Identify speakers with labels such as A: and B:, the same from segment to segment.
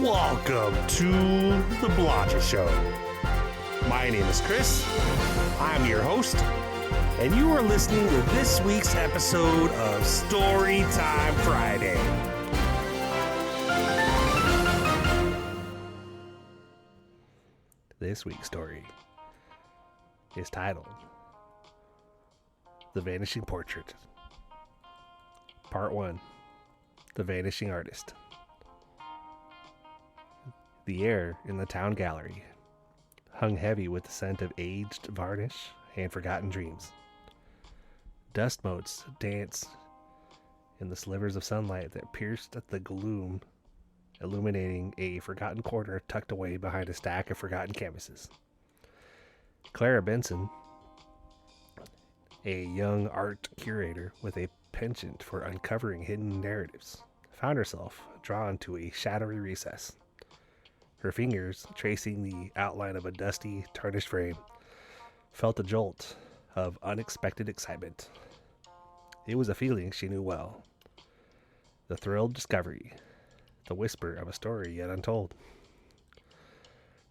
A: Welcome to the Blotcher Show. My name is Chris. I'm your host, and you are listening to this week's episode of Storytime Friday. This week's story is titled The Vanishing Portrait. Part 1. The Vanishing Artist. The air in the town gallery hung heavy with the scent of aged varnish and forgotten dreams. Dust motes danced in the slivers of sunlight that pierced at the gloom, illuminating a forgotten corner tucked away behind a stack of forgotten canvases. Clara Benson, a young art curator with a penchant for uncovering hidden narratives, found herself drawn to a shadowy recess. Her fingers, tracing the outline of a dusty, tarnished frame, felt a jolt of unexpected excitement. It was a feeling she knew well. The thrill of discovery, the whisper of a story yet untold.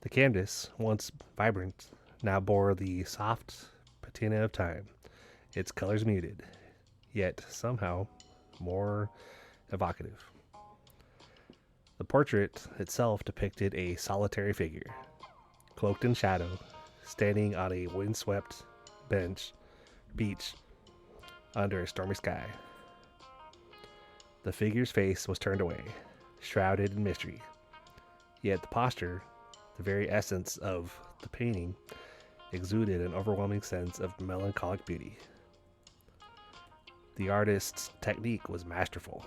A: The canvas, once vibrant, now bore the soft patina of time, its colors muted, yet somehow more evocative. The portrait itself depicted a solitary figure, cloaked in shadow, standing on a windswept beach under a stormy sky. The figure's face was turned away, shrouded in mystery, yet the posture, the very essence of the painting, exuded an overwhelming sense of melancholic beauty. The artist's technique was masterful,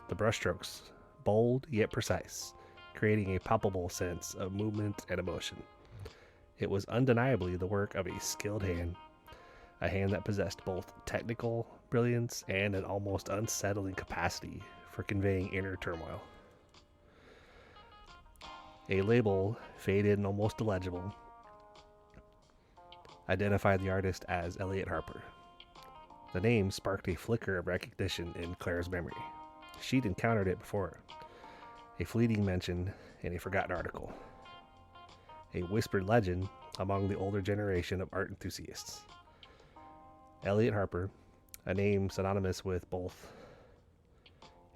A: the brushstrokes bold yet precise, creating a palpable sense of movement and emotion. It was undeniably the work of a skilled hand, a hand that possessed both technical brilliance and an almost unsettling capacity for conveying inner turmoil. A label, faded and almost illegible, identified the artist as Elliot Harper. The name sparked a flicker of recognition in Clara's memory. She'd encountered it before. A fleeting mention in a forgotten article. A whispered legend among the older generation of art enthusiasts. Elliot Harper, a name synonymous with both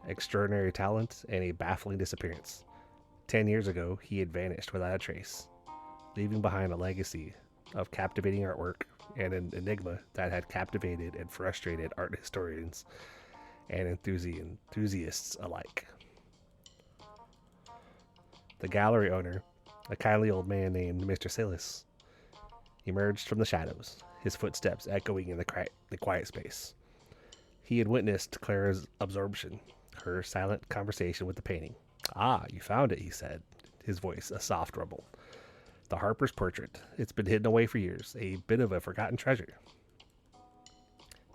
A: extraordinary talent and a baffling disappearance. 10 years ago, he had vanished without a trace, leaving behind a legacy of captivating artwork and an enigma that had captivated and frustrated art historians and enthusiasts alike. The gallery owner, a kindly old man named Mr. Silas, emerged from the shadows, his footsteps echoing in the quiet space. He had witnessed Clara's absorption, her silent conversation with the painting. "Ah, you found it," he said, his voice a soft rumble. "The Harper's portrait. It's been hidden away for years, a bit of a forgotten treasure."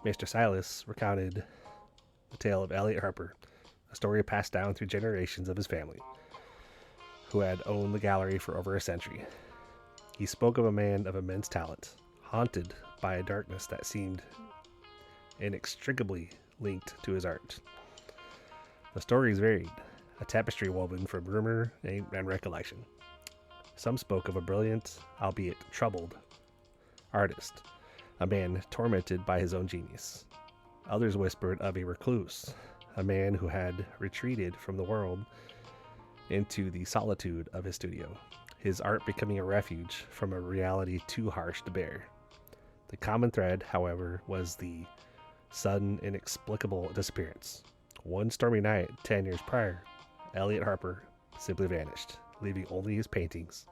A: Mr. Silas recounted the tale of Elliot Harper, a story passed down through generations of his family, who had owned the gallery for over a century. He spoke of a man of immense talent, haunted by a darkness that seemed inextricably linked to his art. The stories varied, a tapestry woven from rumor and recollection. Some spoke of a brilliant, albeit troubled, artist, a man tormented by his own genius. Others whispered of a recluse, a man who had retreated from the world into the solitude of his studio, his art becoming a refuge from a reality too harsh to bear. The common thread, however, was the sudden, inexplicable disappearance. One stormy night, 10 years prior, Elliot Harper simply vanished, leaving only his paintings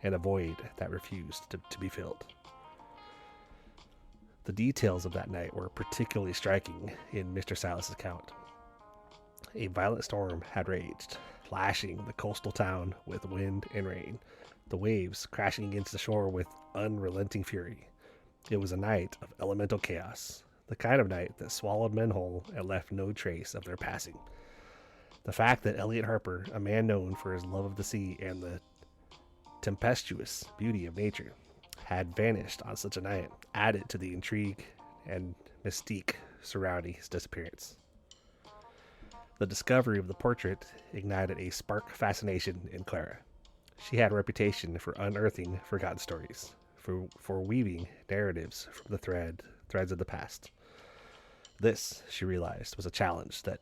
A: and a void that refused to be filled. The details of that night were particularly striking in Mr. Silas' account. A violent storm had raged, lashing the coastal town with wind and rain, the waves crashing against the shore with unrelenting fury. It was a night of elemental chaos, the kind of night that swallowed men whole and left no trace of their passing. The fact that Elliot Harper, a man known for his love of the sea and the tempestuous beauty of nature, had vanished on such a night added to the intrigue and mystique surrounding his disappearance. The discovery of the portrait ignited a spark of fascination in Clara. She had a reputation for unearthing forgotten stories, for weaving narratives from the threads of the past. This, she realized, was a challenge that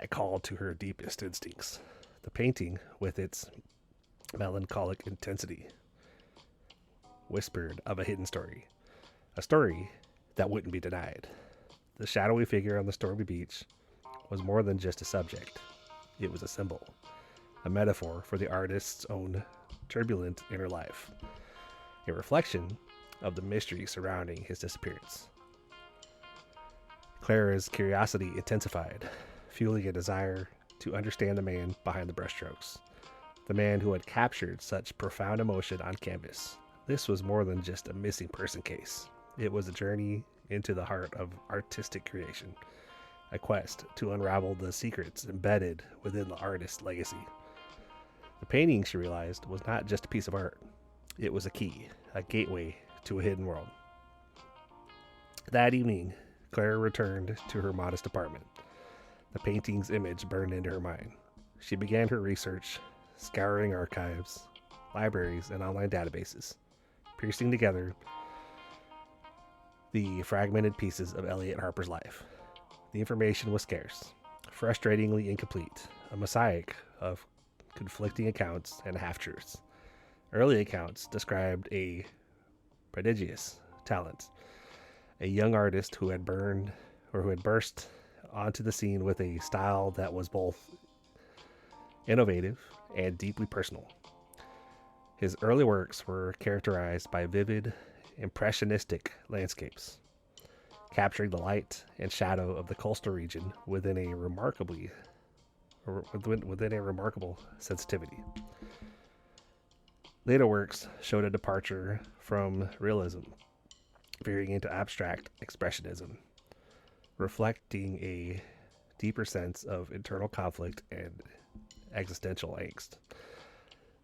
A: called to her deepest instincts. The painting, with its melancholic intensity, whispered of a hidden story, a story that wouldn't be denied. The shadowy figure on the stormy beach was more than just a subject. It was a symbol, a metaphor for the artist's own turbulent inner life, a reflection of the mystery surrounding his disappearance. Clara's curiosity intensified, fueling a desire to understand the man behind the brushstrokes, the man who had captured such profound emotion on canvas. This was more than just a missing person case. It was a journey into the heart of artistic creation, a quest to unravel the secrets embedded within the artist's legacy. The painting, she realized, was not just a piece of art. It was a key, a gateway to a hidden world. That evening, Clara returned to her modest apartment. The painting's image burned into her mind. She began her research, scouring archives, libraries, and online databases, piecing together the fragmented pieces of Elliot Harper's life. The information was scarce, frustratingly incomplete, a mosaic of conflicting accounts and half-truths. Early accounts described a prodigious talent, a young artist who had burst onto the scene with a style that was both innovative and deeply personal. His early works were characterized by vivid, impressionistic landscapes, capturing the light and shadow of the coastal region within a remarkable sensitivity. Later works showed a departure from realism, veering into abstract expressionism, reflecting a deeper sense of internal conflict and existential angst.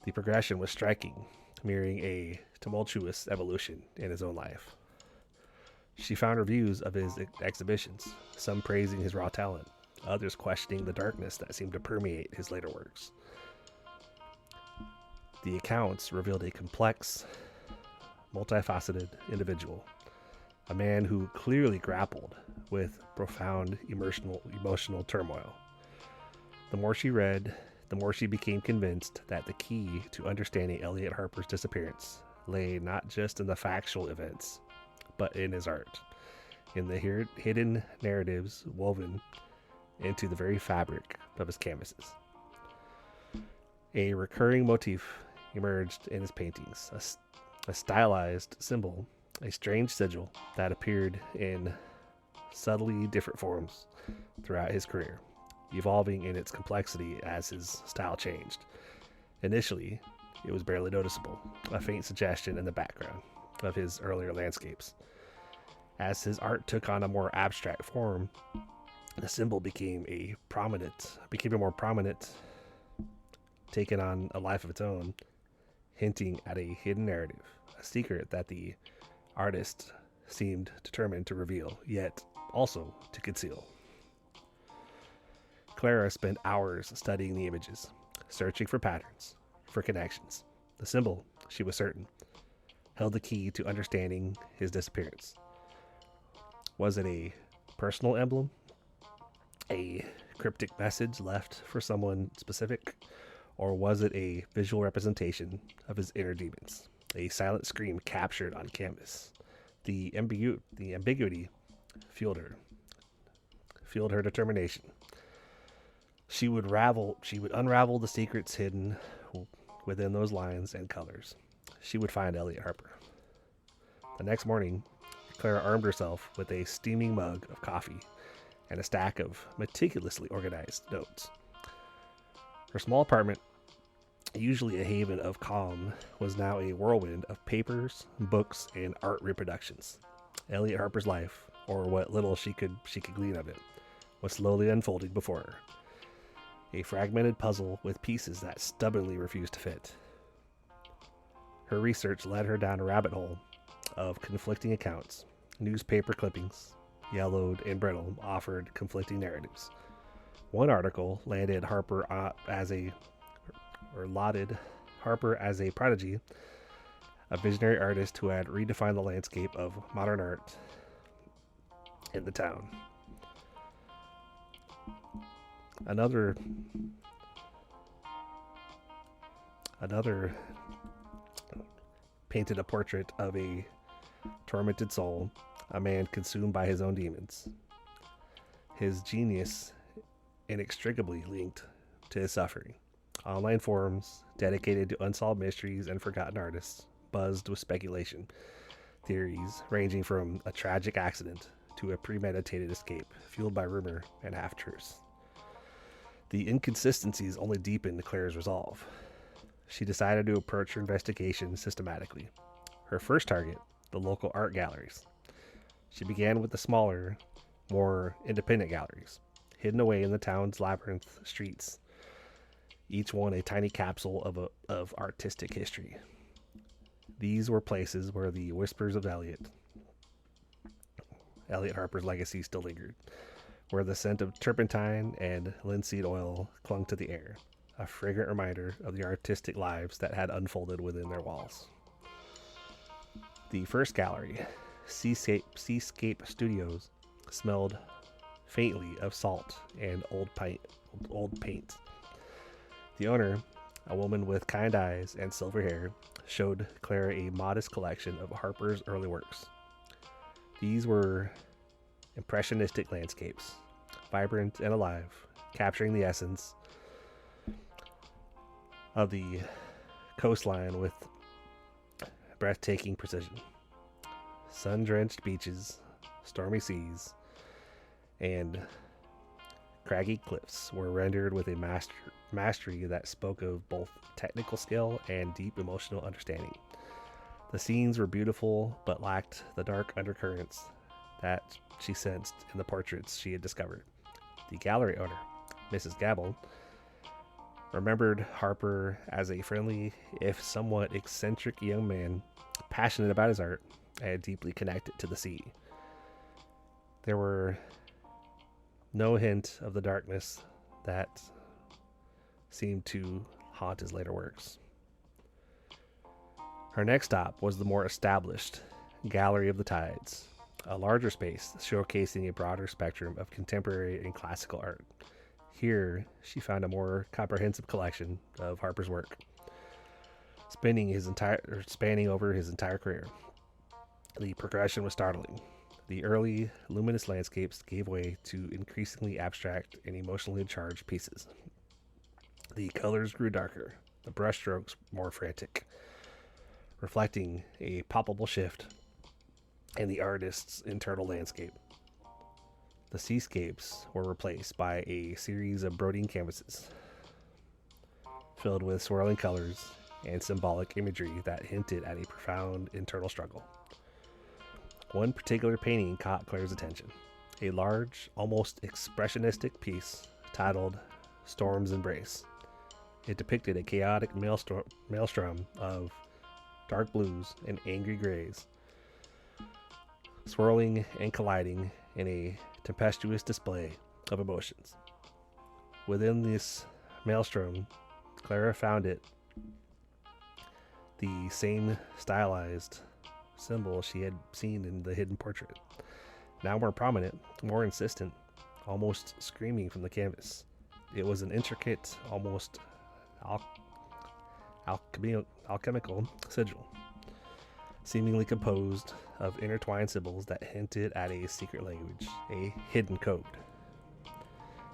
A: The progression was striking, mirroring a tumultuous evolution in his own life. She found reviews of his exhibitions, some praising his raw talent, others questioning the darkness that seemed to permeate his later works. The accounts revealed a complex, multifaceted individual, a man who clearly grappled with profound emotional turmoil. The more she read, the more she became convinced that the key to understanding Elliot Harper's disappearance lay not just in the factual events, but in his art, in the hidden narratives woven into the very fabric of his canvases. A recurring motif emerged in his paintings, a stylized symbol, a strange sigil that appeared in subtly different forms throughout his career, evolving in its complexity as his style changed. Initially, it was barely noticeable, a faint suggestion in the background of his earlier landscapes. As his art took on a more abstract form, the symbol became more prominent, taking on a life of its own, hinting at a hidden narrative, a secret that the artist seemed determined to reveal, yet also to conceal. Clara spent hours studying the images, searching for patterns, for connections. The symbol, she was certain, held the key to understanding his disappearance. Was it a personal emblem? A cryptic message left for someone specific? Or was it a visual representation of his inner demons? A silent scream captured on canvas. The ambiguity fueled her determination. She would unravel the secrets hidden within those lines and colors. She would find Elliot Harper. The next morning, Clara armed herself with a steaming mug of coffee and a stack of meticulously organized notes. Her small apartment, usually a haven of calm, was now a whirlwind of papers, books, and art reproductions. Elliot Harper's life, or what little she could glean of it, was slowly unfolding before her. A fragmented puzzle with pieces that stubbornly refused to fit. Her research led her down a rabbit hole of conflicting accounts. Newspaper clippings, yellowed and brittle, offered conflicting narratives. One article landed Harper as a, or lauded Harper as a prodigy, a visionary artist who had redefined the landscape of modern art in the town. Another painted a portrait of a tormented soul, a man consumed by his own demons. His genius inextricably linked to his suffering. Online forums dedicated to unsolved mysteries and forgotten artists buzzed with speculation, theories ranging from a tragic accident to a premeditated escape, fueled by rumor and half-truths. The inconsistencies only deepened Claire's resolve. She decided to approach her investigation systematically. Her first target, the local art galleries. She began with the smaller, more independent galleries, hidden away in the town's labyrinth streets, each one a tiny capsule of artistic history. These were places where the whispers of Elliot Harper's legacy still lingered, where the scent of turpentine and linseed oil clung to the air, a fragrant reminder of the artistic lives that had unfolded within their walls. The first gallery, Seascape Studios, smelled faintly of salt and old paint. The owner, a woman with kind eyes and silver hair, showed Clara a modest collection of Harper's early works. These were impressionistic landscapes, vibrant and alive, capturing the essence of the coastline with breathtaking precision. Sun-drenched beaches, stormy seas, and craggy cliffs were rendered with a mastery that spoke of both technical skill and deep emotional understanding. The scenes were beautiful, but lacked the dark undercurrents that she sensed in the portraits she had discovered. The gallery owner, Mrs. Gabble, remembered Harper as a friendly, if somewhat eccentric young man, passionate about his art and deeply connected to the sea. There were no hint of the darkness that seemed to haunt his later works. Her next stop was the more established Gallery of the Tides, a larger space showcasing a broader spectrum of contemporary and classical art. Here, she found a more comprehensive collection of Harper's work, spanning over his entire career. The progression was startling. The early, luminous landscapes gave way to increasingly abstract and emotionally charged pieces. The colors grew darker, the brushstrokes more frantic, reflecting a palpable shift in the artist's internal landscape. The seascapes were replaced by a series of brooding canvases, filled with swirling colors and symbolic imagery that hinted at a profound internal struggle. One particular painting caught Claire's attention, a large, almost expressionistic piece titled Storm's Embrace. It depicted a chaotic maelstrom of dark blues and angry grays, swirling and colliding in a tempestuous display of emotions. Within this maelstrom, Clara found it the same stylized symbol she had seen in the hidden portrait, now more prominent, more insistent, almost screaming from the canvas. It was an intricate, almost alchemical sigil, seemingly composed of intertwined symbols that hinted at a secret language, a hidden code.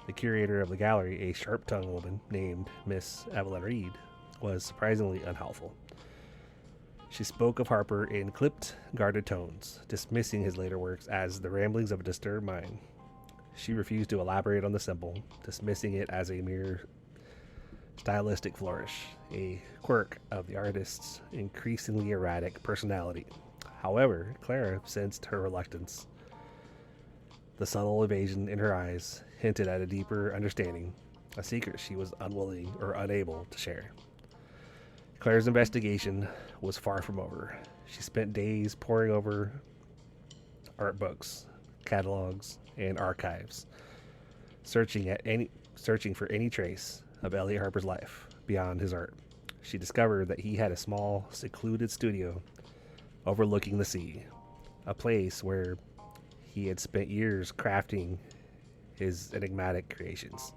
A: The curator of the gallery, a sharp-tongued woman named Miss Evelyn Reed, was surprisingly unhelpful. She spoke of Harper in clipped, guarded tones, dismissing his later works as the ramblings of a disturbed mind. She refused to elaborate on the symbol, dismissing it as a mere stylistic flourish, a quirk of the artist's increasingly erratic personality. However, Clara sensed her reluctance. The subtle evasion in her eyes hinted at a deeper understanding, a secret she was unwilling or unable to share. Claire's investigation was far from over. She spent days poring over art books, catalogs, and archives, searching for any trace of Elliot Harper's life beyond his art. She discovered that he had a small, secluded studio overlooking the sea, a place where he had spent years crafting his enigmatic creations.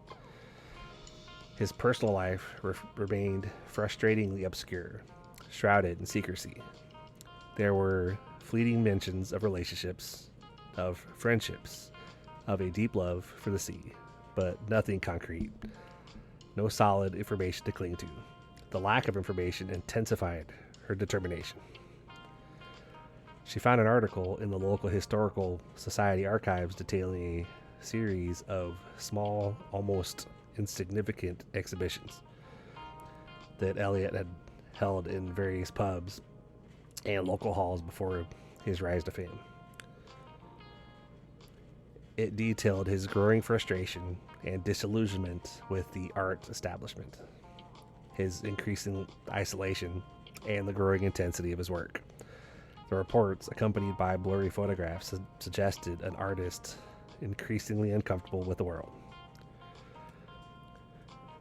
A: His personal life remained frustratingly obscure, shrouded in secrecy. There were fleeting mentions of relationships, of friendships, of a deep love for the sea, but nothing concrete. No solid information to cling to. The lack of information intensified her determination. She found an article in the local historical society archives detailing a series of small, almost insignificant exhibitions that Elliot had held in various pubs and local halls before his rise to fame. It detailed his growing frustration and disillusionment with the art establishment, his increasing isolation, and the growing intensity of his work. The reports, accompanied by blurry photographs, suggested an artist increasingly uncomfortable with the world.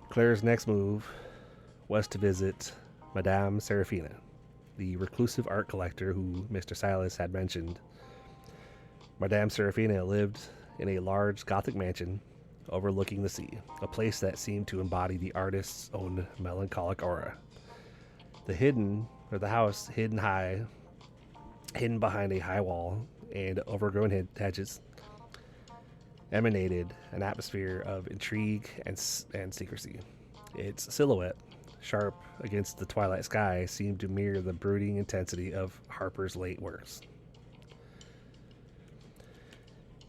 A: Claire's next move was to visit Madame Serafina, the reclusive art collector who Mr. Silas had mentioned. Madame Serafina lived in a large Gothic mansion overlooking the sea, a place that seemed to embody the artist's own melancholic aura. The house hidden behind a high wall and overgrown hedges, emanated an atmosphere of intrigue and secrecy. Its silhouette, sharp against the twilight sky, seemed to mirror the brooding intensity of Harper's late works.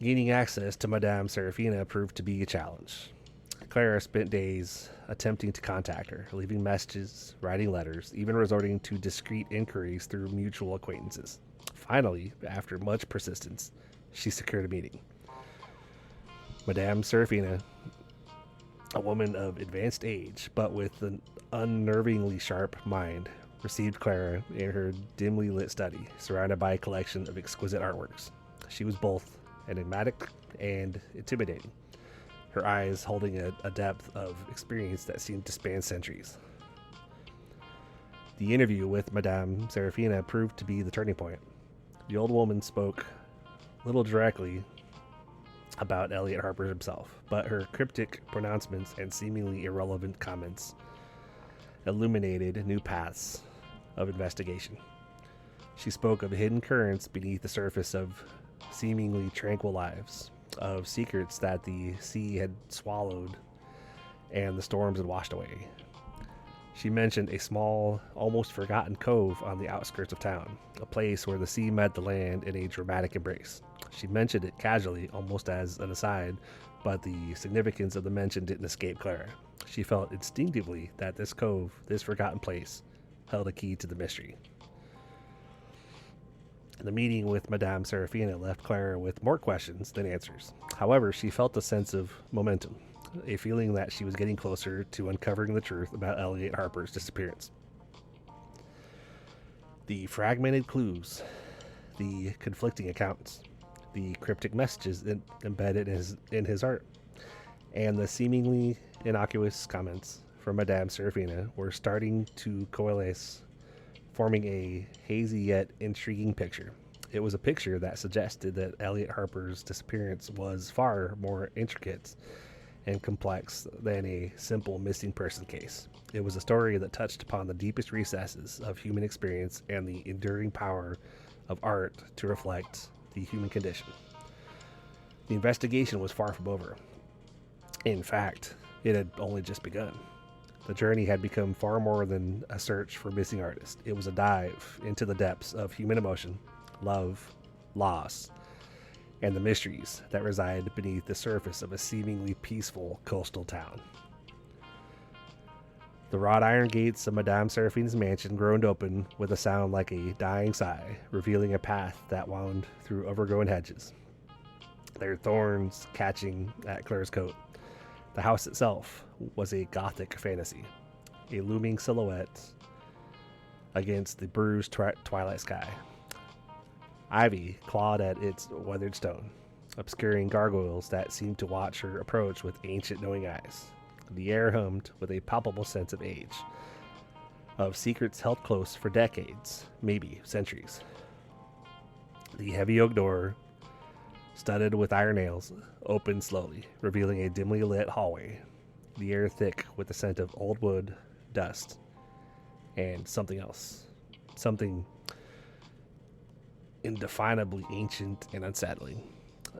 A: Gaining access to Madame Serafina proved to be a challenge. Clara spent days attempting to contact her, leaving messages, writing letters, even resorting to discreet inquiries through mutual acquaintances. Finally, after much persistence, she secured a meeting. Madame Serafina, a woman of advanced age, but with an unnervingly sharp mind, received Clara in her dimly lit study, surrounded by a collection of exquisite artworks. She was both enigmatic and intimidating, her eyes holding a depth of experience that seemed to span centuries. The interview with Madame Serafina proved to be the turning point. The old woman spoke little directly about Elliot Harper himself, but her cryptic pronouncements and seemingly irrelevant comments illuminated new paths of investigation. She spoke of hidden currents beneath the surface of seemingly tranquil lives, of secrets that the sea had swallowed and the storms had washed away. She mentioned a small, almost forgotten cove on the outskirts of town, a place where the sea met the land in a dramatic embrace. She mentioned it casually, almost as an aside, but the significance of the mention didn't escape Clara. She felt instinctively that this cove, this forgotten place, held a key to the mystery. The meeting with Madame Serafina left Clara with more questions than answers. However, she felt a sense of momentum, a feeling that she was getting closer to uncovering the truth about Elliot Harper's disappearance. The fragmented clues, the conflicting accounts, the cryptic messages embedded in his art, and the seemingly innocuous comments from Madame Serafina were starting to coalesce, forming a hazy yet intriguing picture. It was a picture that suggested that Elliot Harper's disappearance was far more intricate and complex than a simple missing person case. It was a story that touched upon the deepest recesses of human experience and the enduring power of art to reflect the human condition. The investigation was far from over. In fact, it had only just begun. The journey had become far more than a search for missing artists. It was a dive into the depths of human emotion, love, loss, and the mysteries that reside beneath the surface of a seemingly peaceful coastal town. The wrought iron gates of Madame Serafina's mansion groaned open with a sound like a dying sigh, revealing a path that wound through overgrown hedges, their thorns catching at Claire's coat. The house itself was a Gothic fantasy, a looming silhouette against the bruised twilight sky. Ivy clawed at its weathered stone, obscuring gargoyles that seemed to watch her approach with ancient knowing eyes. The air hummed with a palpable sense of age, of secrets held close for decades, maybe centuries. The heavy oak door, studded with iron nails, opened slowly, revealing a dimly lit hallway, the air thick with the scent of old wood, dust, and something else. Something indefinably ancient and unsettling.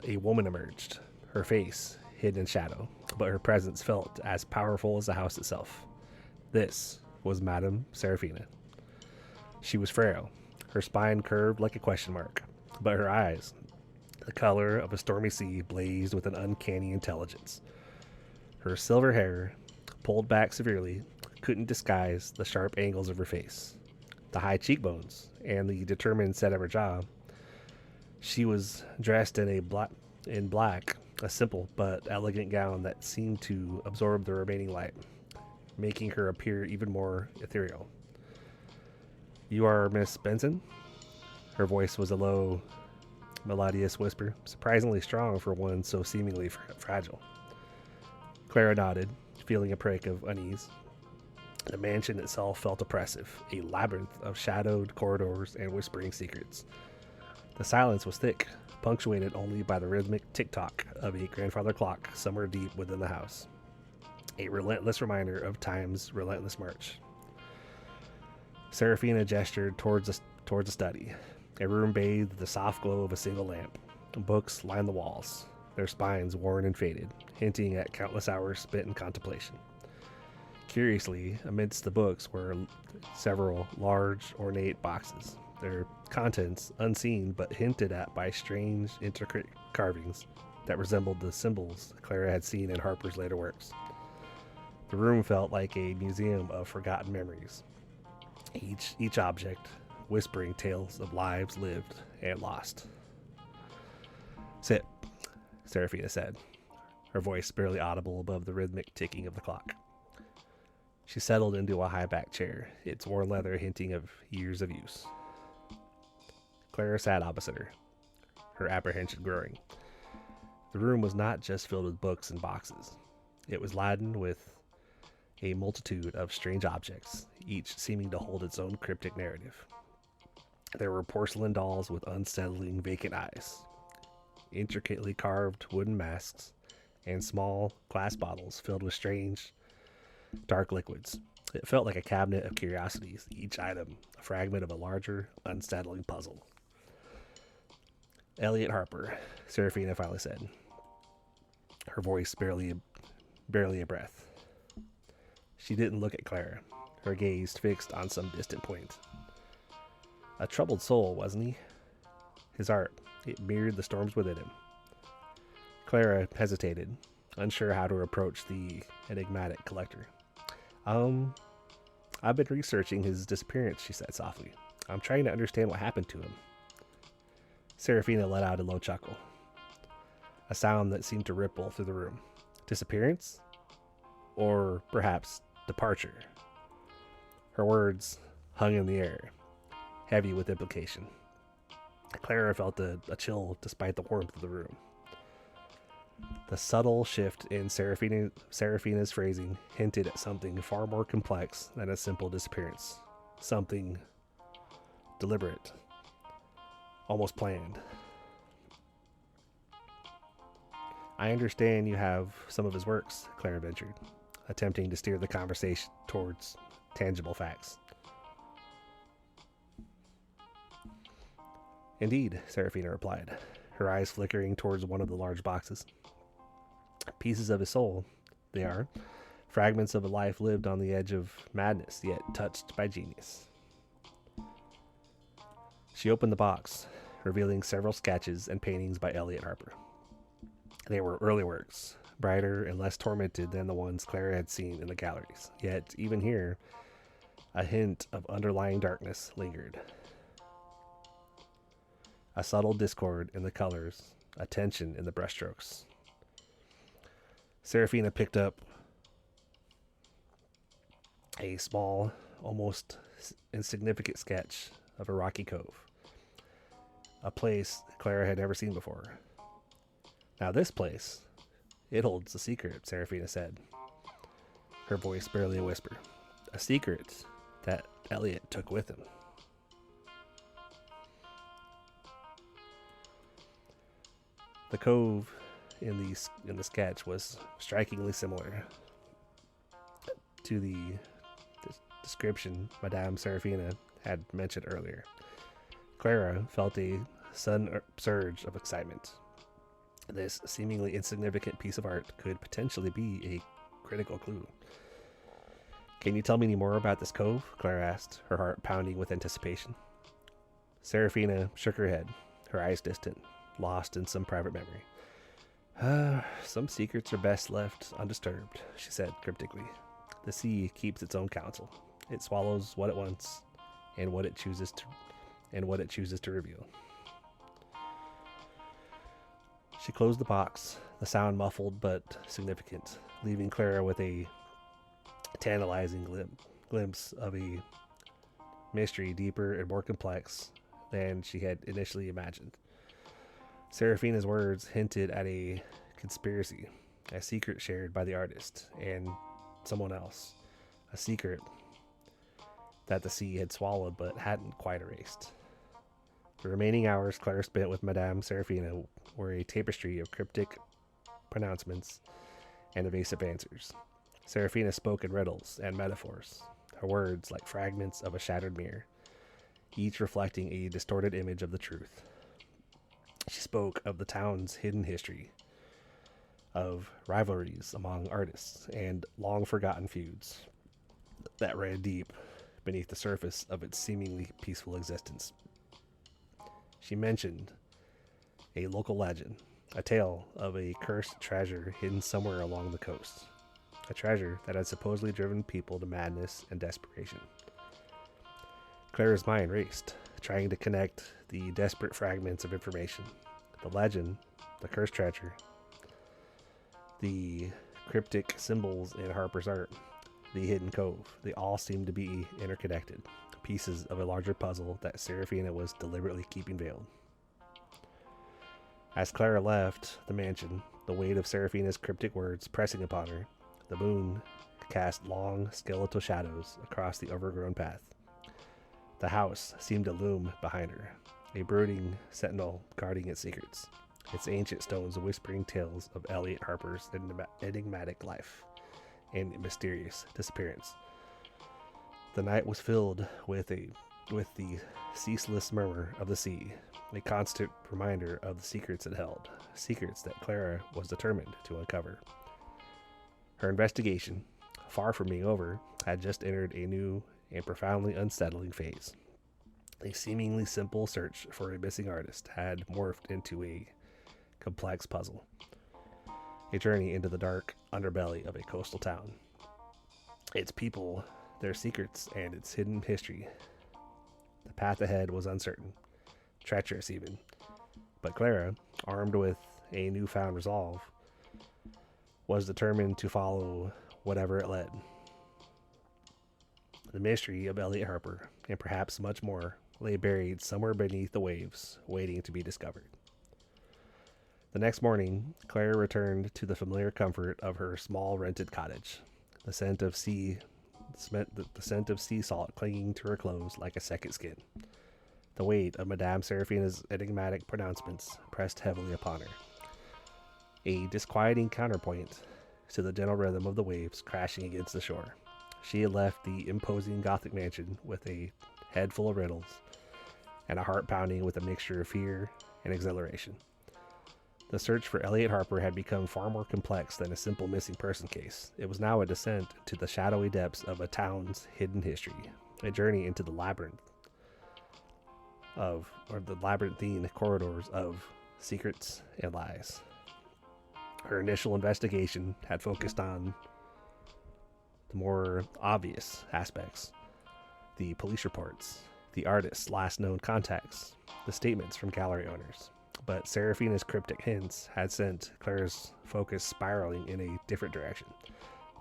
A: A woman emerged, her face hidden in shadow, but her presence felt as powerful as the house itself. This was Madame Seraphina. She was frail, her spine curved like a question mark, but her eyes, the color of a stormy sea, blazed with an uncanny intelligence. Her silver hair, pulled back severely, couldn't disguise the sharp angles of her face, the high cheekbones, and the determined set of her jaw. She was dressed in black, a simple but elegant gown that seemed to absorb the remaining light, making her appear even more ethereal. "You are Miss Benson?" Her voice was a low, melodious whisper, surprisingly strong for one so seemingly fragile. Clara nodded, feeling a prick of unease. The mansion itself felt oppressive, a labyrinth of shadowed corridors and whispering secrets. The silence was thick, punctuated only by the rhythmic tick-tock of a grandfather clock somewhere deep within the house, a relentless reminder of time's relentless march. Seraphina gestured towards the study, a room bathed in the soft glow of a single lamp. Books lined the walls, their spines worn and faded, hinting at countless hours spent in contemplation. Curiously, amidst the books were several large, ornate boxes, their contents unseen but hinted at by strange, intricate carvings that resembled the symbols Clara had seen in Harper's later works. The room felt like a museum of forgotten memories, each object whispering tales of lives lived and lost. "Sit," Seraphina said, her voice barely audible above the rhythmic ticking of the clock. She settled into a high-backed chair, its worn leather hinting of years of use. Clara sat opposite her apprehension growing. The room was not just filled with books and boxes. It was laden with a multitude of strange objects, each seeming to hold its own cryptic narrative. There were porcelain dolls with unsettling, vacant eyes, intricately carved wooden masks, and small glass bottles filled with strange, dark liquids. It felt like a cabinet of curiosities, each item a fragment of a larger, unsettling puzzle. "Elliot Harper," Seraphina finally said, her voice barely a breath. She didn't look at Clara, her gaze fixed on some distant point. A troubled soul, wasn't he? His art, it mirrored the storms within him. Clara hesitated, unsure how to approach the enigmatic collector. I've been researching his disappearance," she said softly. "I'm trying to understand what happened to him." Seraphina let out a low chuckle, a sound that seemed to ripple through the room. Disappearance? Or perhaps departure? Her words hung in the air, heavy with implication. Clara felt a chill despite the warmth of the room. The subtle shift in Seraphina's phrasing hinted at something far more complex than a simple disappearance. Something deliberate, almost planned. "I understand you have some of his works," Clara ventured, attempting to steer the conversation towards tangible facts. "Indeed," Seraphina replied, her eyes flickering towards one of the large boxes. "Pieces of his soul, they are. Fragments of a life lived on the edge of madness, yet touched by genius." She opened the box, revealing several sketches and paintings by Elliot Harper. They were early works, brighter and less tormented than the ones Clara had seen in the galleries. Yet, even here, a hint of underlying darkness lingered. A subtle discord in the colors, a tension in the brushstrokes. Seraphina picked up a small, almost insignificant sketch of a rocky cove, a place Clara had never seen before. Now this place, it holds a secret, Seraphina said, her voice barely a whisper. A secret that Elliot took with him. The cove in the sketch was strikingly similar to the description Madame Seraphina had mentioned earlier. Clara felt a sudden surge of excitement. This seemingly insignificant piece of art could potentially be a critical clue. Can you tell me any more about this cove? Clara asked, her heart pounding with anticipation. Seraphina shook her head, her eyes distant, lost in some private memory. Some secrets are best left undisturbed, she said cryptically. The sea keeps its own counsel. It swallows what it wants and what it chooses to reveal. She closed the box, the sound muffled but significant, leaving Clara with a tantalizing glimpse of a mystery deeper and more complex than she had initially imagined. Seraphina's words hinted at a conspiracy, a secret shared by the artist and someone else, a secret that the sea had swallowed but hadn't quite erased. The remaining hours Clara spent with Madame Seraphina were a tapestry of cryptic pronouncements and evasive answers. Seraphina spoke in riddles and metaphors, her words like fragments of a shattered mirror, each reflecting a distorted image of the truth. She spoke of the town's hidden history, of rivalries among artists, and long-forgotten feuds that ran deep beneath the surface of its seemingly peaceful existence. She mentioned a local legend, a tale of a cursed treasure hidden somewhere along the coast, a treasure that had supposedly driven people to madness and desperation. Clara's mind raced, trying to connect the desperate fragments of information. The legend, the cursed treasure, the cryptic symbols in Harper's art, the hidden cove, they all seemed to be interconnected, pieces of a larger puzzle that Seraphina was deliberately keeping veiled. As Clara left the mansion, the weight of Seraphina's cryptic words pressing upon her, the moon cast long, skeletal shadows across the overgrown path. The house seemed to loom behind her, a brooding sentinel guarding its secrets, its ancient stones whispering tales of Elliot Harper's enigmatic life and mysterious disappearance. The night was filled with the ceaseless murmur of the sea, a constant reminder of the secrets it held, secrets that Clara was determined to uncover. Her investigation, far from being over, had just entered a new and profoundly unsettling phase. A seemingly simple search for a missing artist had morphed into a complex puzzle, a journey into the dark underbelly of a coastal town. Its people, their secrets, and its hidden history. The path ahead was uncertain, treacherous even, but Clara, armed with a newfound resolve, was determined to follow whatever it led. The mystery of Elliot Harper, and perhaps much more, lay buried somewhere beneath the waves, waiting to be discovered. The next morning, Clara returned to the familiar comfort of her small rented cottage, the scent of sea salt clinging to her clothes like a second skin. The weight of Madame Seraphina's enigmatic pronouncements pressed heavily upon her, a disquieting counterpoint to the gentle rhythm of the waves crashing against the shore. She had left the imposing Gothic mansion with a head full of riddles and a heart pounding with a mixture of fear and exhilaration. The search for Elliot Harper had become far more complex than a simple missing person case. It was now a descent to the shadowy depths of a town's hidden history, a journey into the labyrinthine corridors of secrets and lies. Her initial investigation had focused on the more obvious aspects: the police reports, the artist's last known contacts, the statements from gallery owners. But Seraphina's cryptic hints had sent Clara's focus spiraling in a different direction,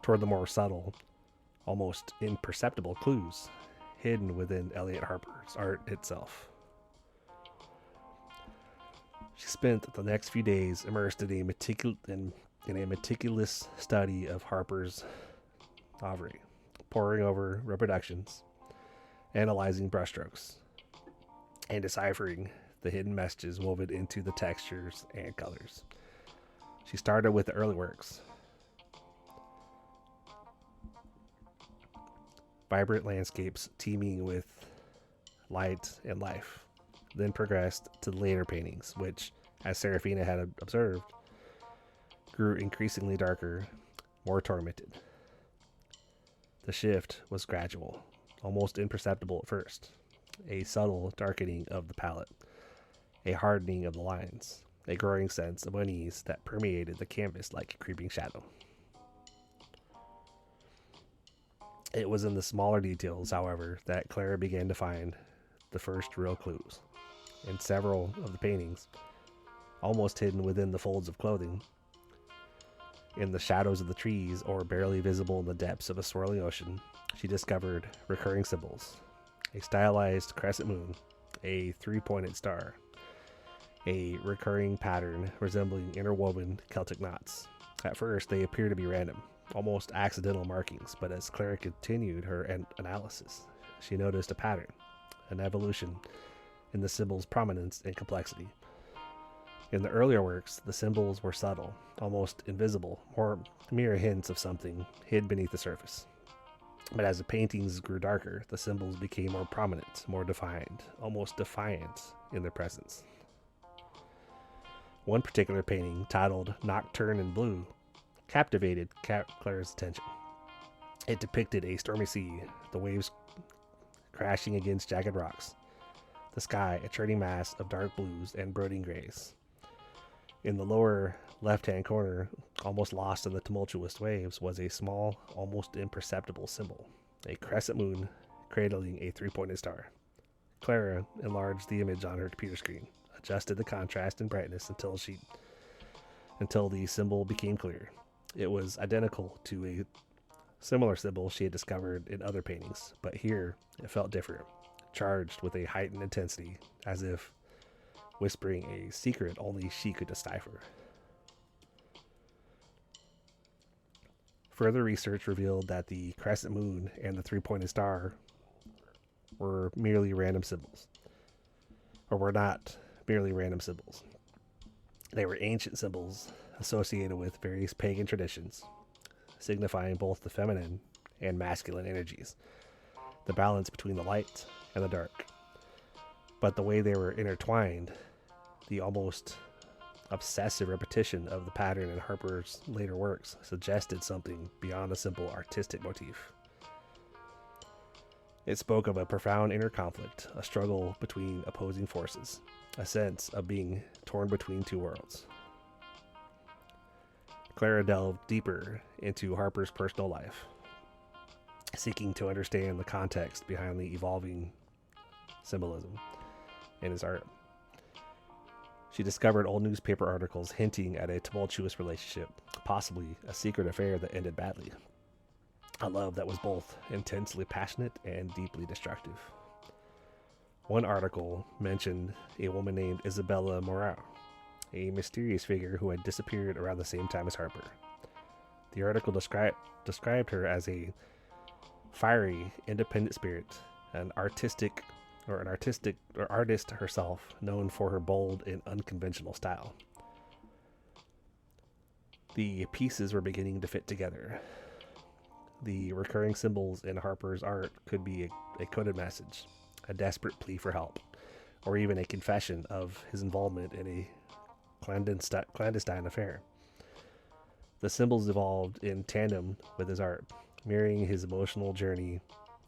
A: toward the more subtle, almost imperceptible clues hidden within Elliot Harper's art itself. She spent the next few days immersed in a meticulous study of Harper's oeuvre, poring over reproductions, analyzing brushstrokes, and deciphering the hidden messages woven into the textures and colors. She started with the early works, vibrant landscapes teeming with light and life, then progressed to the later paintings, which, as Serafina had observed, grew increasingly darker, more tormented. The shift was gradual, almost imperceptible at first. A subtle darkening of the palette, a hardening of the lines, a growing sense of unease that permeated the canvas like a creeping shadow. It was in the smaller details, however, that Clara began to find the first real clues. In several of the paintings, almost hidden within the folds of clothing, in the shadows of the trees, or barely visible in the depths of a swirling ocean, she discovered recurring symbols. A stylized crescent moon, a three-pointed star, a recurring pattern resembling interwoven Celtic knots. At first, they appear to be random, almost accidental markings, but as Clara continued her analysis, she noticed a pattern, an evolution in the symbols' prominence and complexity. In the earlier works, the symbols were subtle, almost invisible, or mere hints of something hid beneath the surface. But as the paintings grew darker, the symbols became more prominent, more defined, almost defiant in their presence. One particular painting, titled Nocturne in Blue, captivated Clara's attention. It depicted a stormy sea, the waves crashing against jagged rocks, the sky a churning mass of dark blues and brooding grays. In the lower left-hand corner, almost lost in the tumultuous waves, was a small, almost imperceptible symbol, a crescent moon cradling a three-pointed star. Clara enlarged the image on her computer screen, adjusted the contrast and brightness until the symbol became clear. It was identical to a similar symbol she had discovered in other paintings, but here it felt different, charged with a heightened intensity, as if whispering a secret only she could decipher. Further research revealed that the crescent moon and the three-pointed star were not merely random symbols. They were ancient symbols associated with various pagan traditions, signifying both the feminine and masculine energies, the balance between the light and the dark. But the way they were intertwined, the almost obsessive repetition of the pattern in Harper's later works, suggested something beyond a simple artistic motif. It spoke of a profound inner conflict, a struggle between opposing forces, a sense of being torn between two worlds. Clara delved deeper into Harper's personal life, seeking to understand the context behind the evolving symbolism in his art. She discovered old newspaper articles hinting at a tumultuous relationship, possibly a secret affair that ended badly. A love that was both intensely passionate and deeply destructive. One article mentioned a woman named Isabella Morau, a mysterious figure who had disappeared around the same time as Harper. The article described her as a fiery, independent spirit, an artist herself, known for her bold and unconventional style. The pieces were beginning to fit together. The recurring symbols in Harper's art could be a coded message, a desperate plea for help, or even a confession of his involvement in a clandestine affair. The symbols evolved in tandem with his art, mirroring his emotional journey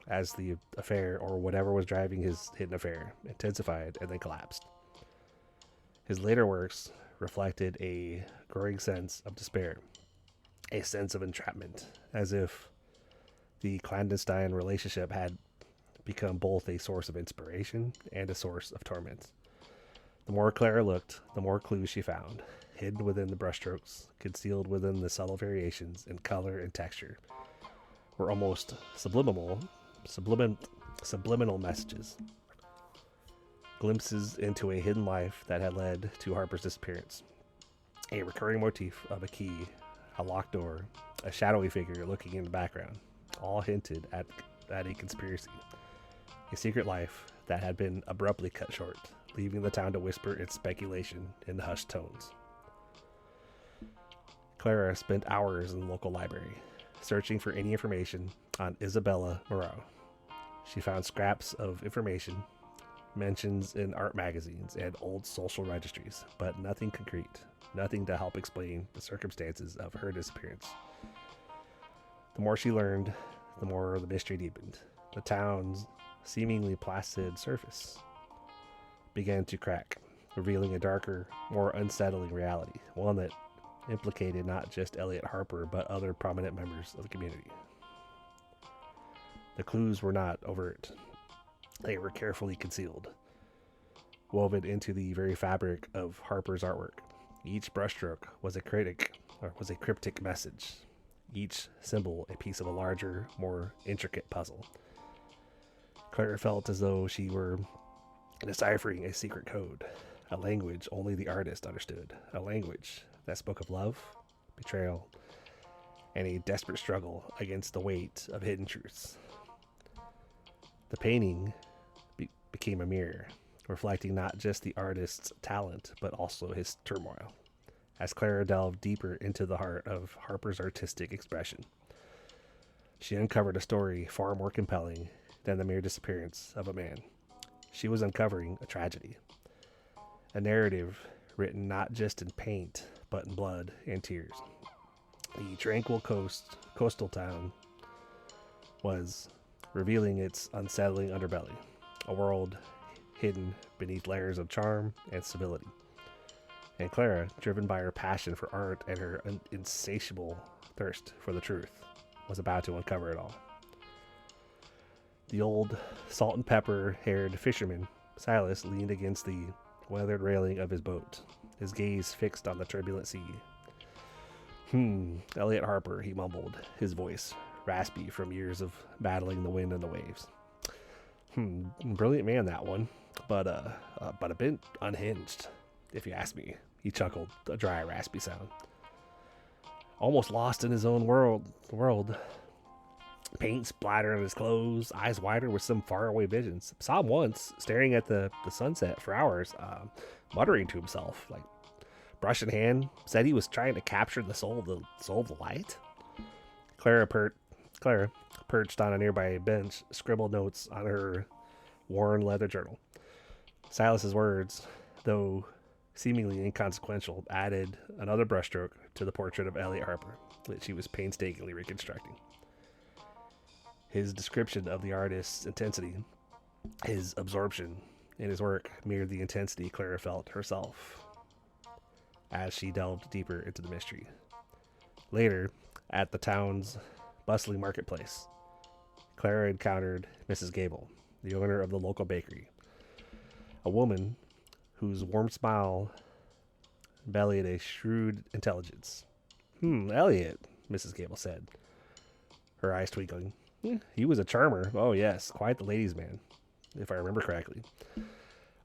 A: as the affair, or whatever was driving his hidden affair, intensified and then collapsed. His later works reflected a growing sense of despair, a sense of entrapment, as if the clandestine relationship had become both a source of inspiration and a source of torment. The more Clara looked, the more clues she found, hidden within the brushstrokes, concealed within the subtle variations in color and texture, were almost subliminal messages. glimpses into a hidden life that had led to Harper's disappearance. A recurring motif of a key, a locked door, a shadowy figure looking in the background, all hinted at a conspiracy. A secret life that had been abruptly cut short, leaving the town to whisper its speculation in hushed tones. Clara spent hours in the local library, searching for any information on Isabella Moreau. She found scraps of information, mentions in art magazines and old social registries, but nothing concrete, nothing to help explain the circumstances of her disappearance. The more she learned, the more the mystery deepened. The town's seemingly placid surface began to crack, revealing a darker, more unsettling reality, one that implicated not just Elliot Harper, but other prominent members of the community. The clues were not overt. They were carefully concealed, woven into the very fabric of Harper's artwork. Each brushstroke was a cryptic message, each symbol a piece of a larger, more intricate puzzle. Clara felt as though she were deciphering a secret code, a language only the artist understood, a language that spoke of love, betrayal, and a desperate struggle against the weight of hidden truths. The painting became a mirror, reflecting not just the artist's talent, but also his turmoil. As Clara delved deeper into the heart of Harper's artistic expression, she uncovered a story far more compelling than the mere disappearance of a man. She was uncovering a tragedy, a narrative written not just in paint, but in blood and tears. The tranquil coastal town was revealing its unsettling underbelly, a world hidden beneath layers of charm and stability. And Clara, driven by her passion for art and her insatiable thirst for the truth, was about to uncover it all. The old salt and pepper haired fisherman, Silas, leaned against the weathered railing of his boat, his gaze fixed on the turbulent sea. Elliot Harper, he mumbled, his voice raspy from years of battling the wind and the waves. Brilliant man, that one, but a bit unhinged, if you ask me. He chuckled, a dry, raspy sound. Almost lost in his own world. Paint splattering on his clothes, eyes wider with some faraway visions. Saw him once, staring at the sunset for hours, muttering to himself, like brush in hand, said he was trying to capture the soul of the light. Clara, perched on a nearby bench, scribbled notes on her worn leather journal. Silas's words, though seemingly inconsequential, added another brushstroke to the portrait of Elliot Harper that she was painstakingly reconstructing. His description of the artist's intensity, his absorption in his work, mirrored the intensity Clara felt herself as she delved deeper into the mystery. Later, at the town's bustling marketplace, Clara encountered Mrs. Gable, the owner of the local bakery, a woman whose warm smile belied a shrewd intelligence. Elliot, Mrs. Gable said, her eyes twinkling. He was a charmer. Oh, yes, quite the ladies' man, if I remember correctly.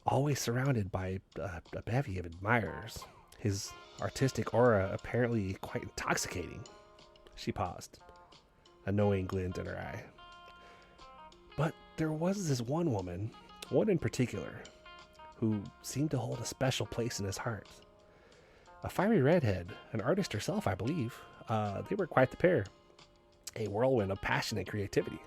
A: Always surrounded by a bevy of admirers. His artistic aura apparently quite intoxicating. She paused, a knowing glint in her eye. But there was this one woman, one in particular, who seemed to hold a special place in his heart. A fiery redhead, an artist herself, I believe. They were quite the pair. A whirlwind of passion and creativity.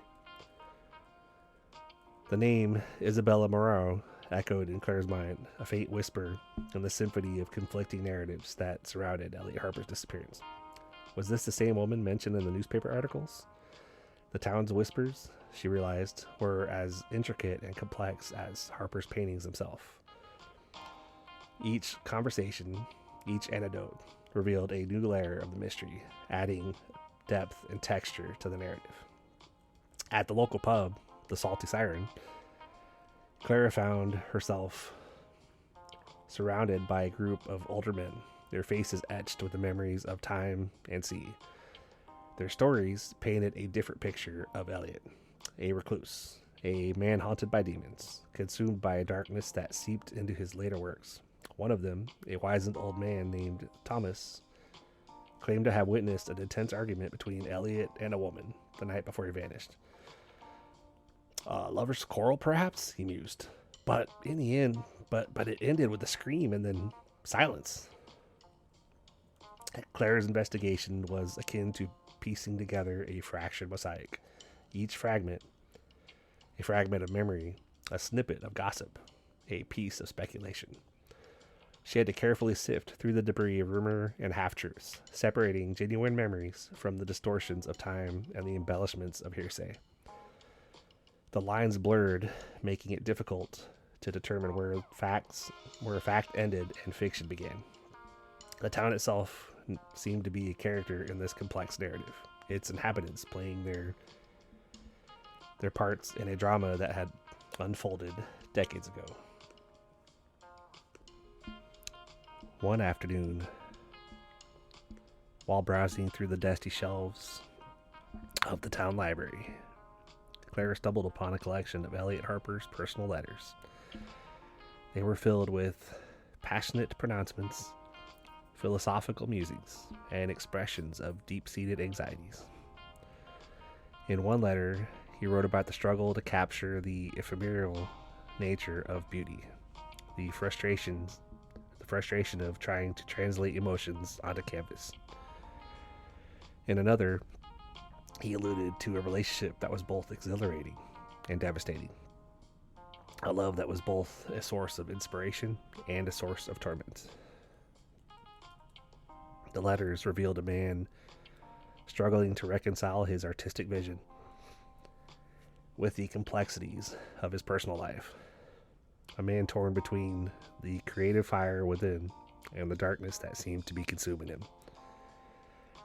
A: The name Isabella Moreau echoed in Claire's mind, a faint whisper in the symphony of conflicting narratives that surrounded Elliot Harper's disappearance. Was this the same woman mentioned in the newspaper articles? The town's whispers, she realized, were as intricate and complex as Harper's paintings themselves. Each conversation, each anecdote, revealed a new layer of the mystery, adding depth and texture to the narrative. At the local pub, the Salty Siren, Clara found herself surrounded by a group of older men, their faces etched with the memories of time and sea. Their stories painted a different picture of Elliot, a recluse, a man haunted by demons, consumed by a darkness that seeped into his later works. One of them, a wizened old man named Thomas, claimed to have witnessed an intense argument between Elliot and a woman the night before he vanished. Lover's quarrel, perhaps, he mused. But in the end, but it ended with a scream and then silence. Clara's investigation was akin to piecing together a fractured mosaic. Each fragment, a fragment of memory, a snippet of gossip, a piece of speculation. She had to carefully sift through the debris of rumor and half-truths, separating genuine memories from the distortions of time and the embellishments of hearsay. The lines blurred, making it difficult to determine where fact ended and fiction began. The town itself seemed to be a character in this complex narrative, its inhabitants playing their parts in a drama that had unfolded decades ago. One afternoon, while browsing through the dusty shelves of the town library, Clara stumbled upon a collection of Elliot Harper's personal letters. They were filled with passionate pronouncements, philosophical musings, and expressions of deep-seated anxieties. In one letter, he wrote about the struggle to capture the ephemeral nature of beauty, the frustration of trying to translate emotions onto canvas. In another, he alluded to a relationship that was both exhilarating and devastating. A love that was both a source of inspiration and a source of torment. The letters revealed a man struggling to reconcile his artistic vision with the complexities of his personal life. A man torn between the creative fire within and the darkness that seemed to be consuming him.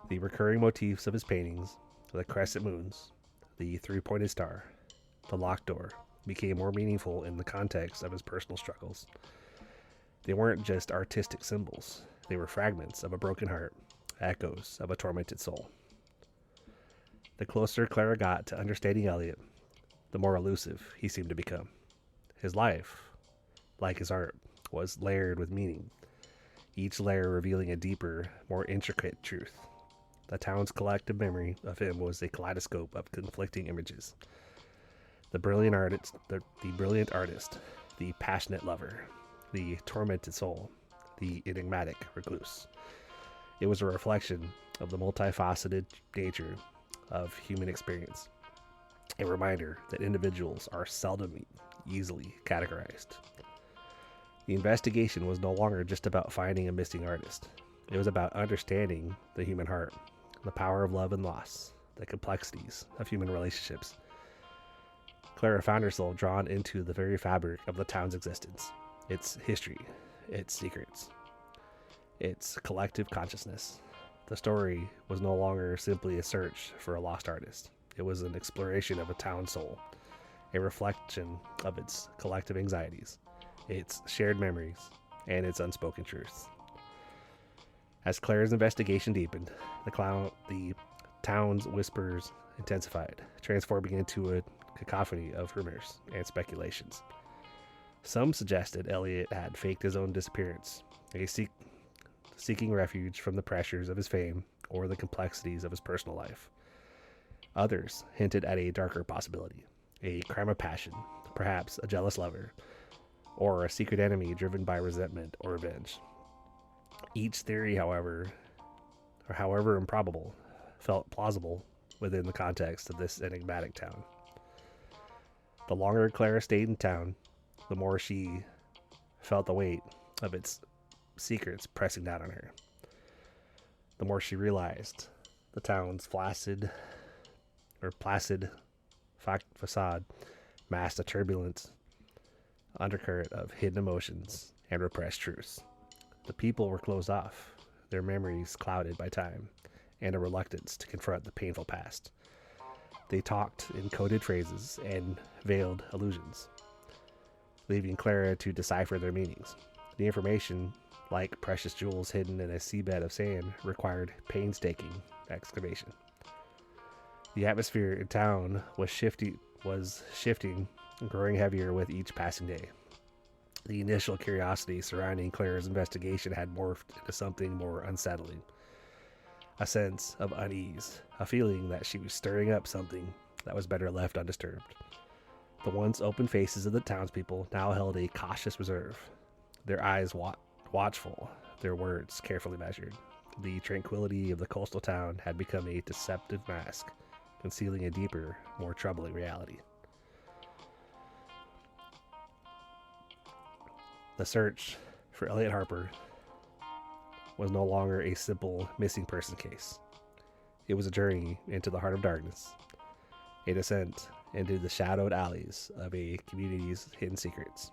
A: The recurring motifs of his paintings, the crescent moons, the three-pointed star, the locked door, became more meaningful in the context of his personal struggles. They weren't just artistic symbols. They were fragments of a broken heart, echoes of a tormented soul. The closer Clara got to understanding Elliot, the more elusive he seemed to become. His life, like his art, was layered with meaning, each layer revealing a deeper, more intricate truth. The town's collective memory of him was a kaleidoscope of conflicting images. The brilliant artist, the passionate lover, the tormented soul, the enigmatic recluse. It was a reflection of the multifaceted nature of human experience, a reminder that individuals are seldom easily categorized. The investigation was no longer just about finding a missing artist. It was about understanding the human heart, the power of love and loss, the complexities of human relationships. Clara found herself drawn into the very fabric of the town's existence, its history, its secrets, its collective consciousness. The story was no longer simply a search for a lost artist. It was an exploration of a town soul, a reflection of its collective anxieties, its shared memories, and its unspoken truths. As Clara's investigation deepened, the town's whispers intensified, transforming into a cacophony of rumors and speculations. Some suggested Elliot had faked his own disappearance, seeking refuge from the pressures of his fame or the complexities of his personal life. Others hinted at a darker possibility, a crime of passion, perhaps a jealous lover, or a secret enemy driven by resentment or revenge. Each theory, however improbable, felt plausible within the context of this enigmatic town. The longer Clara stayed in town, the more she felt the weight of its secrets pressing down on her. The more she realized the town's placid facade masked a turbulent undercurrent of hidden emotions and repressed truths. The people were closed off, their memories clouded by time and a reluctance to confront the painful past. They talked in coded phrases and veiled allusions, leaving Clara to decipher their meanings. The information, like precious jewels hidden in a seabed of sand, required painstaking excavation. The atmosphere in town was shifting was shifting, growing heavier with each passing day. The initial curiosity surrounding Clara's investigation had morphed into something more unsettling. A sense of unease, a feeling that she was stirring up something that was better left undisturbed. The once open faces of the townspeople now held a cautious reserve, their eyes watchful, their words carefully measured. The tranquility of the coastal town had become a deceptive mask, concealing a deeper, more troubling reality. The search for Elliot Harper was no longer a simple missing person case. It was a journey into the heart of darkness, a descent into the shadowed alleys of a community's hidden secrets.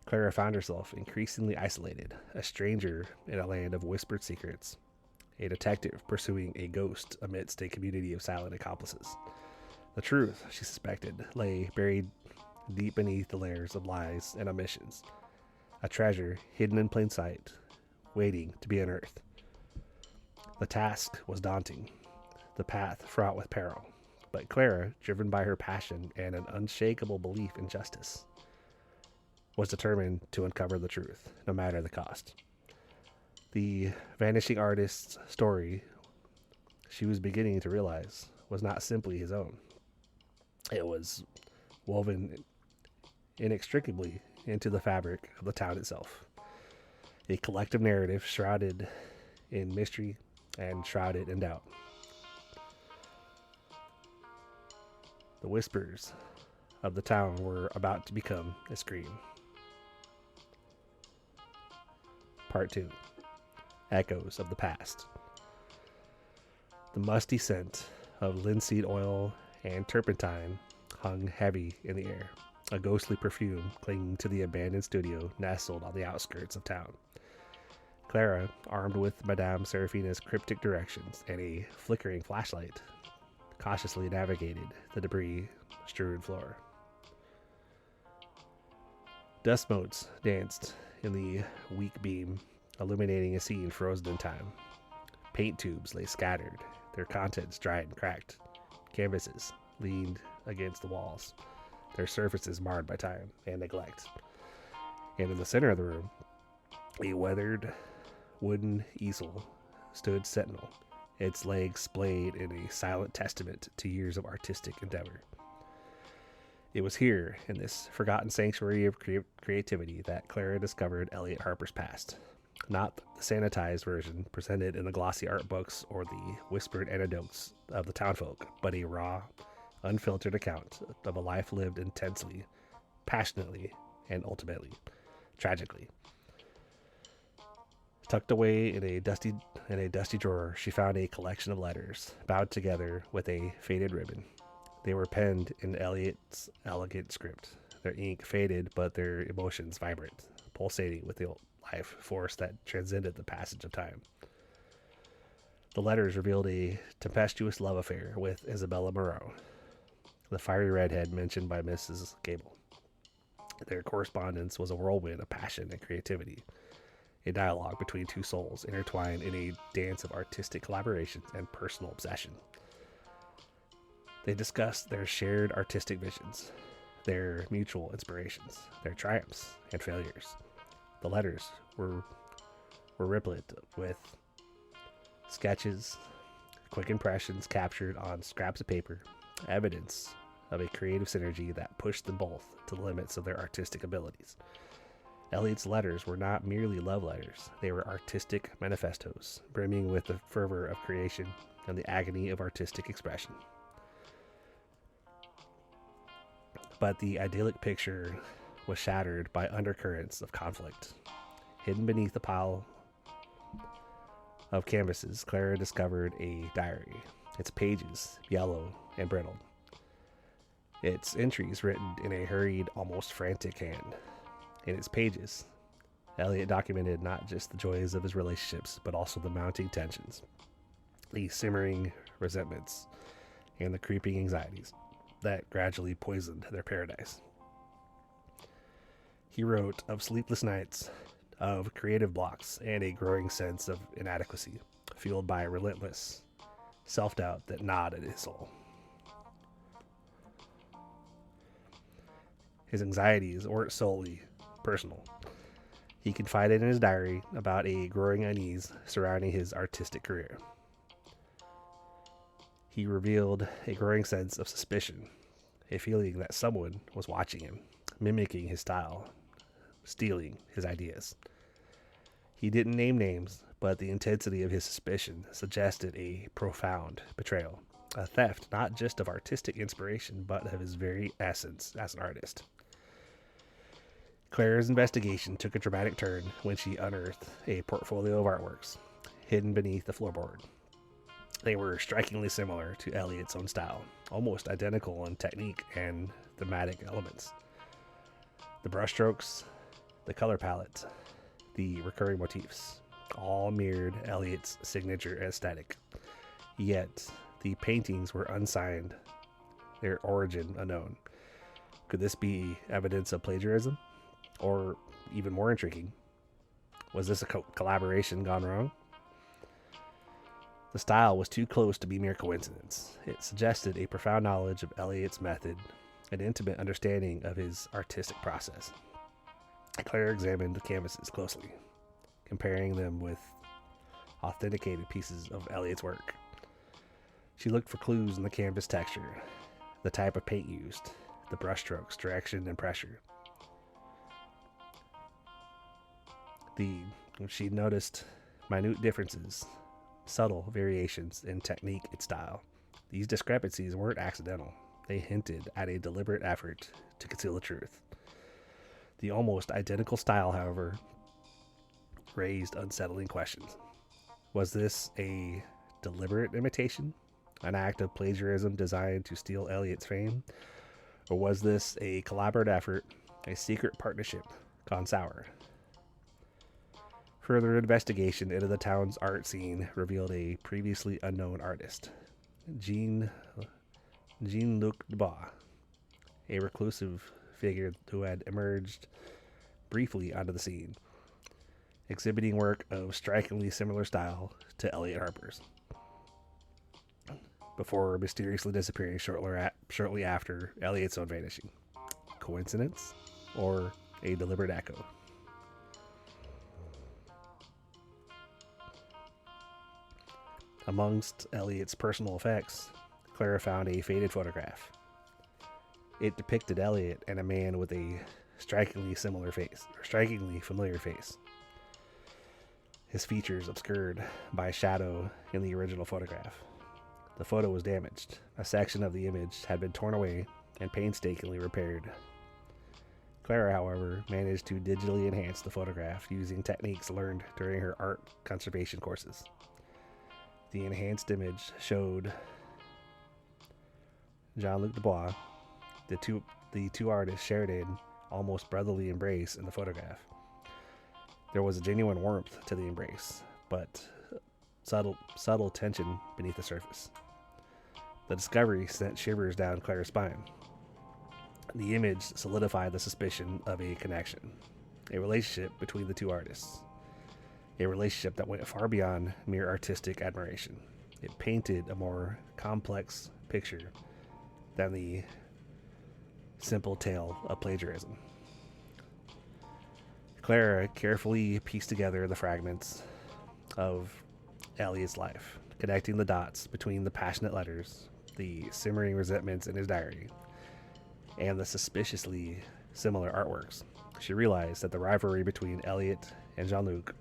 A: Clara found herself increasingly isolated, a stranger in a land of whispered secrets, a detective pursuing a ghost amidst a community of silent accomplices. The truth, she suspected, lay buried deep beneath the layers of lies and omissions, a treasure hidden in plain sight, waiting to be unearthed. The task was daunting, the path fraught with peril, but Clara, driven by her passion and an unshakable belief in justice, was determined to uncover the truth, no matter the cost. The vanishing artist's story, she was beginning to realize, was not simply his own. It was woven inextricably into the fabric of the town itself. A collective narrative shrouded in mystery and shrouded in doubt. The whispers of the town were about to become a scream. Part 2. Echoes of the Past. The musty scent of linseed oil and turpentine hung heavy in the air, a ghostly perfume clinging to the abandoned studio nestled on the outskirts of town. Clara, armed with Madame Serafina's cryptic directions and a flickering flashlight, cautiously navigated the debris-strewn floor. Dust motes danced in the weak beam, illuminating a scene frozen in time. Paint tubes lay scattered, their contents dried and cracked. Canvases leaned against the walls, their surfaces marred by time and neglect. And in the center of the room, a weathered wooden easel stood sentinel, its legs splayed in a silent testament to years of artistic endeavor. It was here, in this forgotten sanctuary of creativity, that Clara discovered Elliot Harper's past. Not the sanitized version presented in the glossy art books or the whispered anecdotes of the townfolk, but a raw, unfiltered account of a life lived intensely, passionately, and ultimately, tragically. Tucked away in a dusty drawer, she found a collection of letters, bound together with a faded ribbon. They were penned in Elliot's elegant script, their ink faded but their emotions vibrant, pulsating with the life force that transcended the passage of time. The letters revealed a tempestuous love affair with Isabella Moreau, the fiery redhead mentioned by Mrs. Gable. Their correspondence was a whirlwind of passion and creativity, a dialogue between two souls intertwined in a dance of artistic collaboration and personal obsession. They discussed their shared artistic visions, their mutual inspirations, their triumphs and failures. The letters were rippling with sketches, quick impressions captured on scraps of paper, evidence of a creative synergy that pushed them both to the limits of their artistic abilities. Elliot's letters were not merely love letters, they were artistic manifestos, brimming with the fervor of creation and the agony of artistic expression. But the idyllic picture was shattered by undercurrents of conflict. Hidden beneath a pile of canvases, Clara discovered a diary, its pages yellow and brittle, its entries written in a hurried, almost frantic hand. In its pages, Elliot documented not just the joys of his relationships, but also the mounting tensions, the simmering resentments, and the creeping anxieties that gradually poisoned their paradise. He wrote of sleepless nights, of creative blocks, and a growing sense of inadequacy, fueled by relentless self-doubt that gnawed at his soul. His anxieties weren't solely personal. He confided in his diary about a growing unease surrounding his artistic career. He revealed a growing sense of suspicion, a feeling that someone was watching him, mimicking his style, stealing his ideas. He didn't name names, but the intensity of his suspicion suggested a profound betrayal, a theft not just of artistic inspiration, but of his very essence as an artist. Claire's investigation took a dramatic turn when she unearthed a portfolio of artworks hidden beneath the floorboard. They were strikingly similar to Eliot's own style, almost identical in technique and thematic elements. The brushstrokes, the color palette, the recurring motifs, all mirrored Eliot's signature aesthetic. Yet, the paintings were unsigned, their origin unknown. Could this be evidence of plagiarism? Or, even more intriguing, was this a collaboration gone wrong? The style was too close to be mere coincidence. It suggested a profound knowledge of Eliot's method, an intimate understanding of his artistic process. Claire examined the canvases closely, comparing them with authenticated pieces of Eliot's work. She looked for clues in the canvas texture, the type of paint used, the brushstrokes, direction, and pressure. She noticed minute differences, subtle variations in technique and style. These discrepancies weren't accidental. They hinted at a deliberate effort to conceal the truth. The almost identical style, however, raised unsettling questions. Was this a deliberate imitation? An act of plagiarism designed to steal Eliot's fame? Or was this a collaborative effort, a secret partnership gone sour? Further investigation into the town's art scene revealed a previously unknown artist, Jean-Luc Dubois, a reclusive figure who had emerged briefly onto the scene, exhibiting work of strikingly similar style to Eliot Harper's, before mysteriously disappearing shortly after Eliot's own vanishing. Coincidence? Or a deliberate echo? Amongst Eliot's personal effects, Clara found a faded photograph. It depicted Eliot and a man with a strikingly familiar face. His features obscured by shadow in the original photograph. The photo was damaged. A section of the image had been torn away and painstakingly repaired. Clara, however, managed to digitally enhance the photograph using techniques learned during her art conservation courses. The enhanced image showed Jean-Luc Dubois. The two artists shared an almost brotherly embrace in the photograph. There was a genuine warmth to the embrace, but subtle tension beneath the surface. The discovery sent shivers down Claire's spine. The image solidified the suspicion of a connection, a relationship between the two artists. A relationship that went far beyond mere artistic admiration. It painted a more complex picture than the simple tale of plagiarism. Clara carefully pieced together the fragments of Eliot's life, connecting the dots between the passionate letters, the simmering resentments in his diary, and the suspiciously similar artworks. She realized that the rivalry between Eliot and Jean-Luc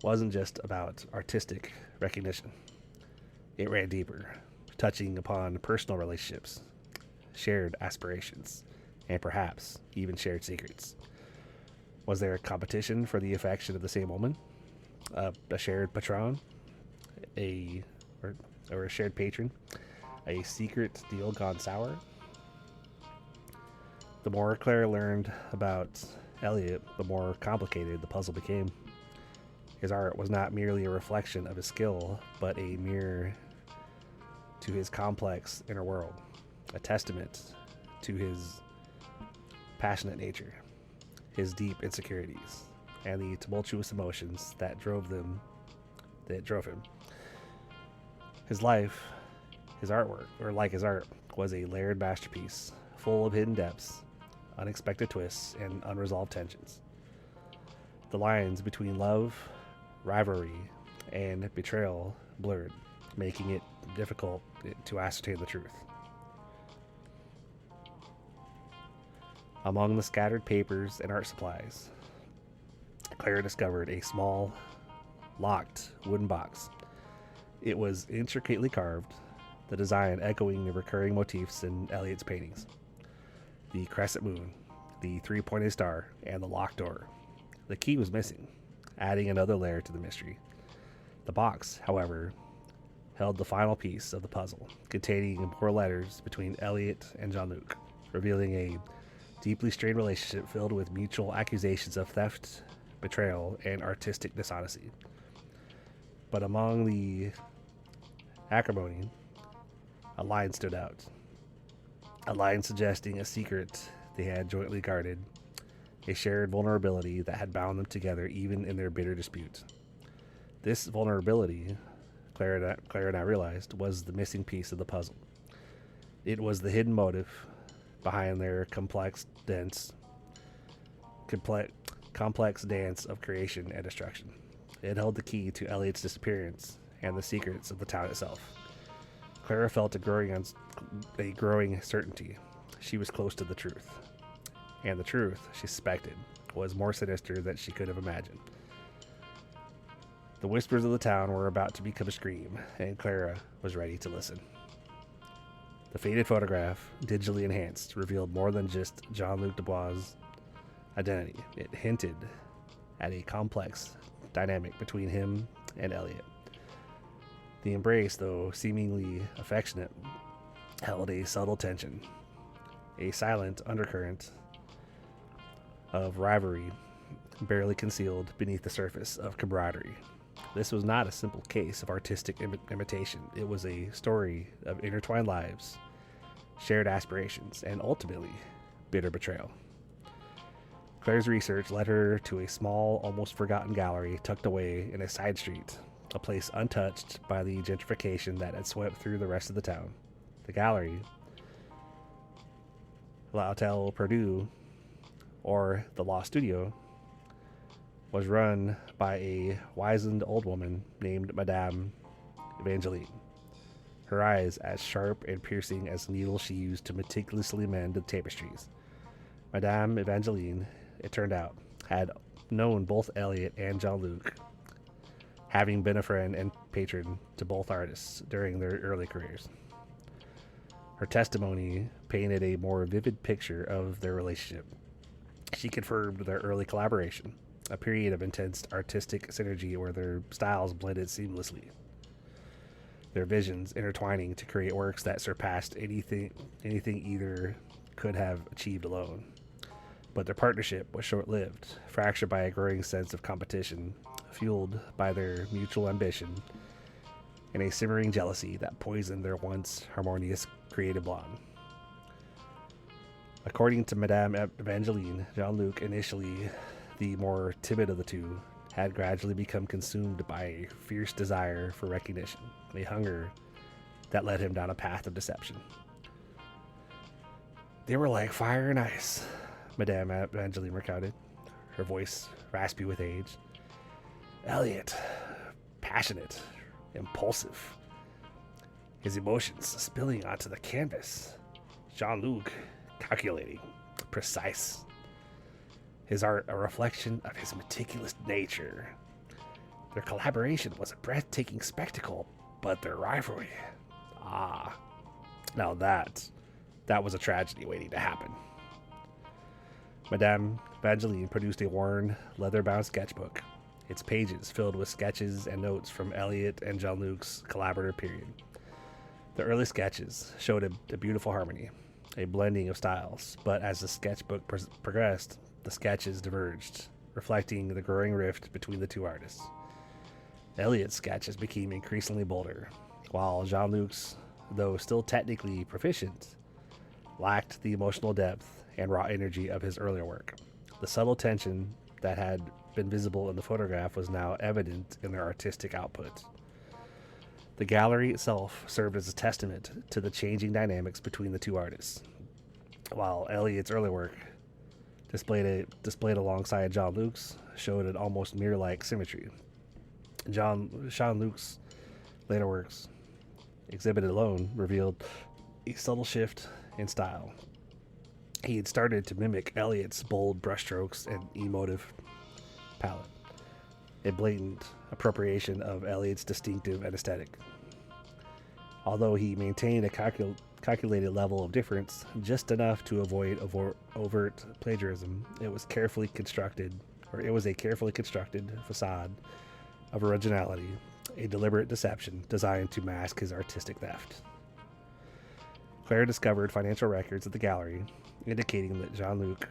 A: wasn't just about artistic recognition. It ran deeper, touching upon personal relationships, shared aspirations, and perhaps even shared secrets. Was there a competition for the affection of the same woman? A shared patron? Or a shared patron? A secret deal gone sour? The more Claire learned about Eliot, the more complicated the puzzle became. His art was not merely a reflection of his skill, but a mirror to his complex inner world, a testament to his passionate nature, his deep insecurities, and the tumultuous emotions that drove him. His life, his artwork, or like his art, was a layered masterpiece, full of hidden depths, unexpected twists, and unresolved tensions. The lines between love, rivalry, and betrayal blurred, making it difficult to ascertain the truth. Among the scattered papers and art supplies, Clara discovered a small, locked wooden box. It was intricately carved, the design echoing the recurring motifs in Eliot's paintings. The crescent moon, the three-pointed star, and the locked door. The key was missing, adding another layer to the mystery. The box, however, held the final piece of the puzzle, containing more letters between Eliot and Jean-Luc, revealing a deeply strained relationship filled with mutual accusations of theft, betrayal, and artistic dishonesty. But among the acrimony, a line stood out. A line suggesting a secret they had jointly guarded, a shared vulnerability that had bound them together even in their bitter dispute. This vulnerability, Clara and I realized, was the missing piece of the puzzle. It was the hidden motive behind their complex dance of creation and destruction. It held the key to Eliot's disappearance and the secrets of the town itself. Clara felt a growing certainty. She was close to the truth. And the truth, she suspected, was more sinister than she could have imagined. The whispers of the town were about to become a scream, and Clara was ready to listen. The faded photograph, digitally enhanced, revealed more than just Jean-Luc Dubois' identity. It hinted at a complex dynamic between him and Eliot. The embrace, though seemingly affectionate, held a subtle tension, a silent undercurrent of rivalry barely concealed beneath the surface of camaraderie. This was not a simple case of artistic imitation. It was a story of intertwined lives, shared aspirations, and ultimately, bitter betrayal. Claire's research led her to a small, almost forgotten gallery tucked away in a side street, a place untouched by the gentrification that had swept through the rest of the town. The gallery, L'Hôtel Perdu, or the Law Studio, was run by a wizened old woman named Madame Evangeline, her eyes as sharp and piercing as the needles she used to meticulously mend the tapestries. Madame Evangeline, it turned out, had known both Eliot and Jean-Luc, having been a friend and patron to both artists during their early careers. Her testimony painted a more vivid picture of their relationship. She confirmed their early collaboration, a period of intense artistic synergy where their styles blended seamlessly, their visions intertwining to create works that surpassed anything either could have achieved alone. But their partnership was short-lived, fractured by a growing sense of competition, fueled by their mutual ambition, and a simmering jealousy that poisoned their once harmonious creative bond. According to Madame Evangeline, Jean-Luc, initially the more timid of the two, had gradually become consumed by a fierce desire for recognition, a hunger that led him down a path of deception. They were like fire and ice, Madame Evangeline recounted, her voice raspy with age. Eliot, passionate, impulsive, his emotions spilling onto the canvas. Jean-Luc, calculating, precise. His art a reflection of his meticulous nature. Their collaboration was a breathtaking spectacle, but their rivalry, now that was a tragedy waiting to happen. Madame Evangeline produced a worn, leather-bound sketchbook, its pages filled with sketches and notes from Eliot and Jean-Luc's collaborative period. The early sketches showed a beautiful harmony, a blending of styles, but as the sketchbook progressed, the sketches diverged, reflecting the growing rift between the two artists. Eliot's sketches became increasingly bolder, while Jean-Luc's, though still technically proficient, lacked the emotional depth and raw energy of his earlier work. The subtle tension that had been visible in the photograph was now evident in their artistic output. The gallery itself served as a testament to the changing dynamics between the two artists. while Elliot's early work, displayed alongside Jean-Luc's, showed an almost mirror-like symmetry. Jean-Luc's later works, exhibited alone, revealed a subtle shift in style. He had started to mimic Elliot's bold brushstrokes and emotive palette, a blatant appropriation of Elliot's distinctive aesthetic. Although he maintained a calculated level of difference, just enough to avoid overt plagiarism, it was a carefully constructed facade of originality, a deliberate deception designed to mask his artistic theft. Claire discovered financial records at the gallery indicating that Jean-Luc,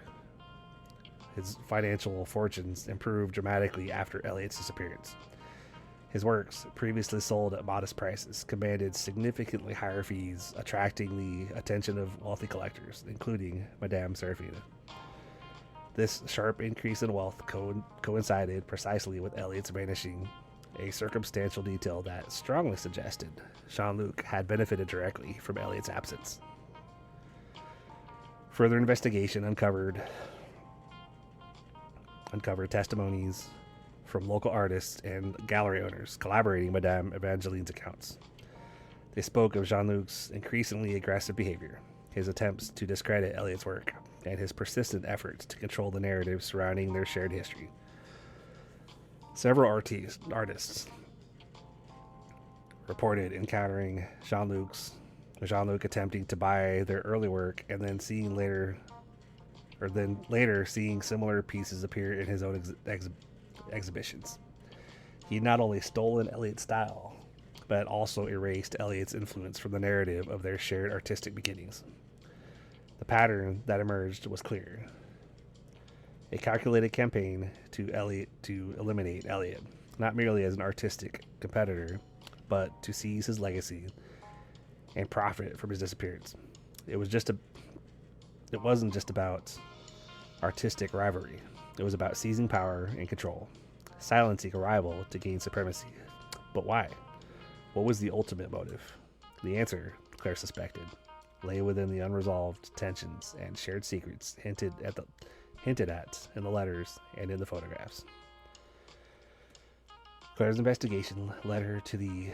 A: his financial fortunes improved dramatically after Elliot's disappearance. His works, previously sold at modest prices, commanded significantly higher fees, attracting the attention of wealthy collectors, including Madame Serafina. This sharp increase in wealth coincided precisely with Elliot's vanishing, a circumstantial detail that strongly suggested Jean-Luc had benefited directly from Elliot's absence. Further investigation uncovered testimonies from local artists and gallery owners collaborating Madame Evangeline's accounts. They spoke of Jean-Luc's increasingly aggressive behavior, his attempts to discredit Elliot's work, and his persistent efforts to control the narrative surrounding their shared history. Several artists reported encountering Jean-Luc attempting to buy their early work and then later seeing similar pieces appear in his own exhibitions. He not only stolen Elliot's style, but also erased Elliot's influence from the narrative of their shared artistic beginnings. The pattern that emerged was clear. A calculated campaign to eliminate Elliot, not merely as an artistic competitor, but to seize his legacy and profit from his disappearance. It wasn't just about artistic rivalry. It was about seizing power and control, silencing a rival to gain supremacy. But why? What was the ultimate motive? The answer, Claire suspected, lay within the unresolved tensions and shared secrets hinted at in the letters and in the photographs. Claire's investigation led her to the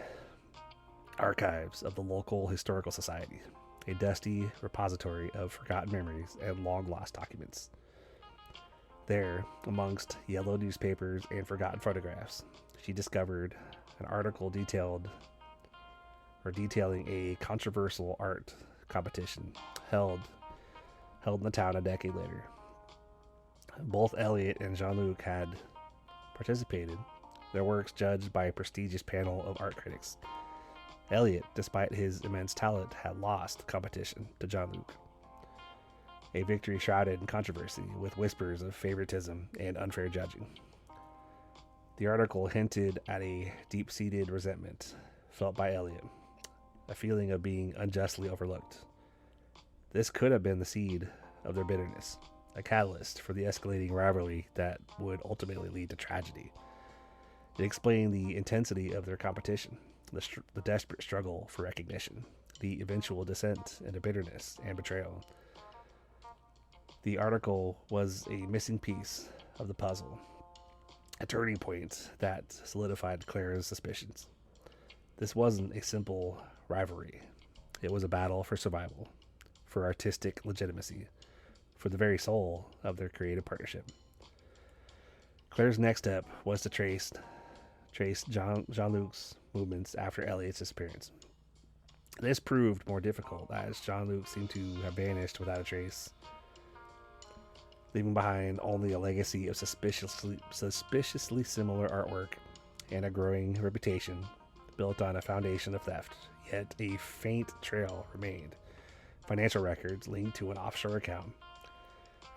A: archives of the local historical society, a dusty repository of forgotten memories and long-lost documents. There, amongst yellow newspapers and forgotten photographs, she discovered an article detailing a controversial art competition held in the town a decade later. Both Elliot and Jean-Luc had participated, their works judged by a prestigious panel of art critics. Elliot, despite his immense talent, had lost the competition to Jean-Luc. A victory shrouded in controversy, with whispers of favoritism and unfair judging. The article hinted at a deep-seated resentment felt by Elliot, a feeling of being unjustly overlooked. This could have been the seed of their bitterness, a catalyst for the escalating rivalry that would ultimately lead to tragedy. It explained the intensity of their competition, the desperate struggle for recognition, the eventual descent into bitterness and betrayal. The article was a missing piece of the puzzle, a turning point that solidified Claire's suspicions. This wasn't a simple rivalry. It was a battle for survival, for artistic legitimacy, for the very soul of their creative partnership. Claire's next step was to trace Jean-Luc's movements after Elliot's disappearance. This proved more difficult as Jean-Luc seemed to have vanished without a trace, leaving behind only a legacy of suspiciously similar artwork and a growing reputation built on a foundation of theft. Yet a faint trail remained. Financial records linked to an offshore account,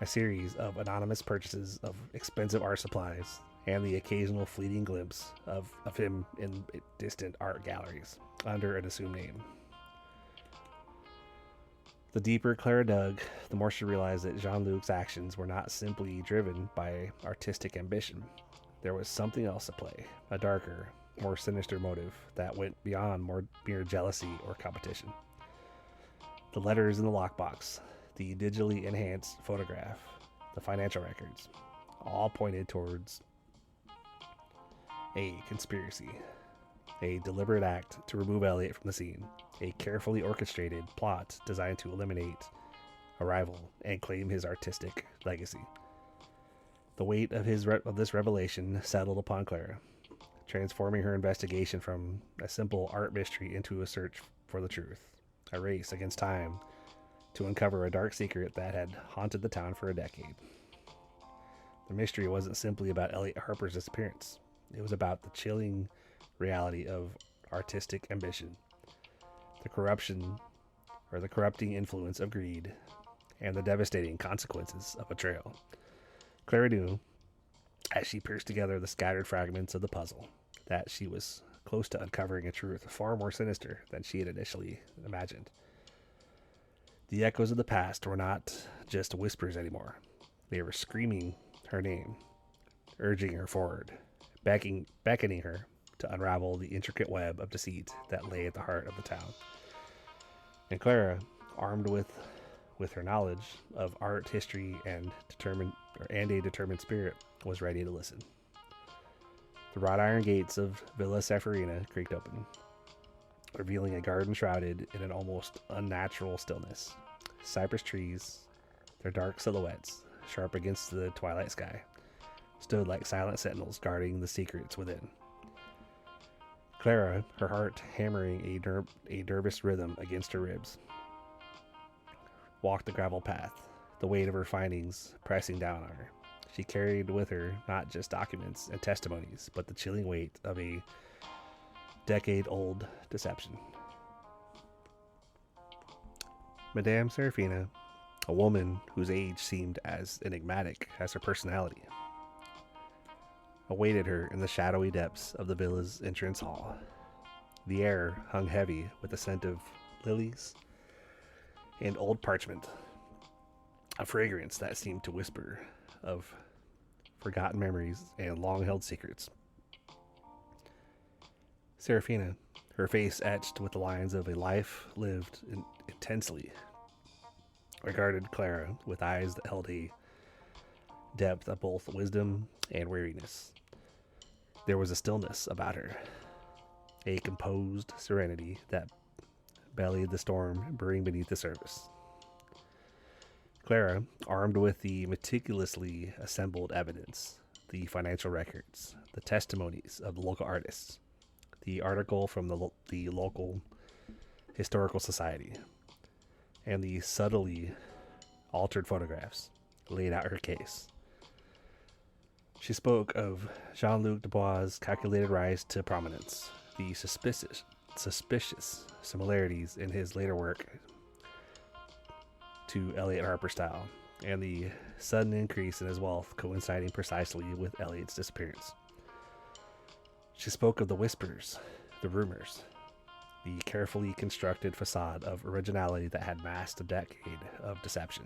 A: a series of anonymous purchases of expensive art supplies, and the occasional fleeting glimpse of him in distant art galleries under an assumed name. The deeper Clara dug, the more she realized that Jean-Luc's actions were not simply driven by artistic ambition. There was something else at play, a darker, more sinister motive that went beyond mere jealousy or competition. The letters in the lockbox, the digitally enhanced photograph, the financial records, all pointed towards a conspiracy, a deliberate act to remove Elliot from the scene, a carefully orchestrated plot designed to eliminate a rival and claim his artistic legacy. The weight of this revelation settled upon Clara, transforming her investigation from a simple art mystery into a search for the truth, a race against time to uncover a dark secret that had haunted the town for a decade. The mystery wasn't simply about Elliot Harper's disappearance. It was about the chilling reality of artistic ambition, the corrupting influence of greed, and the devastating consequences of betrayal. Clara knew, as she pieced together the scattered fragments of the puzzle, that she was close to uncovering a truth far more sinister than she had initially imagined. The echoes of the past were not just whispers anymore. They were screaming her name, urging her forward, beckoning her to unravel the intricate web of deceit that lay at the heart of the town. And Clara, armed with her knowledge of art, history, and a determined spirit, was ready to listen. The wrought iron gates of Villa Seferina creaked open, revealing a garden shrouded in an almost unnatural stillness. Cypress trees, their dark silhouettes, sharp against the twilight sky, stood like silent sentinels guarding the secrets within. Clara, her heart hammering a nervous rhythm against her ribs, walked the gravel path, the weight of her findings pressing down on her. She carried with her not just documents and testimonies, but the chilling weight of a decade-old deception. Madame Serafina, a woman whose age seemed as enigmatic as her personality, awaited her in the shadowy depths of the villa's entrance hall. The air hung heavy with the scent of lilies and old parchment, a fragrance that seemed to whisper of forgotten memories and long-held secrets. Serafina, her face etched with the lines of a life lived intensely, regarded Clara with eyes that held a depth of both wisdom and weariness. There was a stillness about her, a composed serenity that bellied the storm brewing beneath the surface. Clara, armed with the meticulously assembled evidence, the financial records, the testimonies of the local artists, the article from the local historical society, and the subtly altered photographs, laid out her case. She spoke of Jean-Luc Dubois' calculated rise to prominence, the suspicious similarities in his later work to Elliot Harper's style, and the sudden increase in his wealth coinciding precisely with Elliot's disappearance. She spoke of the whispers, the rumors, the carefully constructed facade of originality that had masked a decade of deception.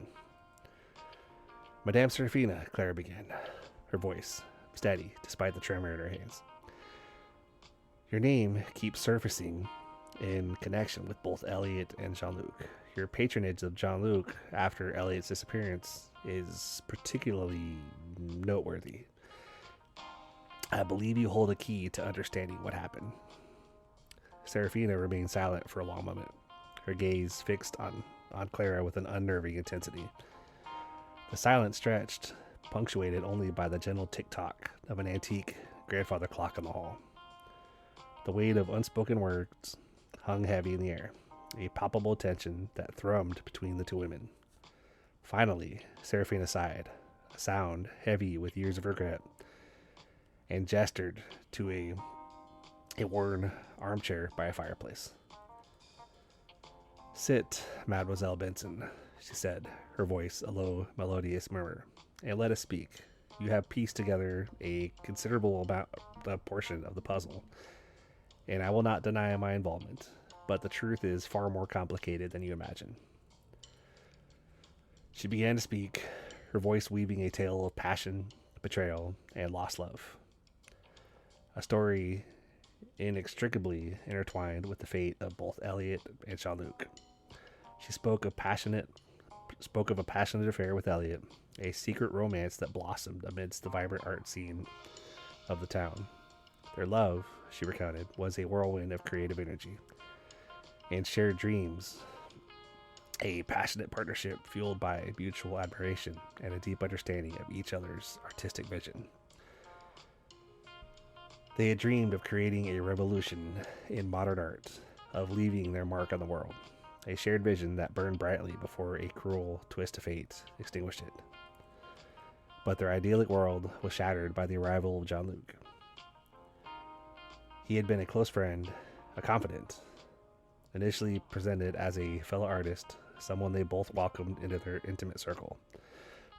A: Madame Serafina, Clara began, her voice steady despite the tremor in her hands. Your name keeps surfacing in connection with both Elliot and Jean-Luc. Your patronage of Jean-Luc after Elliot's disappearance is particularly noteworthy. I believe you hold a key to understanding what happened. Serafina remained silent for a long moment, her gaze fixed on Clara with an unnerving intensity. The silence stretched, punctuated only by the gentle tick-tock of an antique grandfather clock in the hall. The weight of unspoken words hung heavy in the air, a palpable tension that thrummed between the two women. Finally, Serafina sighed, a sound heavy with years of regret, and gestured to a worn armchair by a fireplace. Sit, Mademoiselle Benson, she said, her voice a low, melodious murmur, and let us speak. You have pieced together a considerable portion of the puzzle, and I will not deny my involvement, but the truth is far more complicated than you imagine. She began to speak, her voice weaving a tale of passion, betrayal, and lost love. A story inextricably intertwined with the fate of both Elliot and Jean-Luc. She spoke of passionate spoke of a passionate affair with Elliot, a secret romance that blossomed amidst the vibrant art scene of the town. Their love, she recounted, was a whirlwind of creative energy and shared dreams, a passionate partnership fueled by mutual admiration and a deep understanding of each other's artistic vision. They had dreamed of creating a revolution in modern art, of leaving their mark on the world, a shared vision that burned brightly before a cruel twist of fate extinguished it. But their idyllic world was shattered by the arrival of Jean-Luc. He had been a close friend, a confidant, initially presented as a fellow artist, someone they both welcomed into their intimate circle.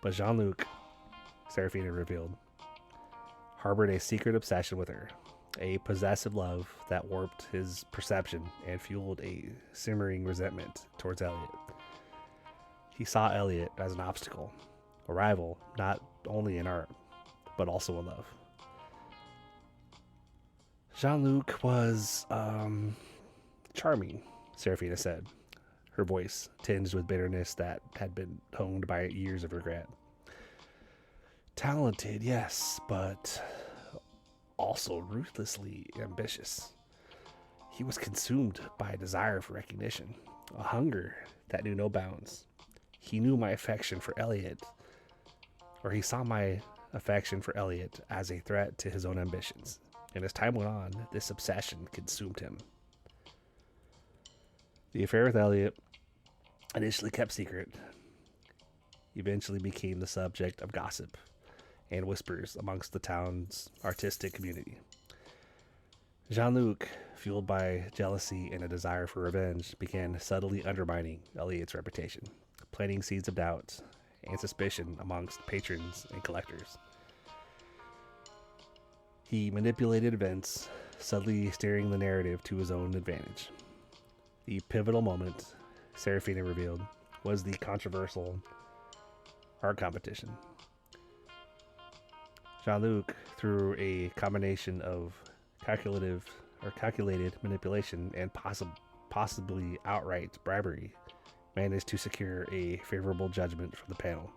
A: But Jean-Luc, Serafina revealed, harbored a secret obsession with her, a possessive love that warped his perception and fueled a simmering resentment towards Elliot. He saw Elliot as an obstacle, a rival not only in art, but also in love. Jean-Luc was, charming, Serafina said, her voice tinged with bitterness that had been honed by years of regret. Talented, yes, but also ruthlessly ambitious. He was consumed by a desire for recognition, a hunger that knew no bounds. He knew my affection for Elliot, or he saw my affection for Elliot as a threat to his own ambitions. And as time went on, this obsession consumed him. The affair with Elliot, initially kept secret, eventually became the subject of gossip and whispers amongst the town's artistic community. Jean-Luc, fueled by jealousy and a desire for revenge, began subtly undermining Elliot's reputation, planting seeds of doubt and suspicion amongst patrons and collectors. He manipulated events, subtly steering the narrative to his own advantage. The pivotal moment, Serafina revealed, was the controversial art competition. Jean-Luc, through a combination of calculated manipulation and possibly outright bribery, managed to secure a favorable judgment from the panel.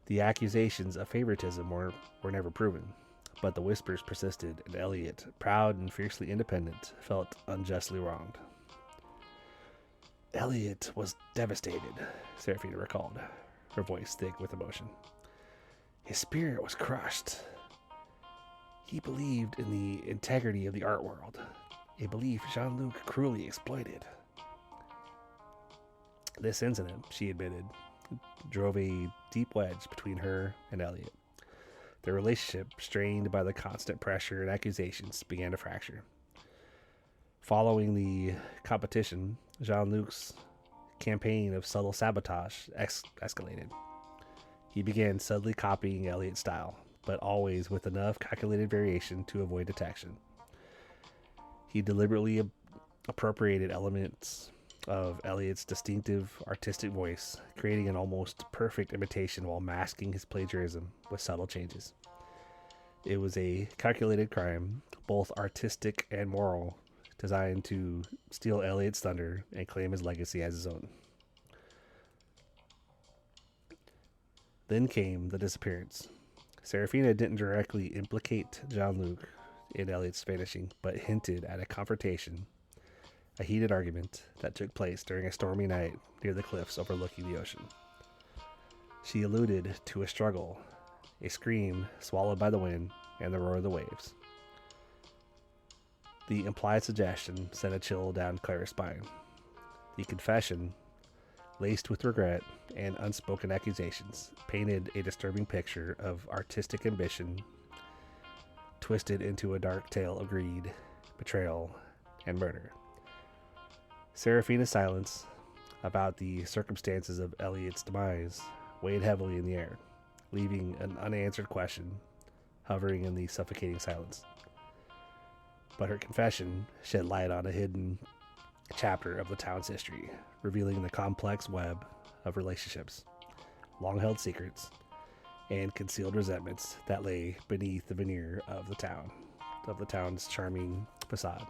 A: The accusations of favoritism were never proven, but the whispers persisted, and Elliot, proud and fiercely independent, felt unjustly wronged. Elliot was devastated, Serafina recalled, her voice thick with emotion. His spirit was crushed. He believed in the integrity of the art world, a belief Jean-Luc cruelly exploited. This incident, she admitted, drove a deep wedge between her and Elliot. Their relationship, strained by the constant pressure and accusations, began to fracture. Following the competition, Jean-Luc's campaign of subtle sabotage escalated. He began subtly copying Elliot's style, but always with enough calculated variation to avoid detection. He deliberately appropriated elements of Elliot's distinctive artistic voice, creating an almost perfect imitation while masking his plagiarism with subtle changes. It was a calculated crime, both artistic and moral, designed to steal Elliot's thunder and claim his legacy as his own. Then came the disappearance. Serafina didn't directly implicate Jean-Luc in Elliot's vanishing, but hinted at a confrontation, a heated argument that took place during a stormy night near the cliffs overlooking the ocean. She alluded to a struggle, a scream swallowed by the wind and the roar of the waves. The implied suggestion sent a chill down Clara's spine. The confession, laced with regret and unspoken accusations, painted a disturbing picture of artistic ambition twisted into a dark tale of greed, betrayal, and murder. Serafina's silence about the circumstances of Elliot's demise weighed heavily in the air, leaving an unanswered question hovering in the suffocating silence. But her confession shed light on a hidden chapter of the town's history, revealing the complex web of relationships, long-held secrets, and concealed resentments that lay beneath the veneer of the town's charming facade.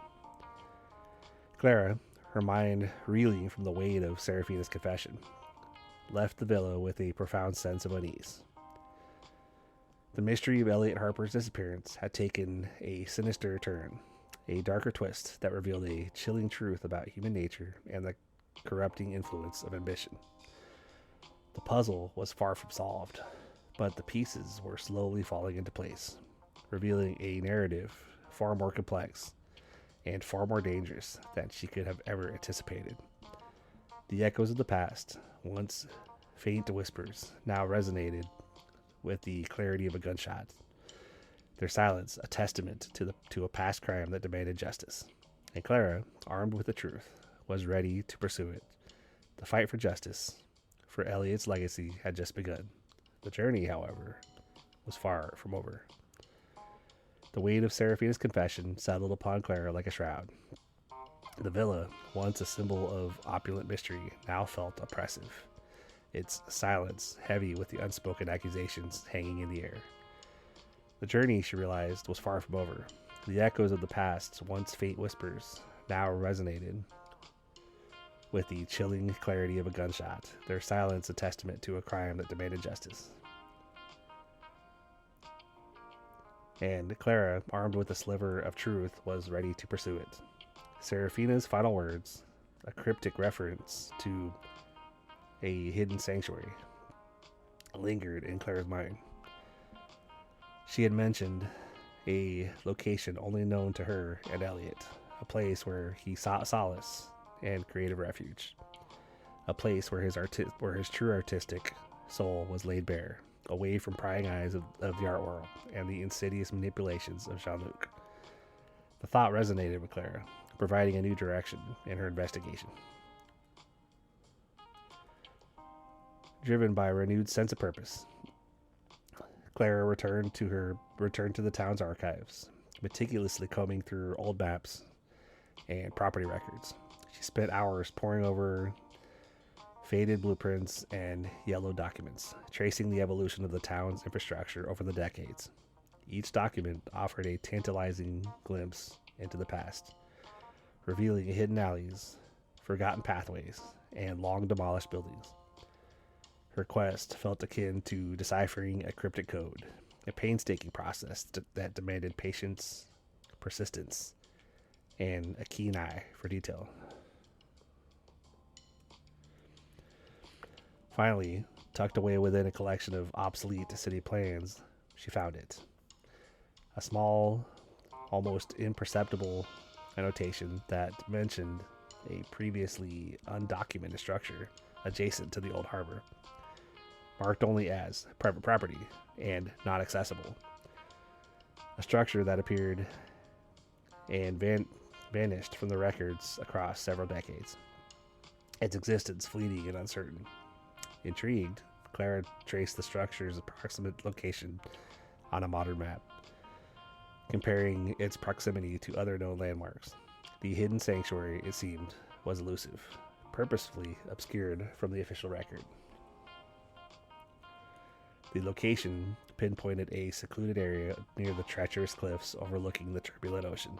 A: Clara, her mind reeling from the weight of Serafina's confession, left the villa with a profound sense of unease. The mystery of Elliot Harper's disappearance had taken a sinister turn, a darker twist that revealed a chilling truth about human nature and the corrupting influence of ambition. The puzzle was far from solved, but the pieces were slowly falling into place, revealing a narrative far more complex and far more dangerous than she could have ever anticipated. The echoes of the past, once faint whispers, now resonated with the clarity of a gunshot. Their silence a testament to a past crime that demanded justice. And Clara, armed with the truth, was ready to pursue it. The fight for justice, for Elliot's legacy, had just begun. The journey, however, was far from over. The weight of Seraphina's confession settled upon Clara like a shroud. The villa, once a symbol of opulent mystery, now felt oppressive, its silence heavy with the unspoken accusations hanging in the air. The journey, she realized, was far from over. The echoes of the past's once faint whispers now resonated with the chilling clarity of a gunshot, their silence a testament to a crime that demanded justice. And Clara, armed with a sliver of truth, was ready to pursue it. Seraphina's final words, a cryptic reference to a hidden sanctuary, lingered in Clara's mind. She had mentioned a location only known to her and Elliot, a place where he sought solace and creative refuge, a place where his true artistic soul was laid bare, away from prying eyes of the art world and the insidious manipulations of Jean-Luc. The thought resonated with Clara, providing a new direction in her investigation. Driven by a renewed sense of purpose, Clara returned to the town's archives, meticulously combing through old maps and property records. She spent hours poring over faded blueprints and yellowed documents, tracing the evolution of the town's infrastructure over the decades. Each document offered a tantalizing glimpse into the past, revealing hidden alleys, forgotten pathways, and long demolished buildings. Her quest felt akin to deciphering a cryptic code, a painstaking process that demanded patience, persistence, and a keen eye for detail. Finally, tucked away within a collection of obsolete city plans, she found it. A small, almost imperceptible annotation that mentioned a previously undocumented structure adjacent to the old harbor, marked only as private property and not accessible. A structure that appeared and vanished from the records across several decades, its existence fleeting and uncertain. Intrigued, Clara traced the structure's approximate location on a modern map, comparing its proximity to other known landmarks. The hidden sanctuary, it seemed, was elusive, purposefully obscured from the official record. The location pinpointed a secluded area near the treacherous cliffs overlooking the turbulent ocean.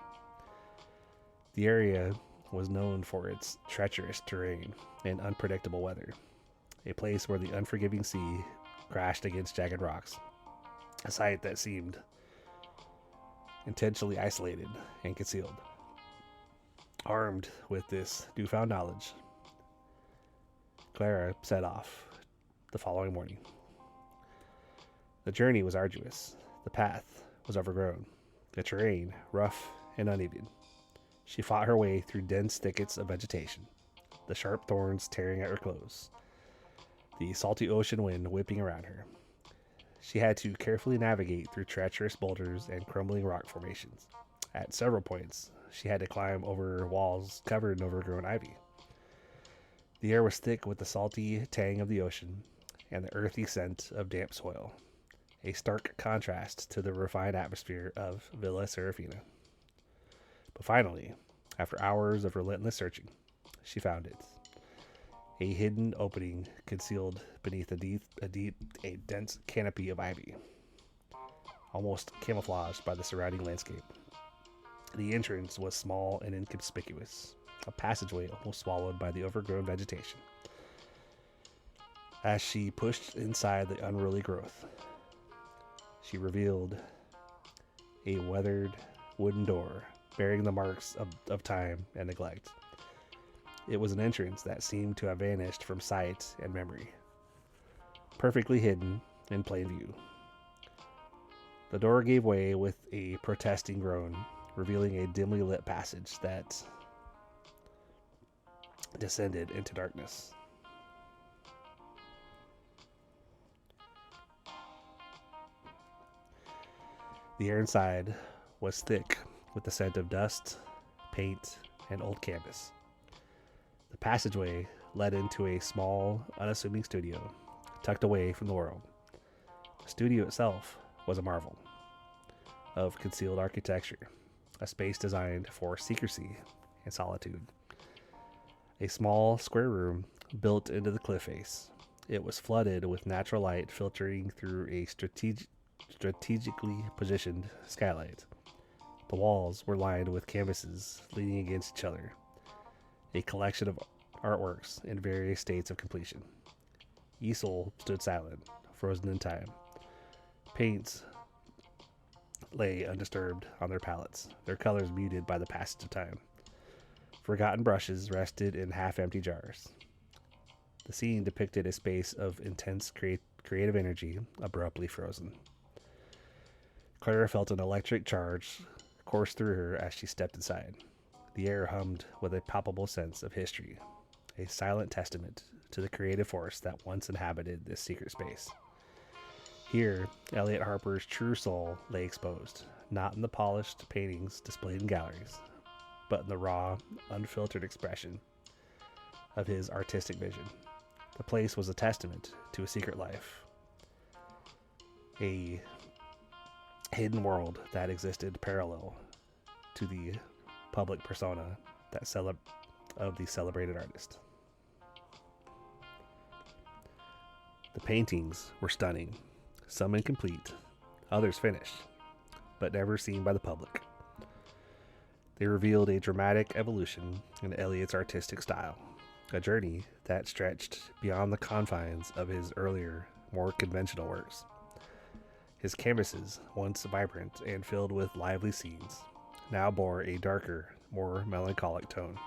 A: The area was known for its treacherous terrain and unpredictable weather, a place where the unforgiving sea crashed against jagged rocks, a site that seemed intentionally isolated and concealed. Armed with this newfound knowledge, Clara set off the following morning. The journey was arduous. The path was overgrown, the terrain rough and uneven. She fought her way through dense thickets of vegetation, the sharp thorns tearing at her clothes, the salty ocean wind whipping around her. She had to carefully navigate through treacherous boulders and crumbling rock formations. At several points, she had to climb over walls covered in overgrown ivy. The air was thick with the salty tang of the ocean and the earthy scent of damp soil, a stark contrast to the refined atmosphere of Villa Serafina. But finally, after hours of relentless searching, she found it. A hidden opening concealed beneath a dense canopy of ivy, almost camouflaged by the surrounding landscape. The entrance was small and inconspicuous, a passageway almost swallowed by the overgrown vegetation. As she pushed inside the unruly growth, she revealed a weathered wooden door bearing the marks of time and neglect. It was an entrance that seemed to have vanished from sight and memory, perfectly hidden in plain view. The door gave way with a protesting groan, revealing a dimly lit passage that descended into darkness. The air inside was thick with the scent of dust, paint, and old canvas. The passageway led into a small, unassuming studio, tucked away from the world. The studio itself was a marvel of concealed architecture, a space designed for secrecy and solitude. A small, square room built into the cliff face. It was flooded with natural light filtering through a strategically positioned skylight. The walls were lined with canvases leaning against each other, a collection of artworks in various states of completion. Easel stood silent, frozen in time. Paints lay undisturbed on their palettes, their colors muted by the passage of time. Forgotten brushes rested in half-empty jars. The scene depicted a space of intense creative energy, abruptly frozen. Clara felt an electric charge course through her as she stepped inside. The air hummed with a palpable sense of history, a silent testament to the creative force that once inhabited this secret space. Here, Elliot Harper's true soul lay exposed, not in the polished paintings displayed in galleries, but in the raw, unfiltered expression of his artistic vision. The place was a testament to a secret life, a hidden world that existed parallel to the public persona that of the celebrated artist. The paintings were stunning, some incomplete, others finished, but never seen by the public. They revealed a dramatic evolution in Eliot's artistic style, a journey that stretched beyond the confines of his earlier, more conventional works. His canvases, once vibrant and filled with lively scenes, now bore a darker, more melancholic tone,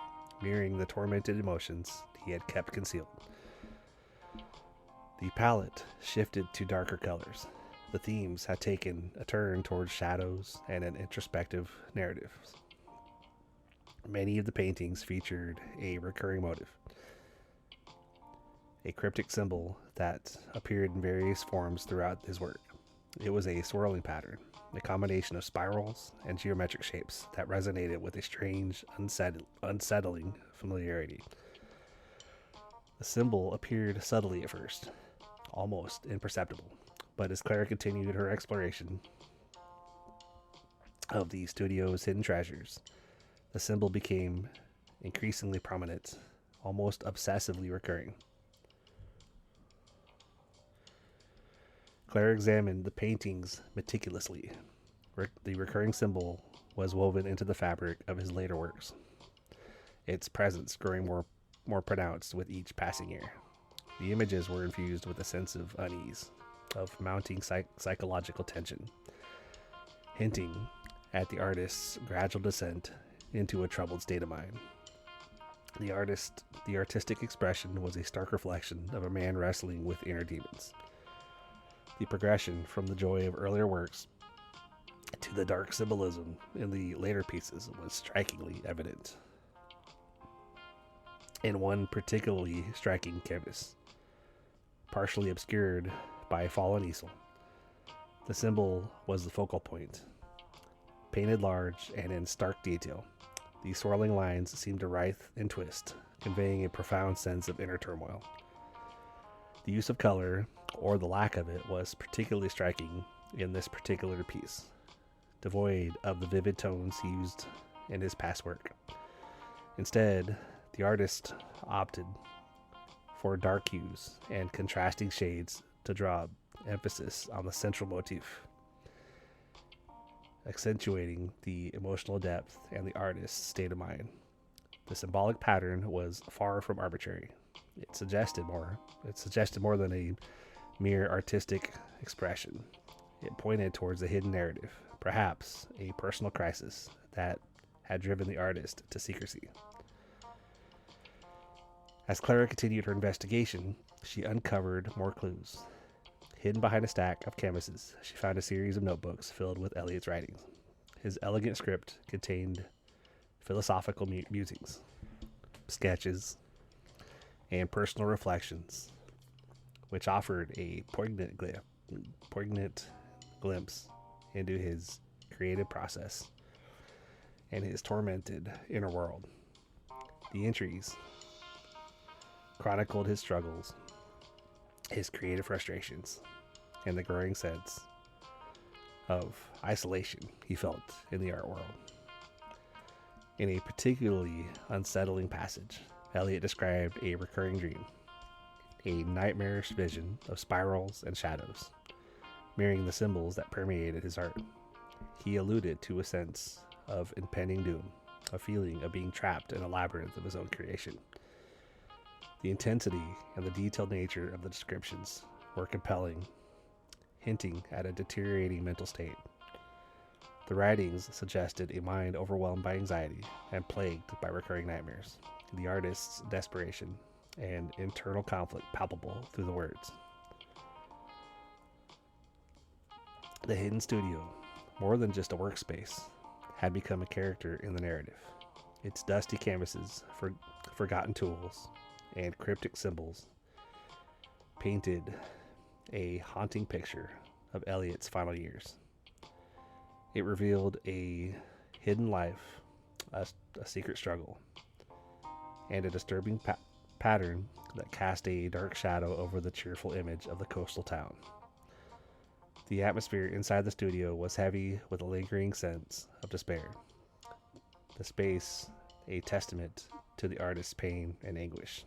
A: mirroring the tormented emotions he had kept concealed. The palette shifted to darker colors. The themes had taken a turn towards shadows and an introspective narrative. Many of the paintings featured a recurring motif, a cryptic symbol that appeared in various forms throughout his work. It was a swirling pattern, a combination of spirals and geometric shapes that resonated with a strange, unsettling familiarity. The symbol appeared subtly at first, almost imperceptible, but as Clara continued her exploration of the studio's hidden treasures, the symbol became increasingly prominent, almost obsessively recurring. Clara examined the paintings meticulously. The recurring symbol was woven into the fabric of his later works, its presence growing more pronounced with each passing year. The images were infused with a sense of unease, of mounting psychological tension, hinting at the artist's gradual descent into a troubled state of mind. The artistic expression was a stark reflection of a man wrestling with inner demons. The progression from the joy of earlier works to the dark symbolism in the later pieces was strikingly evident. In one particularly striking canvas, partially obscured by a fallen easel, the symbol was the focal point. Painted large and in stark detail, the swirling lines seemed to writhe and twist, conveying a profound sense of inner turmoil. The use of color, or the lack of it, was particularly striking in this particular piece, devoid of the vivid tones he used in his past work. Instead, the artist opted for dark hues and contrasting shades to draw emphasis on the central motif, accentuating the emotional depth and the artist's state of mind. The symbolic pattern was far from arbitrary. It suggested more. It suggested more than a mere artistic expression. It pointed towards a hidden narrative, perhaps a personal crisis that had driven the artist to secrecy. As Clara continued her investigation, she uncovered more clues. Hidden behind a stack of canvases, she found a series of notebooks filled with Eliot's writings. His elegant script contained philosophical musings, sketches, and personal reflections, which offered a poignant glimpse into his creative process and his tormented inner world. The entries chronicled his struggles, his creative frustrations, and the growing sense of isolation he felt in the art world. In a particularly unsettling passage, Eliot described a recurring dream, a nightmarish vision of spirals and shadows, mirroring the symbols that permeated his art. He alluded to a sense of impending doom, a feeling of being trapped in a labyrinth of his own creation. The intensity and the detailed nature of the descriptions were compelling, hinting at a deteriorating mental state. The writings suggested a mind overwhelmed by anxiety and plagued by recurring nightmares, the artist's desperation and internal conflict palpable through the words. The hidden studio, more than just a workspace, had become a character in the narrative. Its dusty canvases, forgotten tools, and cryptic symbols painted a haunting picture of Eliot's final years. It revealed a hidden life, a secret struggle, and a disturbing pattern that cast a dark shadow over the cheerful image of the coastal town. The atmosphere inside the studio was heavy with a lingering sense of despair. The space, a testament to the artist's pain and anguish.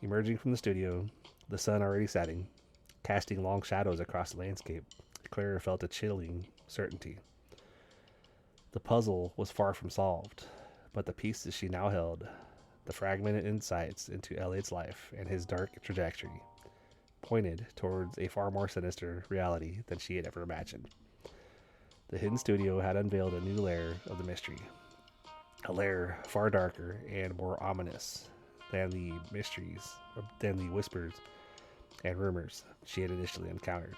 A: Emerging from the studio, the sun already setting, casting long shadows across the landscape, Clara felt a chilling certainty. The puzzle was far from solved, but the pieces she now held, the fragmented insights into Eliot's life and his dark trajectory, pointed towards a far more sinister reality than she had ever imagined. The hidden studio had unveiled a new layer of the mystery, a layer far darker and more ominous than the whispers and rumors she had initially encountered.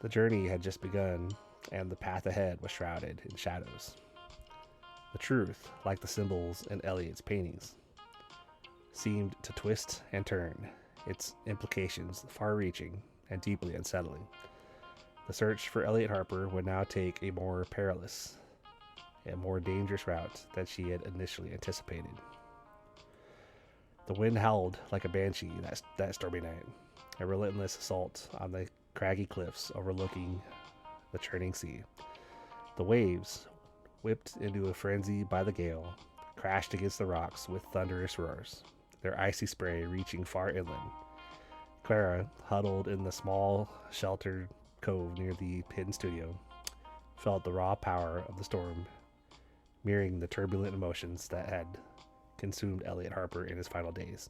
A: The journey had just begun, and the path ahead was shrouded in shadows. The truth, like the symbols in Eliot's paintings, seemed to twist and turn, its implications far-reaching and deeply unsettling. The search for Eliot Harper would now take a more perilous and more dangerous route than she had initially anticipated. The wind howled like a banshee that stormy night, a relentless assault on the craggy cliffs overlooking the churning sea. The waves, whipped into a frenzy by the gale, crashed against the rocks with thunderous roars, their icy spray reaching far inland. Clara, huddled in the small, sheltered cove near the hidden studio, felt the raw power of the storm mirroring the turbulent emotions that had consumed Eliot Harper in his final days.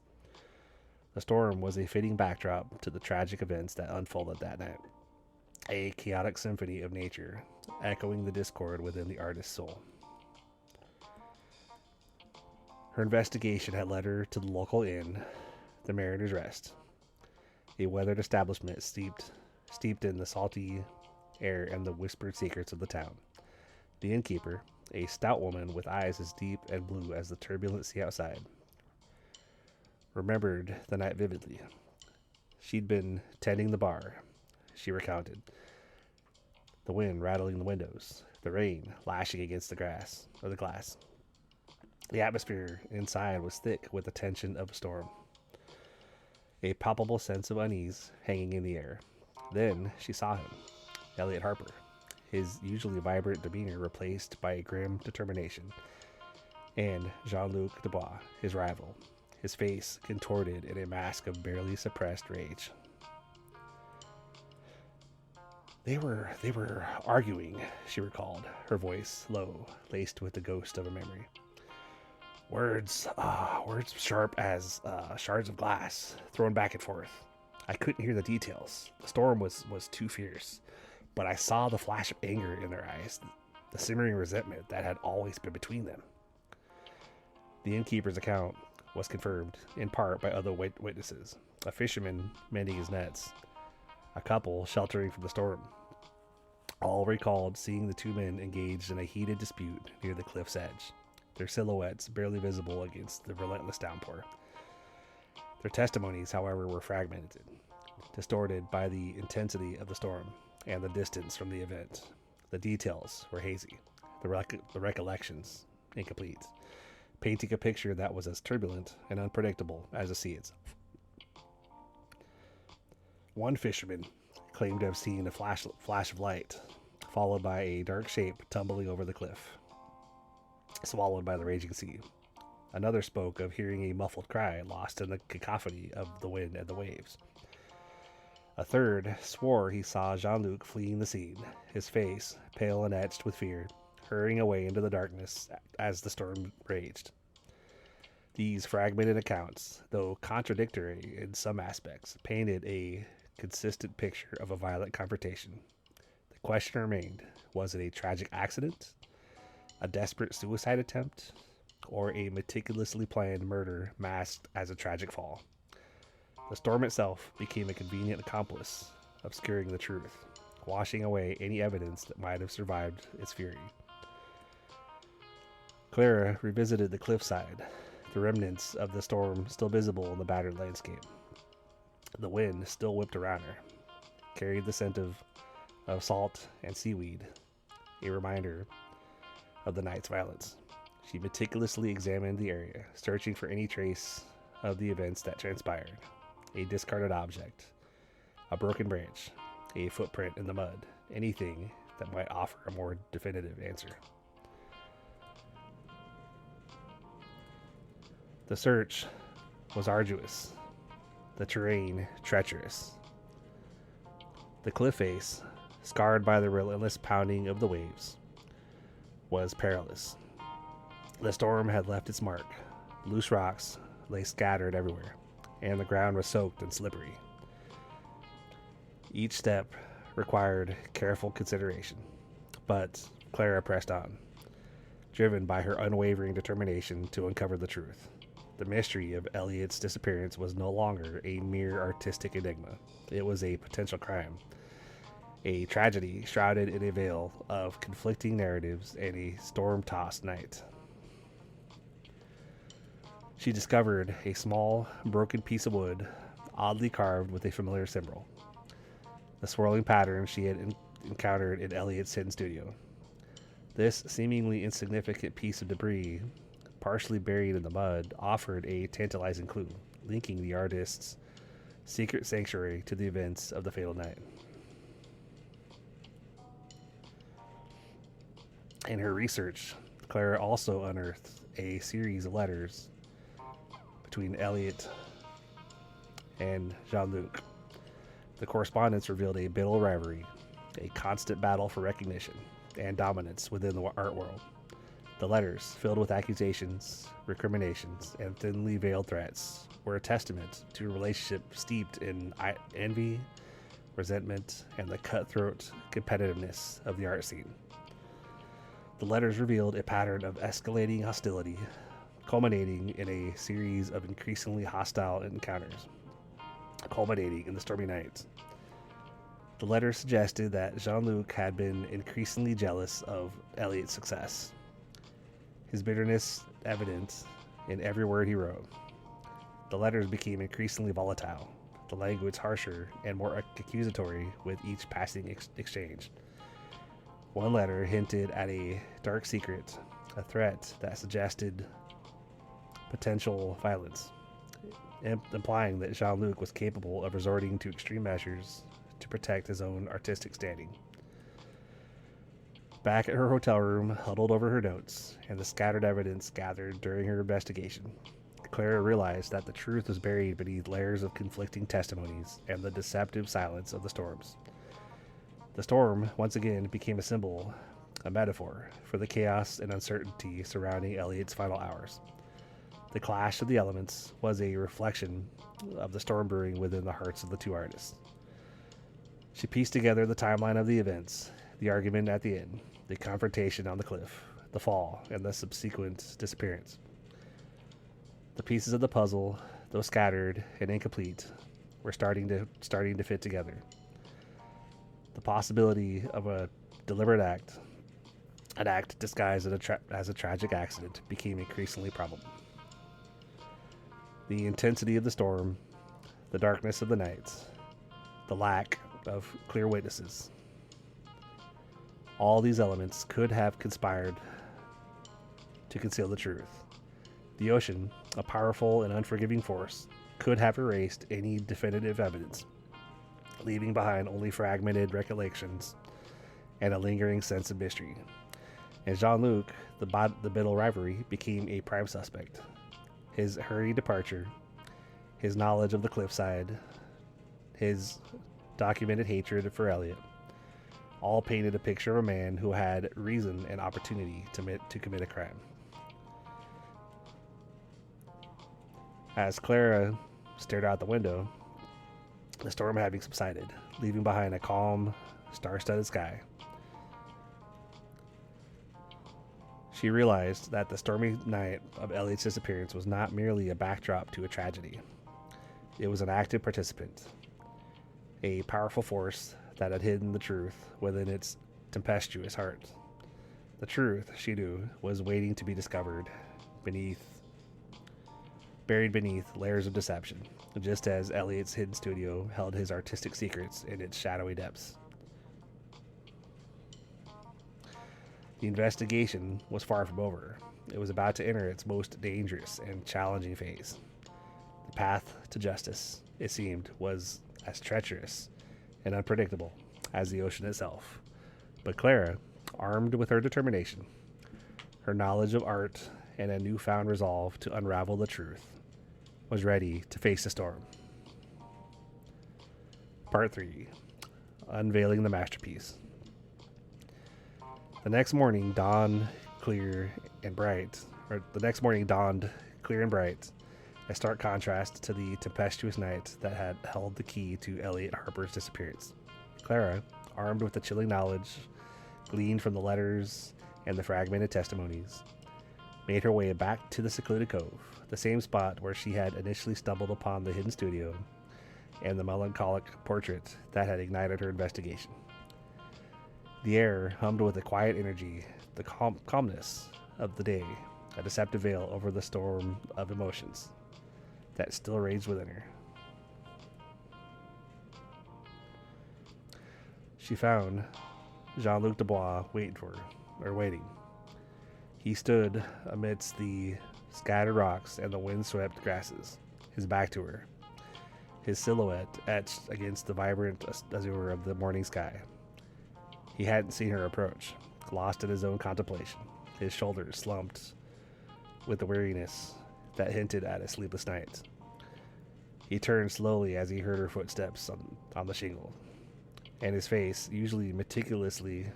A: The storm was a fitting backdrop to the tragic events that unfolded that night, a chaotic symphony of nature, echoing the discord within the artist's soul. Her investigation had led her to the local inn, the Mariner's Rest, a weathered establishment steeped in the salty air and the whispered secrets of the town. The innkeeper, a stout woman with eyes as deep and blue as the turbulent sea outside, remembered the night vividly. She'd been tending the bar, she recounted, the wind rattling the windows, the rain lashing against the glass. The atmosphere inside was thick with the tension of a storm, a palpable sense of unease hanging in the air. Then she saw him, Eliot Harper, his usually vibrant demeanor replaced by a grim determination, and Jean-Luc Dubois, his rival, his face contorted in a mask of barely suppressed rage. They were arguing, she recalled, her voice low, laced with the ghost of a memory. Words sharp as shards of glass, thrown back and forth. I couldn't hear the details. The storm was too fierce, but I saw the flash of anger in their eyes, the simmering resentment that had always been between them. The innkeeper's account was confirmed, in part by other witnesses. A fisherman mending his nets, a couple sheltering from the storm. All recalled seeing the two men engaged in a heated dispute near the cliff's edge, their silhouettes barely visible against the relentless downpour. Their testimonies, however, were fragmented, distorted by the intensity of the storm and the distance from the event. The details were hazy, the recollections incomplete, painting a picture that was as turbulent and unpredictable as the sea itself. One fisherman claimed to have seen a flash of light, followed by a dark shape tumbling over the cliff, swallowed by the raging sea. Another spoke of hearing a muffled cry lost in the cacophony of the wind and the waves. A third swore he saw Jean-Luc fleeing the scene, his face, pale and etched with fear, hurrying away into the darkness as the storm raged. These fragmented accounts, though contradictory in some aspects, painted a consistent picture of a violent confrontation. The question remained, was it a tragic accident, a desperate suicide attempt, or a meticulously planned murder masked as a tragic fall? The storm itself became a convenient accomplice, obscuring the truth, washing away any evidence that might have survived its fury. Clara revisited the cliffside, the remnants of the storm still visible in the battered landscape. The wind still whipped around her, carried the scent of salt and seaweed, a reminder of the night's violence. She meticulously examined the area, searching for any trace of the events that transpired. A discarded object, a broken branch, a footprint in the mud, anything that might offer a more definitive answer. The search was arduous, the terrain treacherous. The cliff face, scarred by the relentless pounding of the waves, was perilous. The storm had left its mark. Loose rocks lay scattered everywhere, and the ground was soaked and slippery. Each step required careful consideration, but Clara pressed on, driven by her unwavering determination to uncover the truth. The mystery of Elliot's disappearance was no longer a mere artistic enigma. It was a potential crime, a tragedy shrouded in a veil of conflicting narratives and a storm-tossed night. She discovered a small, broken piece of wood, oddly carved with a familiar symbol, the swirling pattern she had encountered in Elliot's hidden studio. This seemingly insignificant piece of debris, partially buried in the mud, offered a tantalizing clue, linking the artist's secret sanctuary to the events of the fatal night. In her research, Clara also unearthed a series of letters between Elliot and Jean-Luc. The correspondence revealed a bitter rivalry, a constant battle for recognition and dominance within the art world. The letters, filled with accusations, recriminations, and thinly veiled threats, were a testament to a relationship steeped in envy, resentment, and the cutthroat competitiveness of the art scene. The letters revealed a pattern of escalating hostility, culminating in a series of increasingly hostile encounters, culminating in the stormy night. The letters suggested that Jean-Luc had been increasingly jealous of Elliot's success, his bitterness evident in every word he wrote. The letters became increasingly volatile, the language harsher and more accusatory with each passing exchange. One letter hinted at a dark secret, a threat that suggested potential violence, implying that Jean-Luc was capable of resorting to extreme measures to protect his own artistic standing. Back at her hotel room, huddled over her notes and the scattered evidence gathered during her investigation, Clara realized that the truth was buried beneath layers of conflicting testimonies and the deceptive silence of the storms. The storm, once again, became a symbol, a metaphor, for the chaos and uncertainty surrounding Elliot's final hours. The clash of the elements was a reflection of the storm brewing within the hearts of the two artists. She pieced together the timeline of the events, the argument at the inn, the confrontation on the cliff, the fall, and the subsequent disappearance. The pieces of the puzzle, though scattered and incomplete, were starting to fit together. The possibility of a deliberate act, an act disguised as a tragic accident, became increasingly probable. The intensity of the storm, the darkness of the night, the lack of clear witnesses, all these elements could have conspired to conceal the truth. The ocean, a powerful and unforgiving force, could have erased any definitive evidence, leaving behind only fragmented recollections and a lingering sense of mystery. And Jean-Luc, the Biddle rivalry, became a prime suspect. His hurried departure, his knowledge of the cliffside, his documented hatred for Elliot, all painted a picture of a man who had reason and opportunity to commit a crime. As Clara stared out the window, the storm having subsided, leaving behind a calm, star-studded sky, she realized that the stormy night of Elliot's disappearance was not merely a backdrop to a tragedy. It was an active participant, a powerful force that had hidden the truth within its tempestuous heart. The truth, she knew, was waiting to be discovered buried beneath layers of deception, just as Elliot's hidden studio held his artistic secrets in its shadowy depths. The investigation was far from over. It was about to enter its most dangerous and challenging phase. The path to justice, it seemed, was as treacherous and unpredictable as the ocean itself. But Clara, armed with her determination, her knowledge of art, and a newfound resolve to unravel the truth, was ready to face the storm. Part 3. Unveiling the masterpiece. The next morning dawned clear and bright, a stark contrast to the tempestuous night that had held the key to Elliot Harper's disappearance. Clara, armed with the chilling knowledge gleaned from the letters and the fragmented testimonies, made her way back to the secluded cove, the same spot where she had initially stumbled upon the hidden studio and the melancholic portrait that had ignited her investigation. The air hummed with a quiet energy, the calmness of the day, a deceptive veil over the storm of emotions that still raged within her. She found Jean-Luc Dubois waiting. He stood amidst the scattered rocks and the wind-swept grasses, his back to her, his silhouette etched against the vibrant azure of the morning sky. He hadn't seen her approach, lost in his own contemplation, his shoulders slumped with the weariness that hinted at a sleepless night. He turned slowly as he heard her footsteps on the shingle, and his face, usually meticulously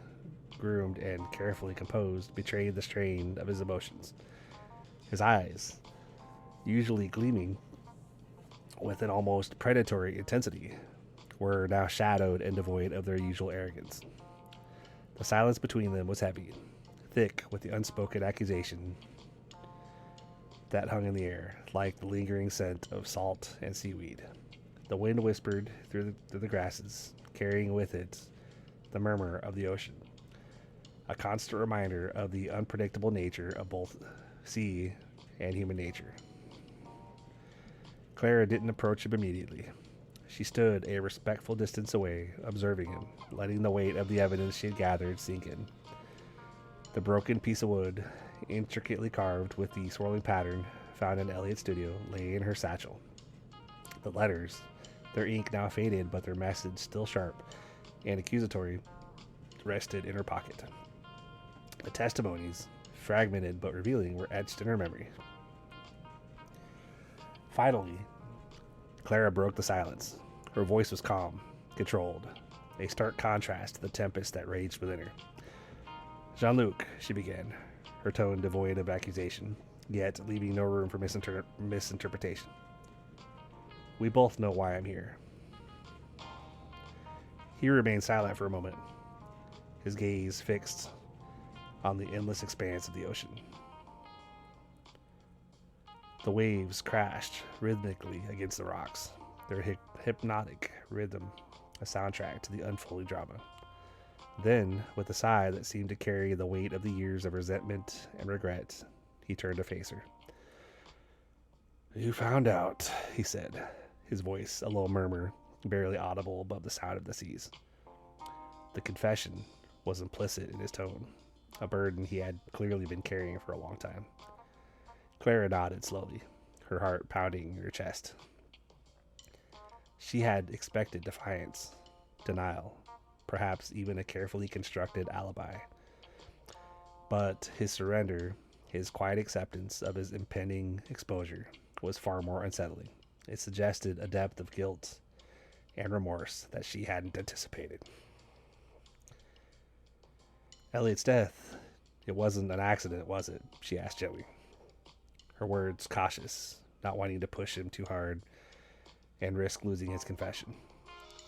A: groomed and carefully composed, betrayed the strain of his emotions. His eyes, usually gleaming with an almost predatory intensity, were now shadowed and devoid of their usual arrogance. The silence between them was heavy, thick with the unspoken accusation that hung in the air, like the lingering scent of salt and seaweed. The wind whispered through the grasses, carrying with it the murmur of the ocean, a constant reminder of the unpredictable nature of both sea and human nature. Clara didn't approach him immediately. She stood a respectful distance away, observing him, letting the weight of the evidence she had gathered sink in. The broken piece of wood, intricately carved with the swirling pattern found in Elliot's studio, lay in her satchel. The letters, their ink now faded but their message still sharp and accusatory, rested in her pocket. The testimonies, fragmented but revealing, were etched in her memory. Finally, Clara broke the silence. Her voice was calm, controlled, a stark contrast to the tempest that raged within her. "Jean-Luc," she began, her tone devoid of accusation, yet leaving no room for misinterpretation. We both know why I'm here. He remained silent for a moment, his gaze fixed on the endless expanse of the ocean. The waves crashed rhythmically against the rocks, their hypnotic rhythm a soundtrack to the unfolding drama. Then, with a sigh that seemed to carry the weight of the years of resentment and regret, he turned to face her. "You found out," he said, his voice a low murmur, barely audible above the sound of the seas. The confession was implicit in his tone, a burden he had clearly been carrying for a long time. Clara nodded slowly, her heart pounding in her chest. She had expected defiance, denial, perhaps even a carefully constructed alibi. But his surrender, his quiet acceptance of his impending exposure, was far more unsettling. It suggested a depth of guilt and remorse that she hadn't anticipated. "Elliot's death, it wasn't an accident, was it?" she asked Joey, her words cautious, not wanting to push him too hard and risk losing his confession.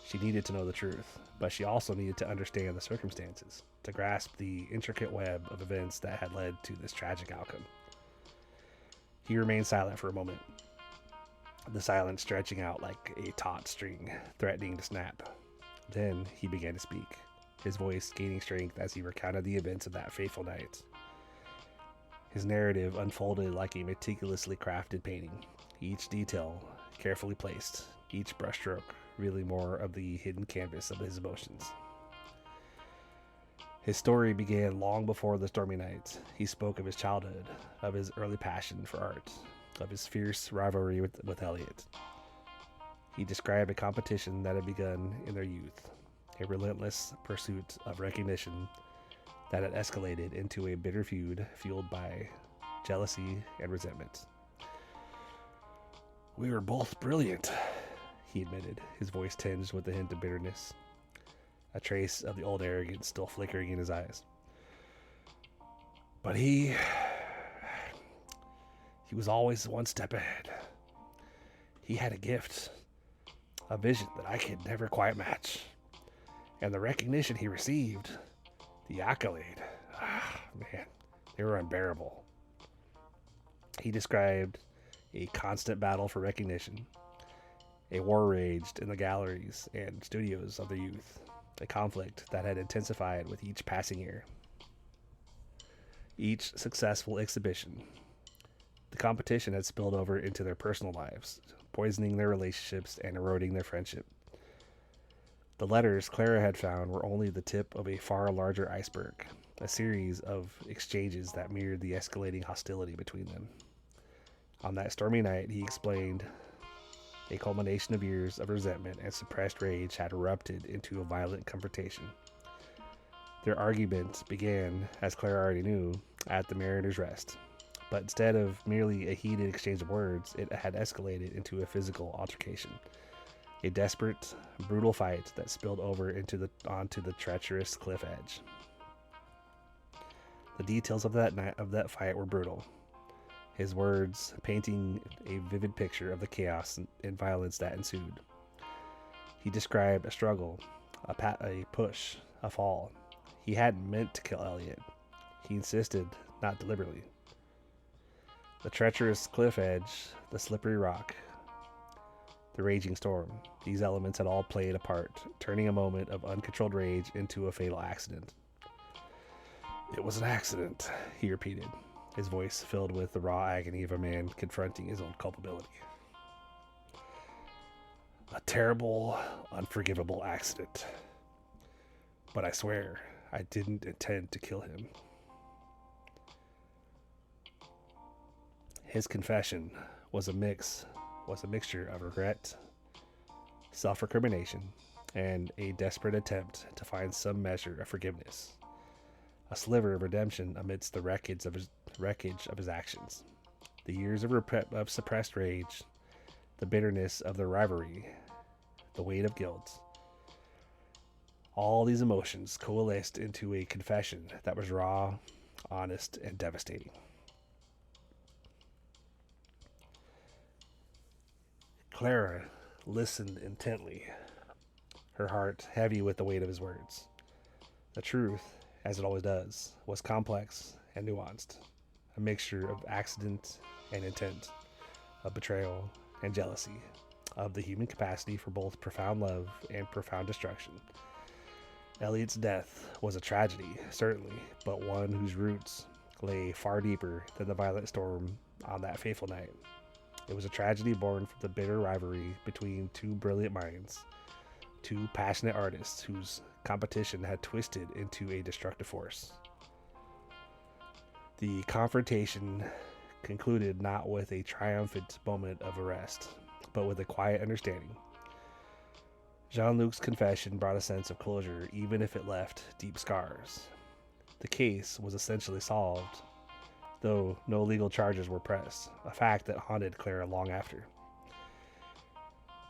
A: She needed to know the truth, but she also needed to understand the circumstances, to grasp the intricate web of events that had led to this tragic outcome. He remained silent for a moment, the silence stretching out like a taut string, threatening to snap. Then he began to speak, his voice gaining strength as he recounted the events of that fateful night. His narrative unfolded like a meticulously crafted painting, each detail carefully placed, each brushstroke revealing more of the hidden canvas of his emotions. His story began long before the stormy night. He spoke of his childhood, of his early passion for art, of his fierce rivalry with Elliot. He described a competition that had begun in their youth, a relentless pursuit of recognition that had escalated into a bitter feud fueled by jealousy and resentment. "We were both brilliant," he admitted, his voice tinged with a hint of bitterness, a trace of the old arrogance still flickering in his eyes. "But he was always one step ahead. He had a gift, a vision that I could never quite match. And the recognition he received, the accolade, man, they were unbearable." He described a constant battle for recognition. A war raged in the galleries and studios of the youth, a conflict that had intensified with each passing year. Each successful exhibition, the competition had spilled over into their personal lives, poisoning their relationships and eroding their friendship. The letters Clara had found were only the tip of a far larger iceberg, a series of exchanges that mirrored the escalating hostility between them. On that stormy night, he explained, a culmination of years of resentment and suppressed rage had erupted into a violent confrontation. Their argument began, as Clara already knew, at the Mariner's Rest, but instead of merely a heated exchange of words, it had escalated into a physical altercation. A desperate, brutal fight that spilled over onto the treacherous cliff edge. The details of that fight were brutal, his words painting a vivid picture of the chaos and violence that ensued. He described a struggle, a push, a fall. He hadn't meant to kill Elliot. He insisted, not deliberately. The treacherous cliff edge, the slippery rock, the raging storm, these elements had all played a part, turning a moment of uncontrolled rage into a fatal accident. "It was an accident," he repeated, his voice filled with the raw agony of a man confronting his own culpability. "A terrible, unforgivable accident. But I swear, I didn't intend to kill him." His confession was a mixture of regret, self-recrimination, and a desperate attempt to find some measure of forgiveness, a sliver of redemption amidst the wreckage of his actions. The years of suppressed rage, the bitterness of the rivalry, the weight of guilt, all these emotions coalesced into a confession that was raw, honest, and devastating. Clara listened intently, her heart heavy with the weight of his words. The truth, as it always does, was complex and nuanced, a mixture of accident and intent, of betrayal and jealousy, of the human capacity for both profound love and profound destruction. Elliot's death was a tragedy, certainly, but one whose roots lay far deeper than the violent storm on that fateful night. It was a tragedy born from the bitter rivalry between two brilliant minds, two passionate artists whose competition had twisted into a destructive force. The confrontation concluded not with a triumphant moment of arrest, but with a quiet understanding. Jean-Luc's confession brought a sense of closure, even if it left deep scars. The case was essentially solved, though no legal charges were pressed, a fact that haunted Clara long after.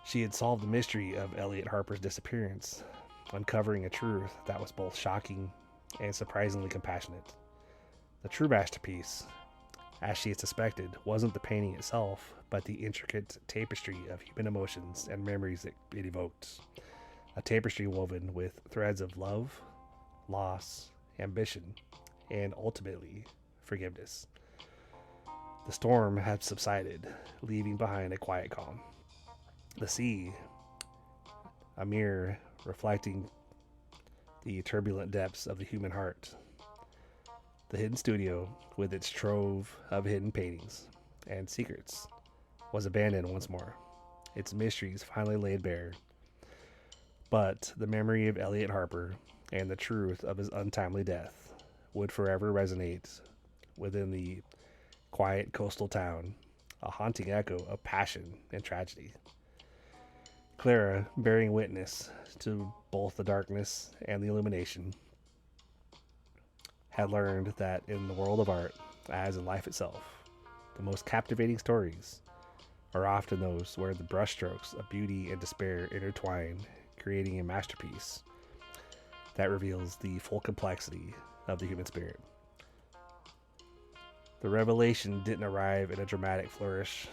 A: She had solved the mystery of Elliot Harper's disappearance, uncovering a truth that was both shocking and surprisingly compassionate. The true masterpiece, as she had suspected, wasn't the painting itself, but the intricate tapestry of human emotions and memories it evoked. A tapestry woven with threads of love, loss, ambition, and ultimately forgiveness. The storm had subsided, leaving behind a quiet calm. The sea, a mirror reflecting the turbulent depths of the human heart. The hidden studio, with its trove of hidden paintings and secrets, was abandoned once more, its mysteries finally laid bare. But the memory of Elliot Harper and the truth of his untimely death would forever resonate within the quiet coastal town, a haunting echo of passion and tragedy. Clara, bearing witness to both the darkness and the illumination, had learned that in the world of art, as in life itself, the most captivating stories are often those where the brushstrokes of beauty and despair intertwine, creating a masterpiece that reveals the full complexity of the human spirit. The revelation didn't arrive in a dramatic flourish,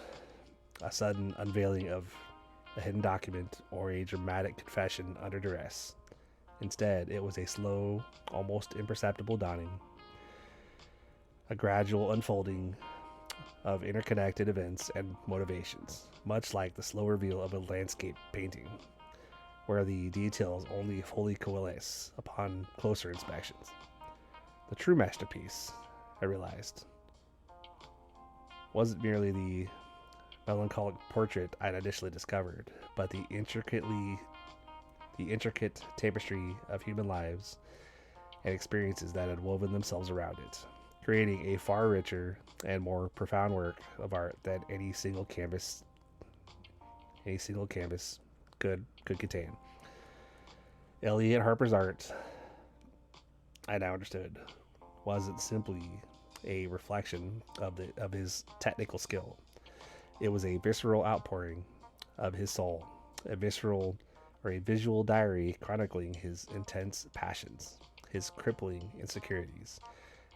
A: a sudden unveiling of a hidden document, or a dramatic confession under duress. Instead, it was a slow, almost imperceptible dawning, a gradual unfolding of interconnected events and motivations, much like the slow reveal of a landscape painting, where the details only fully coalesce upon closer inspections. The true masterpiece, I realized, wasn't merely the melancholic portrait I'd initially discovered, but the intricate tapestry of human lives and experiences that had woven themselves around it, creating a far richer and more profound work of art than any single canvas could contain. Elliot Harper's art, I now understood, wasn't simply a reflection of his technical skill. It was a visceral outpouring of his soul, a visual diary chronicling his intense passions, his crippling insecurities,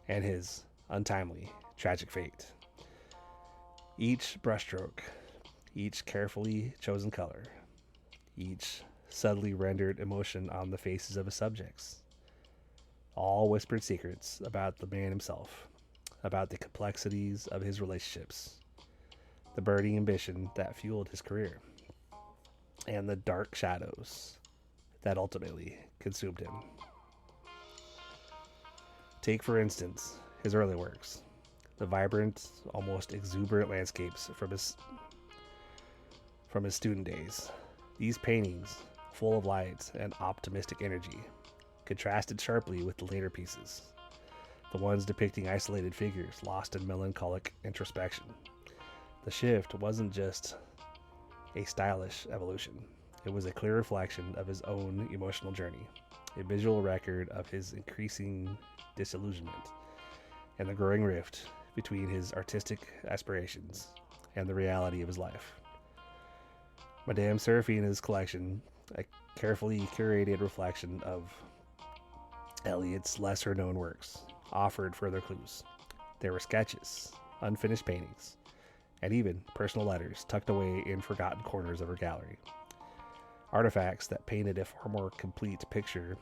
A: and his untimely, tragic fate. Each brushstroke, each carefully chosen color, each subtly rendered emotion on the faces of his subjects, all whispered secrets about the man himself, about the complexities of his relationships, the burning ambition that fueled his career, and the dark shadows that ultimately consumed him. Take, for instance, his early works, the vibrant, almost exuberant landscapes from his student days. These paintings, full of light and optimistic energy, contrasted sharply with the later pieces, the ones depicting isolated figures lost in melancholic introspection. The shift wasn't just a stylish evolution. It was a clear reflection of his own emotional journey, a visual record of his increasing disillusionment and the growing rift between his artistic aspirations and the reality of his life. Madame Serafina's collection, a carefully curated reflection of Eliot's lesser-known works, offered further clues. There were sketches, unfinished paintings, and even personal letters tucked away in forgotten corners of her gallery. Artifacts that painted a far more complete picture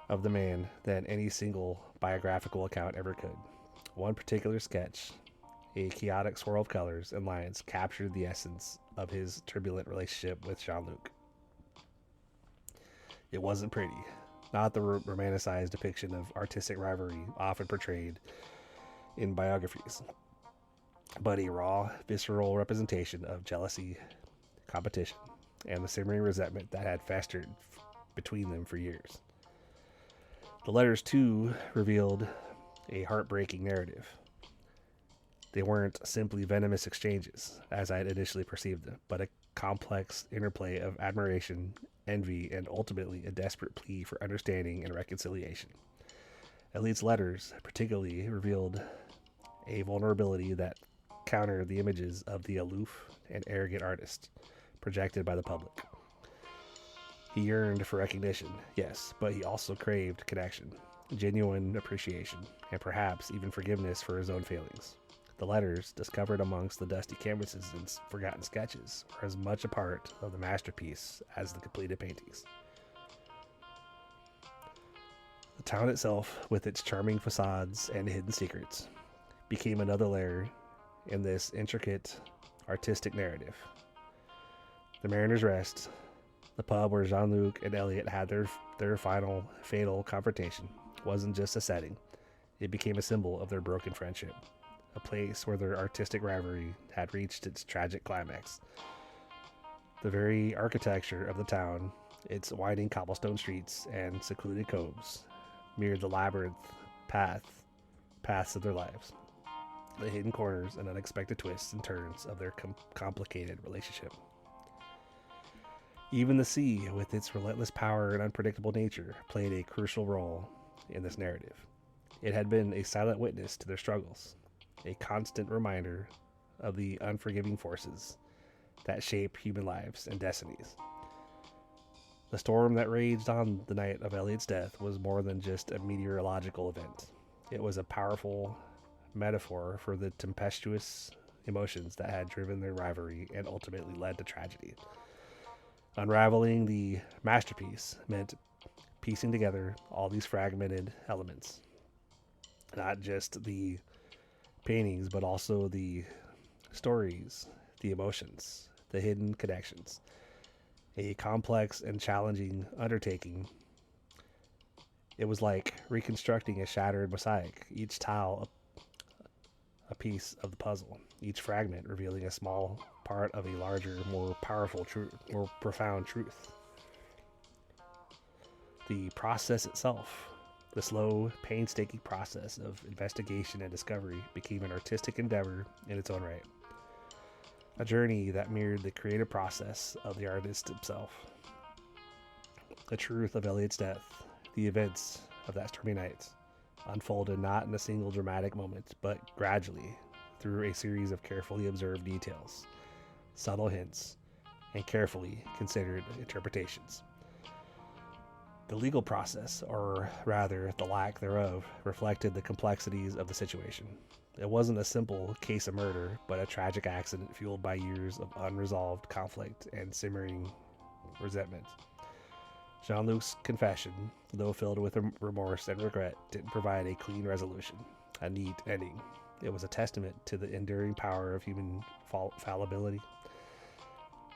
A: of the man than any single biographical account ever could. One particular sketch, a chaotic swirl of colors and lines, captured the essence of his turbulent relationship with Jean-Luc. It wasn't pretty, not the romanticized depiction of artistic rivalry often portrayed in biographies, but a raw, visceral representation of jealousy, competition, and the simmering resentment that had festered between them for years. The letters, too, revealed a heartbreaking narrative. They weren't simply venomous exchanges, as I had initially perceived them, but a complex interplay of admiration, envy, and ultimately a desperate plea for understanding and reconciliation. Elite's letters particularly revealed a vulnerability that countered the images of the aloof and arrogant artist projected by the public. He yearned for recognition, yes, but he also craved connection, genuine appreciation, and perhaps even forgiveness for his own failings. The letters, discovered amongst the dusty canvases and forgotten sketches, were as much a part of the masterpiece as the completed paintings. The town itself, with its charming facades and hidden secrets, became another layer in this intricate artistic narrative. The Mariner's Rest, the pub where Jean-Luc and Elliot had their final fatal confrontation, wasn't just a setting. It became a symbol of their broken friendship, a place where their artistic rivalry had reached its tragic climax. The very architecture of the town, its winding cobblestone streets and secluded coves, mirrored the labyrinth paths of their lives, the hidden corners and unexpected twists and turns of their complicated relationship. Even the sea, with its relentless power and unpredictable nature, played a crucial role in this narrative. It had been a silent witness to their struggles, a constant reminder of the unforgiving forces that shape human lives and destinies. The storm that raged on the night of Elliot's death was more than just a meteorological event. It was a powerful metaphor for the tempestuous emotions that had driven their rivalry and ultimately led to tragedy. Unraveling the masterpiece meant piecing together all these fragmented elements, not just the paintings, but also the stories, the emotions, the hidden connections. A complex and challenging undertaking. It was like reconstructing a shattered mosaic, each tile a piece of the puzzle, each fragment revealing a small part of a larger, more powerful, more profound truth. The process itself, the slow, painstaking process of investigation and discovery, became an artistic endeavor in its own right. A journey that mirrored the creative process of the artist himself. The truth of Elliot's death, the events of that stormy night, unfolded not in a single dramatic moment, but gradually through a series of carefully observed details, subtle hints, and carefully considered interpretations. The legal process, or rather the lack thereof, reflected the complexities of the situation. It wasn't a simple case of murder, but a tragic accident fueled by years of unresolved conflict and simmering resentment. Jean-Luc's confession, though filled with remorse and regret, didn't provide a clean resolution, a neat ending. It was a testament to the enduring power of human fallibility,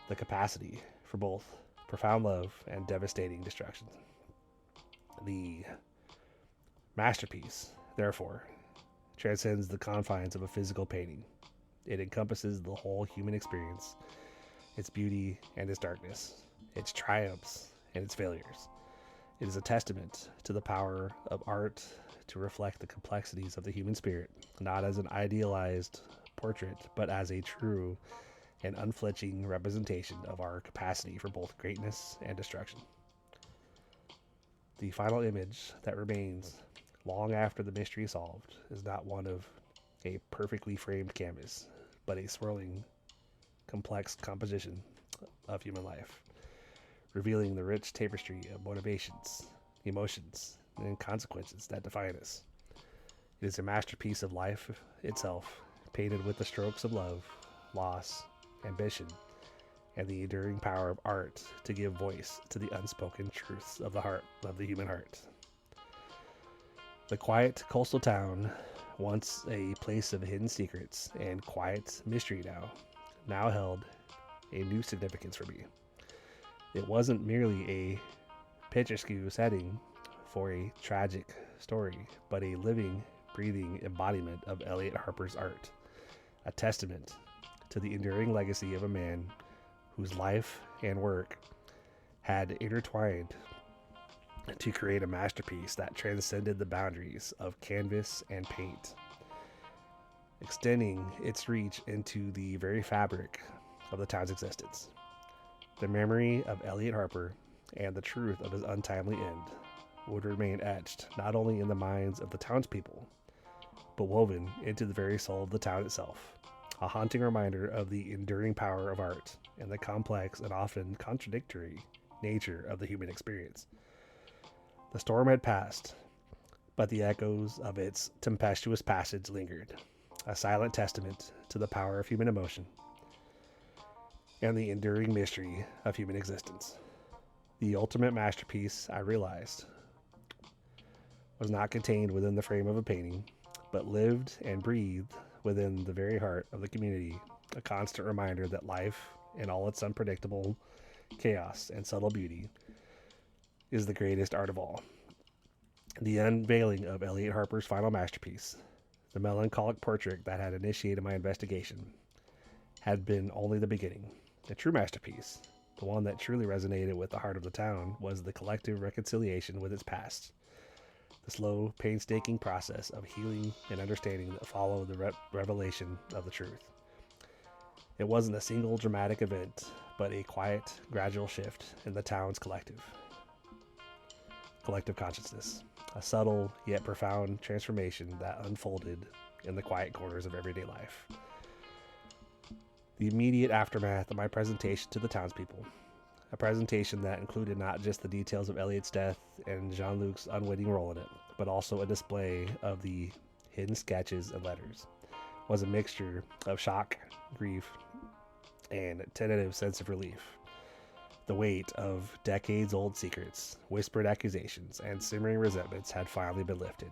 A: the capacity for both profound love and devastating destruction. The masterpiece, therefore, transcends the confines of a physical painting. It encompasses the whole human experience, its beauty and its darkness, its triumphs and its failures. It is a testament to the power of art to reflect the complexities of the human spirit, not as an idealized portrait, but as a true and unflinching representation of our capacity for both greatness and destruction. The final image that remains long after the mystery is solved is not one of a perfectly framed canvas, but a swirling, complex composition of human life, revealing the rich tapestry of motivations, emotions, and consequences that define us. It is a masterpiece of life itself, painted with the strokes of love, loss, ambition, and the enduring power of art to give voice to the unspoken truths of the heart, of the human heart. The quiet coastal town, once a place of hidden secrets and quiet mystery now held a new significance for me. It wasn't merely a picturesque setting for a tragic story, but a living, breathing embodiment of Elliot Harper's art, a testament to the enduring legacy of a man whose life and work had intertwined to create a masterpiece that transcended the boundaries of canvas and paint, extending its reach into the very fabric of the town's existence. The memory of Elliot Harper and the truth of his untimely end would remain etched not only in the minds of the townspeople, but woven into the very soul of the town itself, a haunting reminder of the enduring power of art and the complex and often contradictory nature of the human experience. The storm had passed, but the echoes of its tempestuous passage lingered, a silent testament to the power of human emotion and the enduring mystery of human existence. The ultimate masterpiece, I realized, was not contained within the frame of a painting, but lived and breathed within the very heart of the community, a constant reminder that life, in all its unpredictable chaos and subtle beauty, is the greatest art of all. The unveiling of Elliot Harper's final masterpiece, the melancholic portrait that had initiated my investigation, had been only the beginning. The true masterpiece, the one that truly resonated with the heart of the town, was the collective reconciliation with its past, the slow, painstaking process of healing and understanding that followed the revelation of the truth. It wasn't a single dramatic event, but a quiet, gradual shift in the town's collective consciousness, a subtle yet profound transformation that unfolded in the quiet corners of everyday life. The immediate aftermath of my presentation to the townspeople, a presentation that included not just the details of Elliot's death and Jean-Luc's unwitting role in it, but also a display of the hidden sketches and letters, was a mixture of shock, grief, and tentative sense of relief. The weight of decades-old secrets, whispered accusations, and simmering resentments had finally been lifted.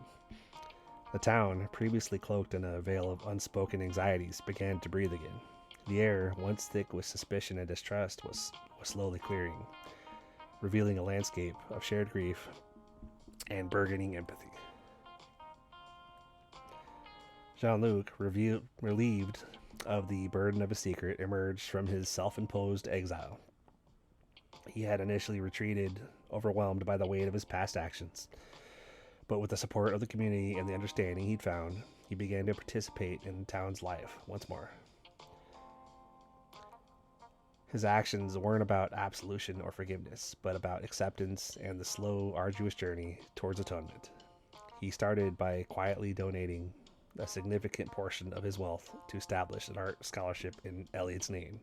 A: The town, previously cloaked in a veil of unspoken anxieties, began to breathe again. The air, once thick with suspicion and distrust, was slowly clearing, revealing a landscape of shared grief and burgeoning empathy. Jean-Luc, relieved of the burden of a secret, emerged from his self-imposed exile. He had initially retreated, overwhelmed by the weight of his past actions, but with the support of the community and the understanding he'd found, he began to participate in the town's life once more. His actions weren't about absolution or forgiveness, but about acceptance and the slow, arduous journey towards atonement. He started by quietly donating a significant portion of his wealth to establish an art scholarship in Elliot's name,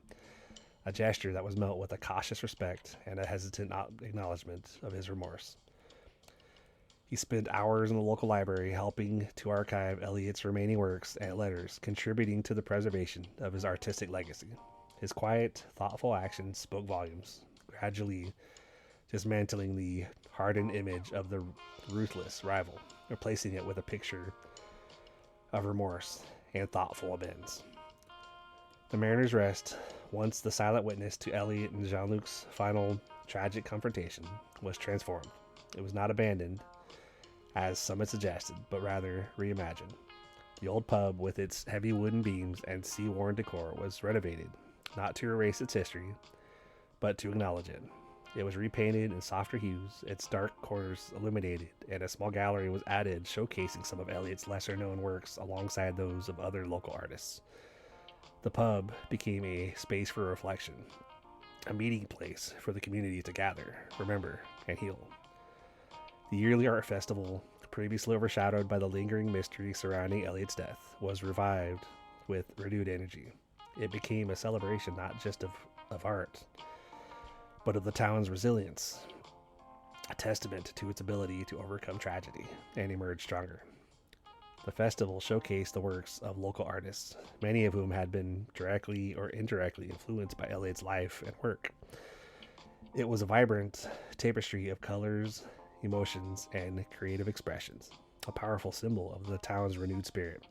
A: a gesture that was met with a cautious respect and a hesitant acknowledgement of his remorse. He spent hours in the local library helping to archive Elliot's remaining works and letters, contributing to the preservation of his artistic legacy. His quiet, thoughtful actions spoke volumes, gradually dismantling the hardened image of the ruthless rival, replacing it with a picture of remorse and thoughtful amends. The Mariner's Rest, once the silent witness to Elliot and Jean-Luc's final tragic confrontation, was transformed. It was not abandoned, as some had suggested, but rather reimagined. The old pub, with its heavy wooden beams and sea-worn decor, was renovated, not to erase its history, but to acknowledge it. It was repainted in softer hues, its dark corners illuminated, and a small gallery was added showcasing some of Elliot's lesser-known works alongside those of other local artists. The pub became a space for reflection, a meeting place for the community to gather, remember, and heal. The yearly art festival, previously overshadowed by the lingering mystery surrounding Elliot's death, was revived with renewed energy. It became a celebration not just of art, but of the town's resilience, a testament to its ability to overcome tragedy and emerge stronger. The festival showcased the works of local artists, many of whom had been directly or indirectly influenced by Elliot's life and work. It was a vibrant tapestry of colors, emotions, and creative expressions, a powerful symbol of the town's renewed spirit.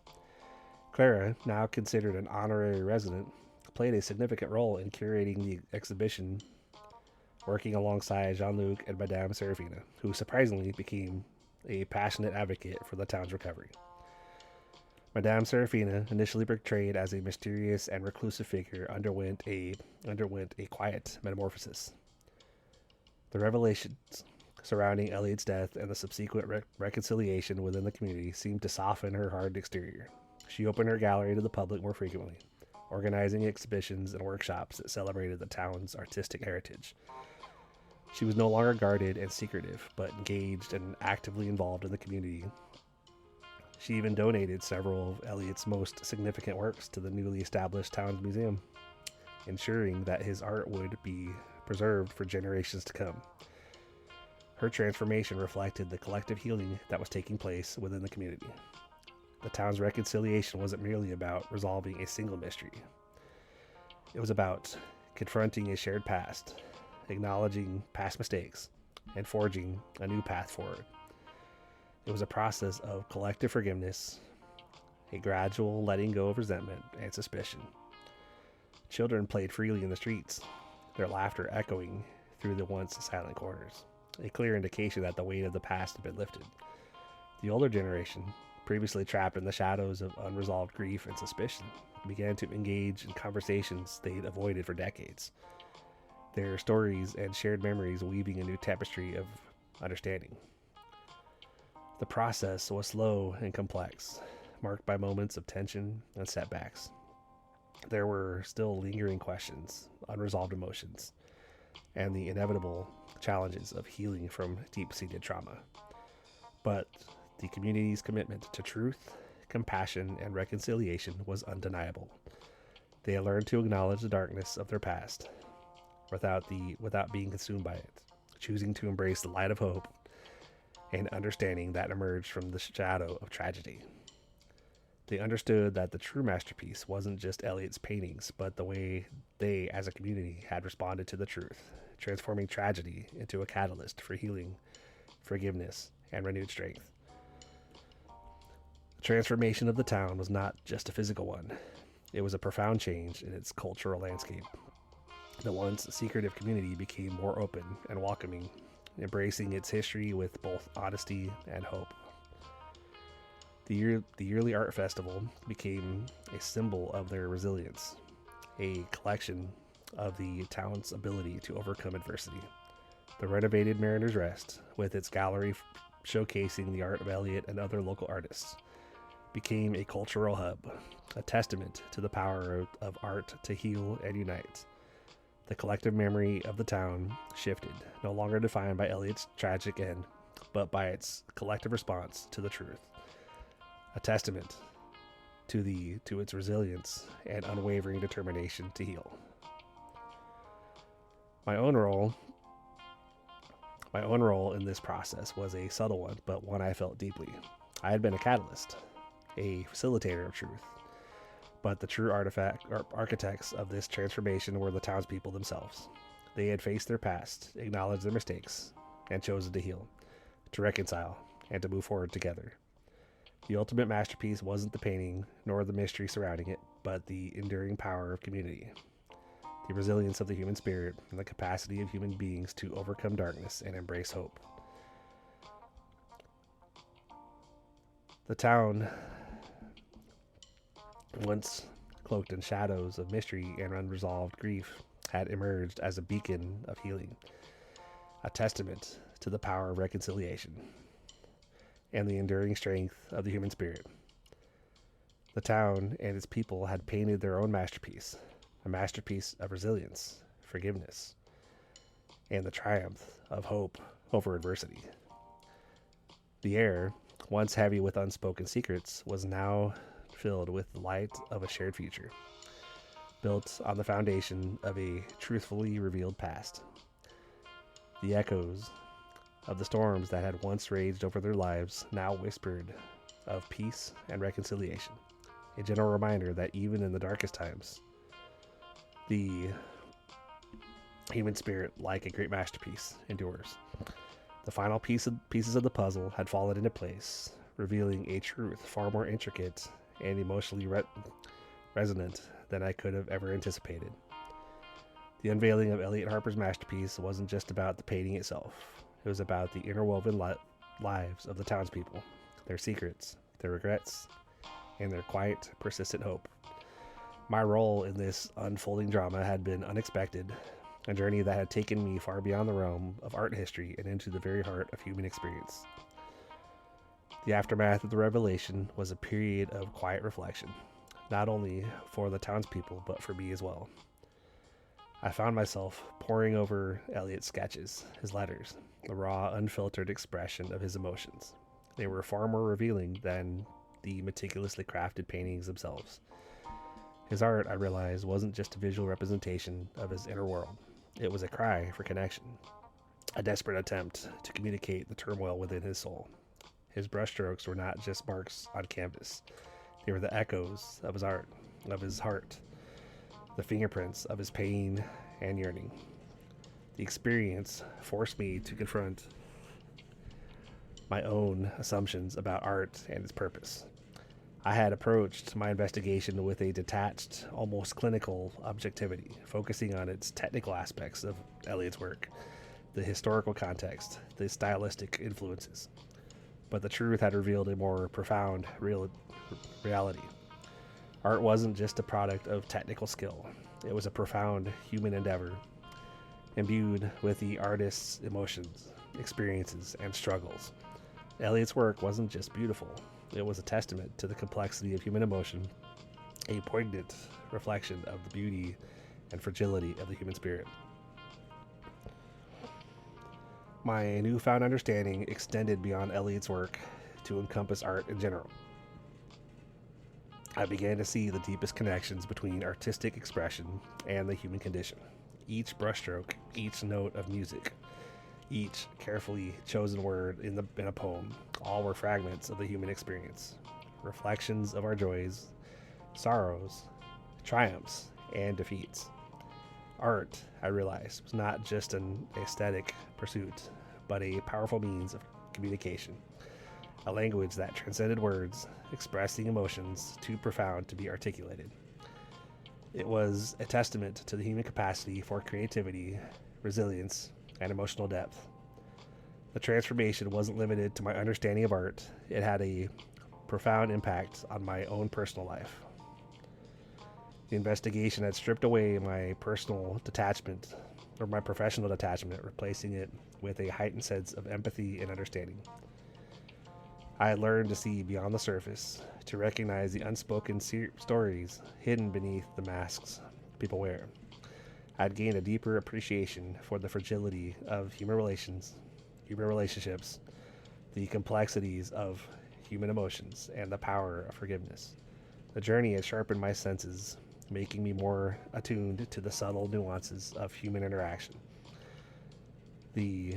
A: Clara, now considered an honorary resident, played a significant role in curating the exhibition, working alongside Jean-Luc and Madame Serafina, who surprisingly became a passionate advocate for the town's recovery. Madame Serafina, initially portrayed as a mysterious and reclusive figure, underwent a quiet metamorphosis. The revelations surrounding Elliot's death and the subsequent reconciliation within the community seemed to soften her hard exterior. She opened her gallery to the public more frequently, organizing exhibitions and workshops that celebrated the town's artistic heritage. She was no longer guarded and secretive, but engaged and actively involved in the community. She even donated several of Elliot's most significant works to the newly established town's museum, ensuring that his art would be preserved for generations to come. Her transformation reflected the collective healing that was taking place within the community. The town's reconciliation wasn't merely about resolving a single mystery. It was about confronting a shared past, acknowledging past mistakes, and forging a new path forward. It was a process of collective forgiveness, a gradual letting go of resentment and suspicion. Children played freely in the streets, their laughter echoing through the once silent corners, a clear indication that the weight of the past had been lifted. The older generation, previously trapped in the shadows of unresolved grief and suspicion, began to engage in conversations they'd avoided for decades, their stories and shared memories weaving a new tapestry of understanding. The process was slow and complex, marked by moments of tension and setbacks. There were still lingering questions, unresolved emotions, and the inevitable challenges of healing from deep-seated trauma. But the community's commitment to truth, compassion, and reconciliation was undeniable. They had learned to acknowledge the darkness of their past without being consumed by it, choosing to embrace the light of hope and understanding that emerged from the shadow of tragedy. They understood that the true masterpiece wasn't just Elliot's paintings, but the way they, as a community, had responded to the truth, transforming tragedy into a catalyst for healing, forgiveness, and renewed strength. The transformation of the town was not just a physical one. It was a profound change in its cultural landscape. The once secretive community became more open and welcoming, embracing its history with both honesty and hope. The yearly art festival became a symbol of their resilience, a collection of the town's ability to overcome adversity. The renovated Mariner's Rest, with its gallery showcasing the art of Elliot and other local artists, became a cultural hub, a testament to the power of art to heal and unite. The collective memory of the town shifted, no longer defined by Elliot's tragic end, but by its collective response to the truth. A testament to its resilience and unwavering determination to heal. My own role in this process was a subtle one, but one I felt deeply. I had been a catalyst, a facilitator of truth, but the true architects of this transformation were the townspeople themselves. They had faced their past, acknowledged their mistakes, and chosen to heal, to reconcile, and to move forward together. The ultimate masterpiece wasn't the painting, nor the mystery surrounding it, but the enduring power of community, the resilience of the human spirit, and the capacity of human beings to overcome darkness and embrace hope. The town, once cloaked in shadows of mystery and unresolved grief, had emerged as a beacon of healing, a testament to the power of reconciliation and the enduring strength of the human spirit. The town and its people had painted their own masterpiece, a masterpiece of resilience, forgiveness, and the triumph of hope over adversity. The air, once heavy with unspoken secrets, was now filled with the light of a shared future, built on the foundation of a truthfully revealed past. The echoes of the storms that had once raged over their lives now whispered of peace and reconciliation. A gentle reminder that even in the darkest times, the human spirit, like a great masterpiece, endures. The final pieces of the puzzle had fallen into place, revealing a truth far more intricate and emotionally resonant than I could have ever anticipated. The unveiling of Elliot Harper's masterpiece wasn't just about the painting itself. It was about the interwoven lives of the townspeople, their secrets, their regrets, and their quiet, persistent hope. My role in this unfolding drama had been unexpected, a journey that had taken me far beyond the realm of art history and into the very heart of human experience. The aftermath of the revelation was a period of quiet reflection, not only for the townspeople, but for me as well. I found myself poring over Elliot's sketches, his letters, the raw, unfiltered expression of his emotions. They were far more revealing than the meticulously crafted paintings themselves. His art, I realized, wasn't just a visual representation of his inner world. It was a cry for connection, a desperate attempt to communicate the turmoil within his soul. His brushstrokes were not just marks on canvas. They were the echoes of his art, of his heart, the fingerprints of his pain and yearning. The experience forced me to confront my own assumptions about art and its purpose. I had approached my investigation with a detached, almost clinical objectivity, focusing on its technical aspects of Eliot's work, the historical context, the stylistic influences. But the truth had revealed a more profound reality. Art wasn't just a product of technical skill. It was a profound human endeavor, imbued with the artist's emotions, experiences, and struggles. Eliot's work wasn't just beautiful. It was a testament to the complexity of human emotion, a poignant reflection of the beauty and fragility of the human spirit. My newfound understanding extended beyond Eliot's work to encompass art in general. I began to see the deepest connections between artistic expression and the human condition. Each brushstroke, each note of music, each carefully chosen word in a poem, all were fragments of the human experience, reflections of our joys, sorrows, triumphs, and defeats. Art, I realized, was not just an aesthetic pursuit, but a powerful means of communication, a language that transcended words, expressing emotions too profound to be articulated. It was a testament to the human capacity for creativity, resilience, and emotional depth. The transformation wasn't limited to my understanding of art. It had a profound impact on my own personal life. The investigation had stripped away my professional detachment, replacing it with a heightened sense of empathy and understanding. I had learned to see beyond the surface, to recognize the unspoken stories hidden beneath the masks people wear. I had gained a deeper appreciation for the fragility of human relationships, the complexities of human emotions, and the power of forgiveness. The journey had sharpened my senses, making me more attuned to the subtle nuances of human interaction. The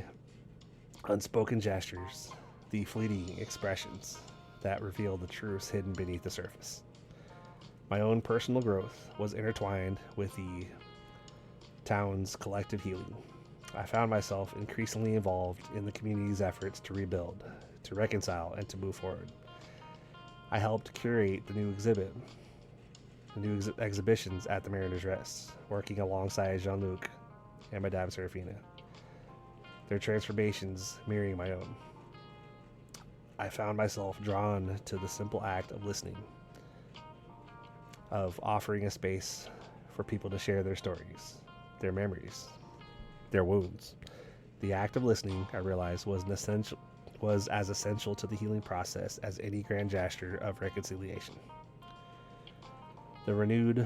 A: unspoken gestures, the fleeting expressions that reveal the truths hidden beneath the surface. My own personal growth was intertwined with the town's collective healing. I found myself increasingly involved in the community's efforts to rebuild, to reconcile, and to move forward. I helped curate the new exhibitions at the Mariner's Rest, working alongside Jean-Luc and Madame Serafina, their transformations mirroring my own. I found myself drawn to the simple act of listening, of offering a space for people to share their stories, their memories, their wounds. The act of listening, I realized, was as essential to the healing process as any grand gesture of reconciliation. The renewed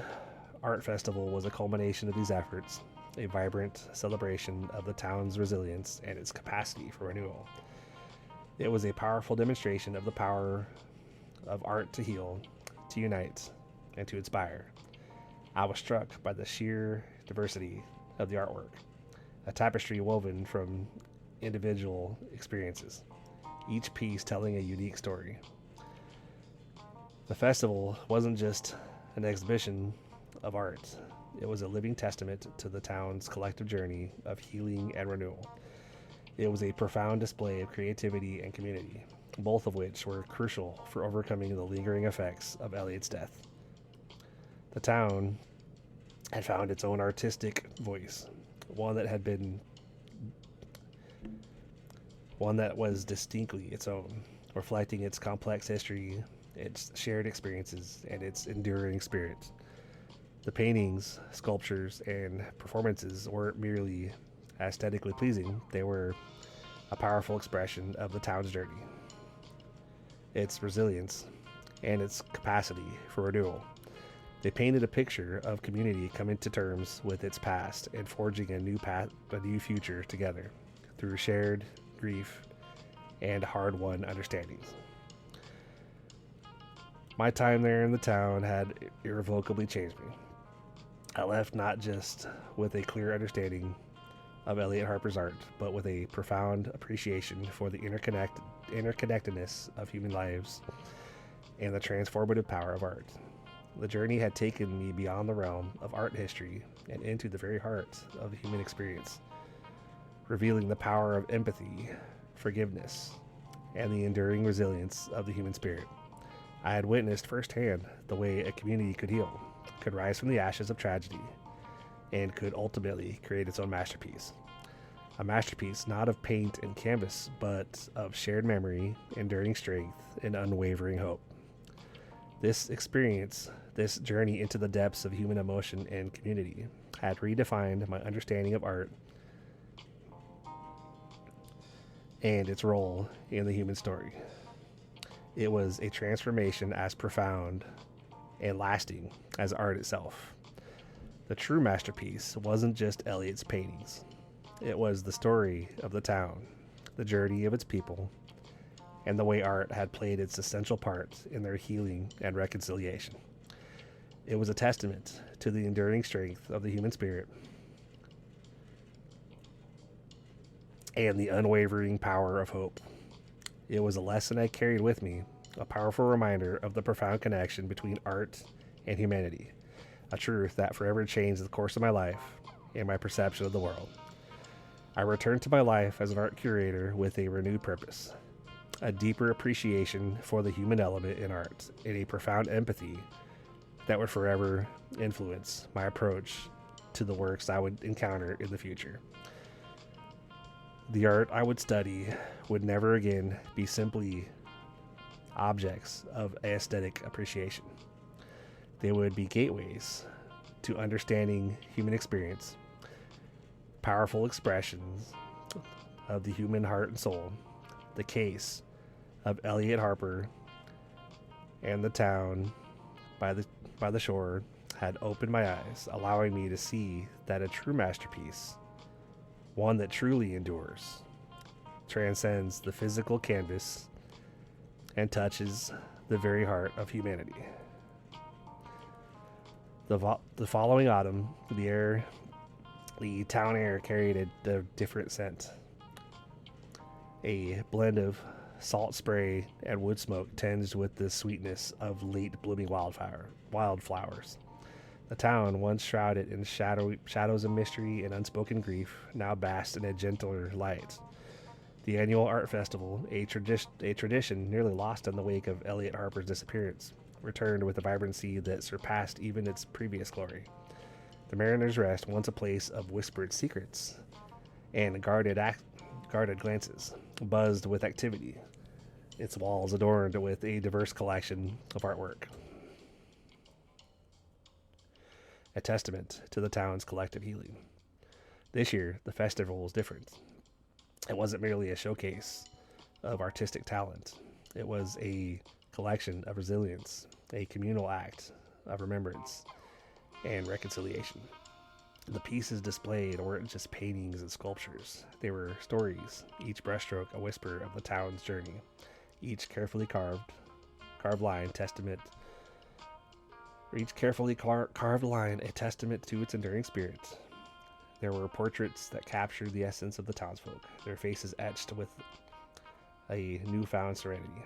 A: art festival was a culmination of these efforts, a vibrant celebration of the town's resilience and its capacity for renewal. It was a powerful demonstration of the power of art to heal, to unite, and to inspire. I was struck by the sheer diversity of the artwork, a tapestry woven from individual experiences, each piece telling a unique story. The festival wasn't just an exhibition of art, it was a living testament to the town's collective journey of healing and renewal. It was a profound display of creativity and community, both of which were crucial for overcoming the lingering effects of Elliot's death. The town had found its own artistic voice, one that had been one that was distinctly its own, reflecting its complex history, its shared experiences, and its enduring spirit. The paintings, sculptures, and performances weren't merely aesthetically pleasing, they were a powerful expression of the town's journey, its resilience, and its capacity for renewal. They painted a picture of community coming to terms with its past and forging a new future together through shared grief and hard-won understandings. My time there in the town had irrevocably changed me. I left not just with a clear understanding of Elliot Harper's art, but with a profound appreciation for the interconnectedness of human lives and the transformative power of art. The journey had taken me beyond the realm of art history and into the very heart of the human experience, revealing the power of empathy, forgiveness, and the enduring resilience of the human spirit. I had witnessed firsthand the way a community could heal, could rise from the ashes of tragedy, and could ultimately create its own masterpiece. A masterpiece not of paint and canvas, but of shared memory, enduring strength, and unwavering hope. This experience, this journey into the depths of human emotion and community, had redefined my understanding of art and its role in the human story. It was a transformation as profound and lasting as art itself. The true masterpiece wasn't just Eliot's paintings. It was the story of the town, the journey of its people, and the way art had played its essential part in their healing and reconciliation. It was a testament to the enduring strength of the human spirit and the unwavering power of hope. It was a lesson I carried with me, a powerful reminder of the profound connection between art and humanity, a truth that forever changed the course of my life and my perception of the world. I returned to my life as an art curator with a renewed purpose, a deeper appreciation for the human element in art, and a profound empathy that would forever influence my approach to the works I would encounter in the future. The art I would study would never again be simply objects of aesthetic appreciation. They would be gateways to understanding human experience, powerful expressions of the human heart and soul. The case of Elliot Harper and the town by the shore had opened my eyes, allowing me to see that a true masterpiece, one that truly endures, transcends the physical canvas and touches the very heart of humanity. The following autumn, the town air carried a different scent. A blend of salt spray and wood smoke tinged with the sweetness of late blooming wildflowers. The town, once shrouded in shadows of mystery and unspoken grief, now basked in a gentler light. The annual art festival, a tradition nearly lost in the wake of Elliot Harper's disappearance, returned with a vibrancy that surpassed even its previous glory. The Mariner's Rest, once a place of whispered secrets and guarded glances, buzzed with activity, its walls adorned with a diverse collection of artwork, a testament to the town's collective healing. This year, the festival was different. It wasn't merely a showcase of artistic talent. It was a collection of resilience, a communal act of remembrance and reconciliation. The pieces displayed weren't just paintings and sculptures. They were stories, each brushstroke a whisper of the town's journey, each carefully carved line a testament to its enduring spirit. There were portraits that captured the essence of the townsfolk, their faces etched with a newfound serenity,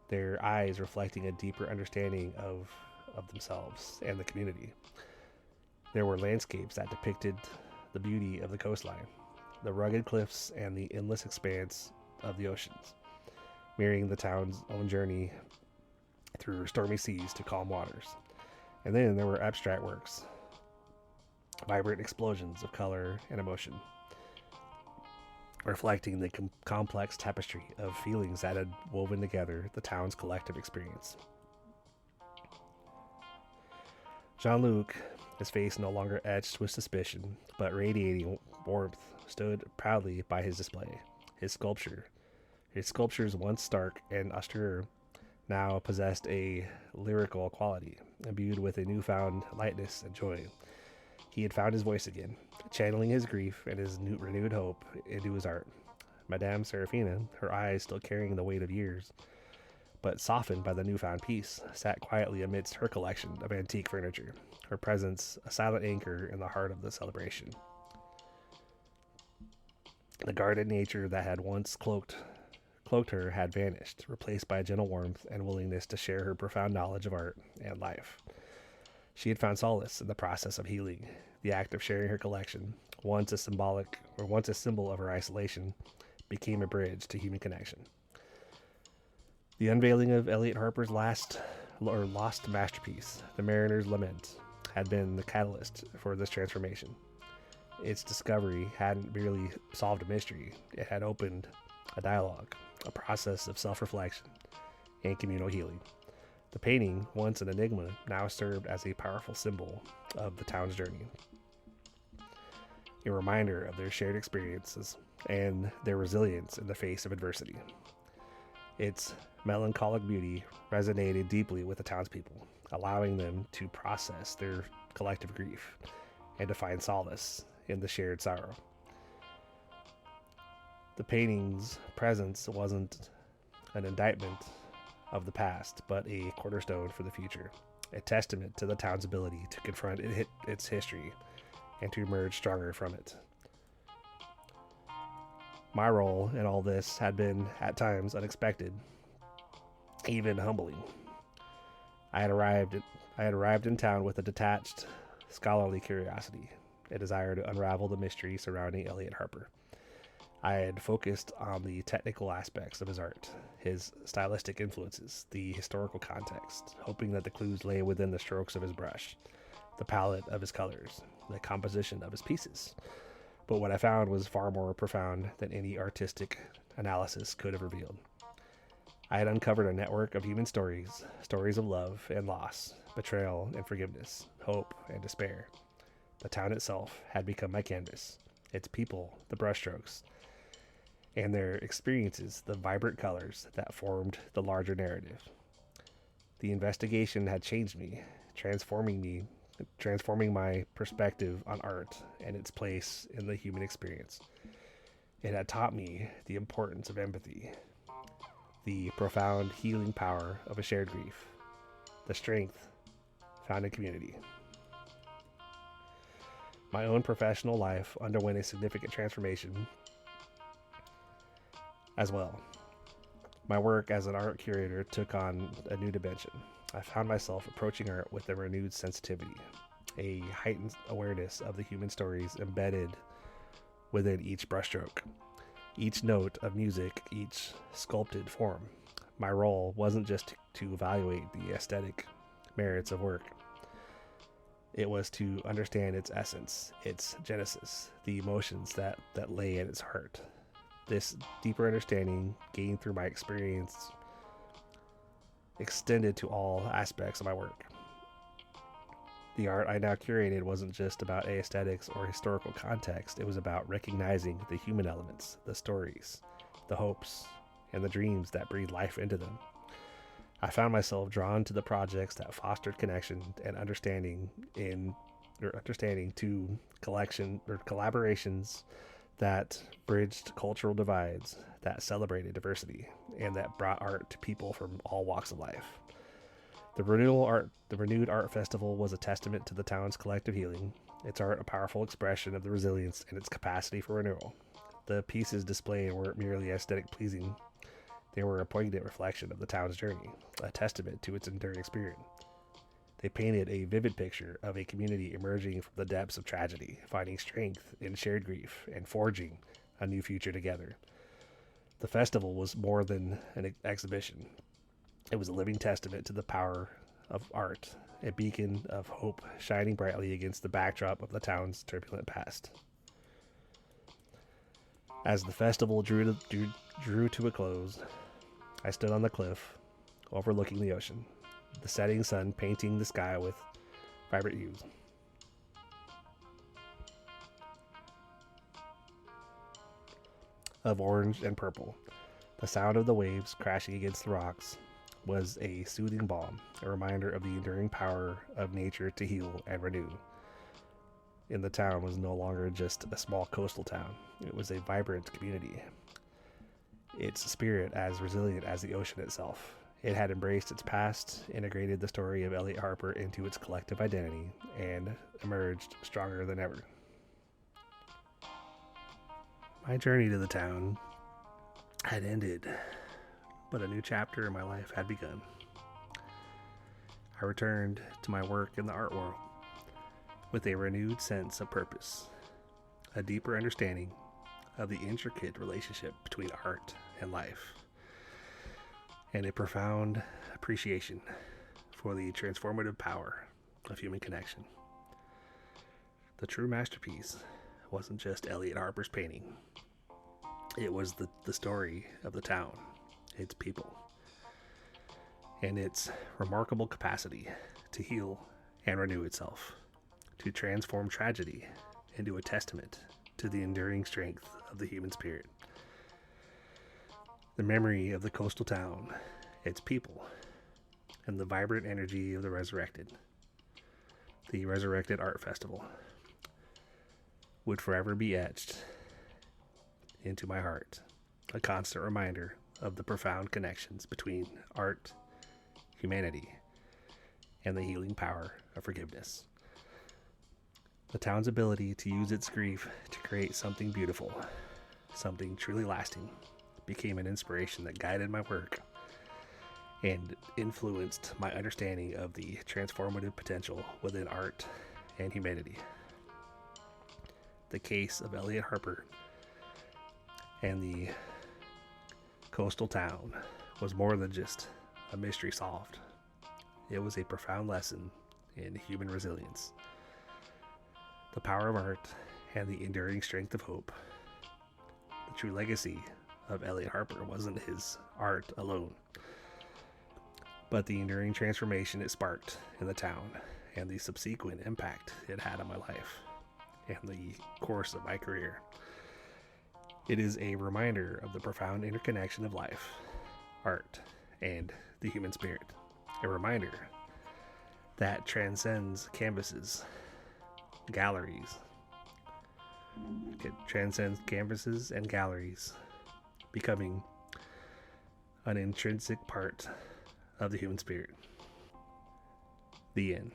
A: their eyes reflecting a deeper understanding of themselves and the community. There were landscapes that depicted the beauty of the coastline, the rugged cliffs, and the endless expanse of the oceans, mirroring the town's own journey through stormy seas to calm waters. And then there were abstract works, vibrant explosions of color and emotion, reflecting the complex tapestry of feelings that had woven together the town's collective experience. Jean Luc, his face no longer etched with suspicion, but radiating warmth, stood proudly by his display. His sculpture, his sculptures, once stark and austere, now possessed a lyrical quality, imbued with a newfound lightness and joy. He had found his voice again, channeling his grief and his renewed hope into his art. Madame Serafina, her eyes still carrying the weight of years, but softened by the newfound peace, sat quietly amidst her collection of antique furniture, her presence a silent anchor in the heart of the celebration. The guarded nature that had once cloaked her had vanished, replaced by a gentle warmth and willingness to share her profound knowledge of art and life. She had found solace in the process of healing. The act of sharing her collection, once a symbol of her isolation, became a bridge to human connection. The unveiling of Elliot Harper's lost masterpiece, The Mariner's Lament, had been the catalyst for this transformation. Its discovery hadn't merely solved a mystery, it had opened a dialogue, a process of self-reflection and communal healing. The painting, once an enigma, now served as a powerful symbol of the town's journey, a reminder of their shared experiences and their resilience in the face of adversity. Its melancholic beauty resonated deeply with the townspeople, allowing them to process their collective grief and to find solace in the shared sorrow. The painting's presence wasn't an indictment of the past, but a cornerstone for the future, a testament to the town's ability to confront its history and to emerge stronger from it. My role in all this had been, at times, unexpected, even humbling. I had arrived in town with a detached, scholarly curiosity, a desire to unravel the mystery surrounding Elliot Harper. I had focused on the technical aspects of his art, his stylistic influences, the historical context, hoping that the clues lay within the strokes of his brush, the palette of his colors, the composition of his pieces. But what I found was far more profound than any artistic analysis could have revealed. I had uncovered a network of human stories, stories of love and loss, betrayal and forgiveness, hope and despair. The town itself had become my canvas, its people, the brushstrokes, and their experiences, the vibrant colors that formed the larger narrative. The investigation had changed me, transforming my perspective on art and its place in the human experience. It had taught me the importance of empathy, the profound healing power of a shared grief, the strength found in community. My own professional life underwent a significant transformation as well. My work as an art curator took on a new dimension. I found myself approaching art with a renewed sensitivity, a heightened awareness of the human stories embedded within each brushstroke, each note of music, each sculpted form. My role wasn't just to evaluate the aesthetic merits of work. It was to understand its essence, its genesis, the emotions that lay at its heart. This deeper understanding, gained through my experience, extended to all aspects of my work. The art I now curated wasn't just about aesthetics or historical context. It was about recognizing the human elements, the stories, the hopes, and the dreams that breathe life into them. I found myself drawn to the projects that fostered connection and understanding to collaborations that bridged cultural divides, that celebrated diversity, and that brought art to people from all walks of life. The renewed art festival was a testament to the town's collective healing, its art a powerful expression of the resilience and its capacity for renewal. The pieces displayed weren't merely aesthetic pleasing, they were a poignant reflection of the town's journey, a testament to its enduring spirit. They painted a vivid picture of a community emerging from the depths of tragedy, finding strength in shared grief, and forging a new future together. The festival was more than an exhibition. It was a living testament to the power of art, a beacon of hope shining brightly against the backdrop of the town's turbulent past. As the festival drew to a close, I stood on the cliff, overlooking the ocean, the setting sun painting the sky with vibrant hues. Of orange and purple. The sound of the waves crashing against the rocks was a soothing balm, a reminder of the enduring power of nature to heal and renew. In the town was no longer just a small coastal town. It was a vibrant community, its spirit as resilient as the ocean itself. It had embraced its past, integrated the story of Elliot Harper into its collective identity, and emerged stronger than ever. My journey to the town had ended, but a new chapter in my life had begun. I returned to my work in the art world with a renewed sense of purpose, a deeper understanding of the intricate relationship between art and life, and a profound appreciation for the transformative power of human connection. The true masterpiece wasn't just Elliot Harper's painting. It was the story of the town, its people, and its remarkable capacity to heal and renew itself, to transform tragedy into a testament to the enduring strength of the human spirit. The memory of the coastal town, its people, and the vibrant energy of the Resurrected Art Festival, would forever be etched into my heart, a constant reminder of the profound connections between art, humanity, and the healing power of forgiveness. The town's ability to use its grief to create something beautiful, something truly lasting, became an inspiration that guided my work and influenced my understanding of the transformative potential within art and humanity. The case of Elliot Harper and the coastal town was more than just a mystery solved. It was a profound lesson in human resilience, the power of art, and the enduring strength of hope. The true legacy of Elliot Harper wasn't his art alone, but the enduring transformation it sparked in the town and the subsequent impact it had on my life and the course of my career. It is a reminder of the profound interconnection of life, art, and the human spirit. A reminder that transcends canvases, galleries. It transcends canvases and galleries, becoming an intrinsic part of the human spirit. The end.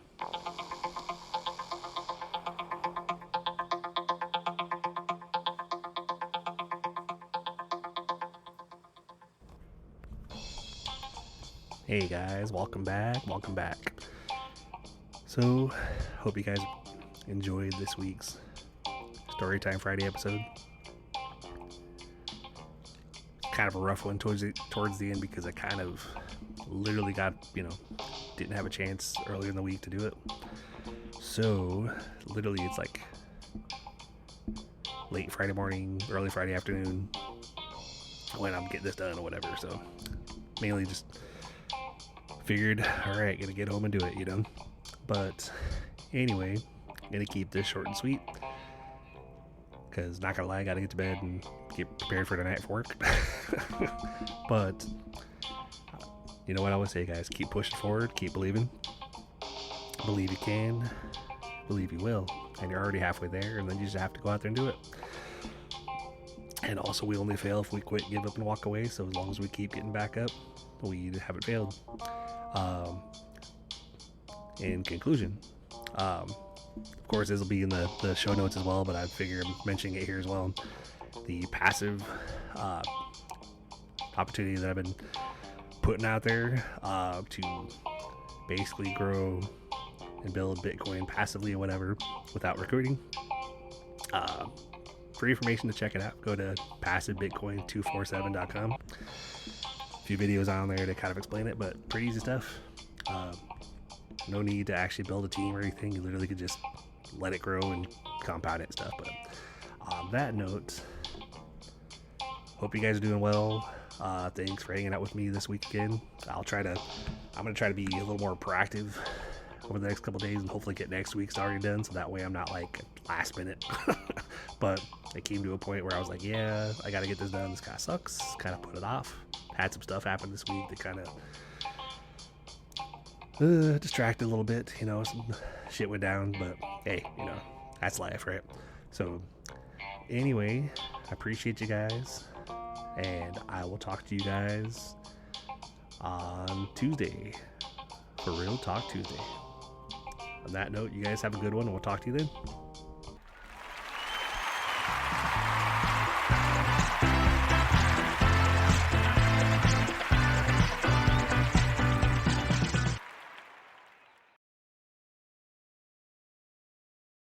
A: Hey guys, welcome back. So, hope you guys enjoyed this week's Storytime Friday episode. Kind of a rough one towards the end because I kind of literally didn't have a chance earlier in the week to do it. So, literally it's like late Friday morning, early Friday afternoon when I'm getting this done or whatever. So, mainly just figured, alright, gonna get home and do it, But anyway, gonna keep this short and sweet because, not gonna lie, I gotta get to bed and get prepared for tonight for work. But you know what I always say, guys, keep pushing forward, keep believing. Believe you can, believe you will, and you're already halfway there, and then you just have to go out there and do it. And also, we only fail if we quit, give up, and walk away. So as long as we keep getting back up, we haven't failed. In conclusion, Of course, this will be in the show notes as well, but I figure I'm mentioning it here as well. The passive opportunity that I've been putting out there to basically grow and build Bitcoin passively or whatever without recruiting. For information to check it out, go to passivebitcoin247.com. A few videos on there to kind of explain it, but pretty easy stuff. No need to actually build a team or anything. You literally could just let it grow and compound it and stuff. But on that note, hope you guys are doing well. Thanks for hanging out with me this week again. I'm gonna try to be a little more proactive over the next couple days and hopefully get next week's already done, so that way I'm not like last minute. But it came to a point where I was like, yeah, I gotta get this done. This kind of sucks. Kind of put it off. Had some stuff happen this week that kind of distracted a little bit. Some shit went down, but hey, that's life, right? So anyway, I appreciate you guys, and I will talk to you guys on Tuesday for Real Talk Tuesday. On that note, you guys have a good one, and we'll talk to you then.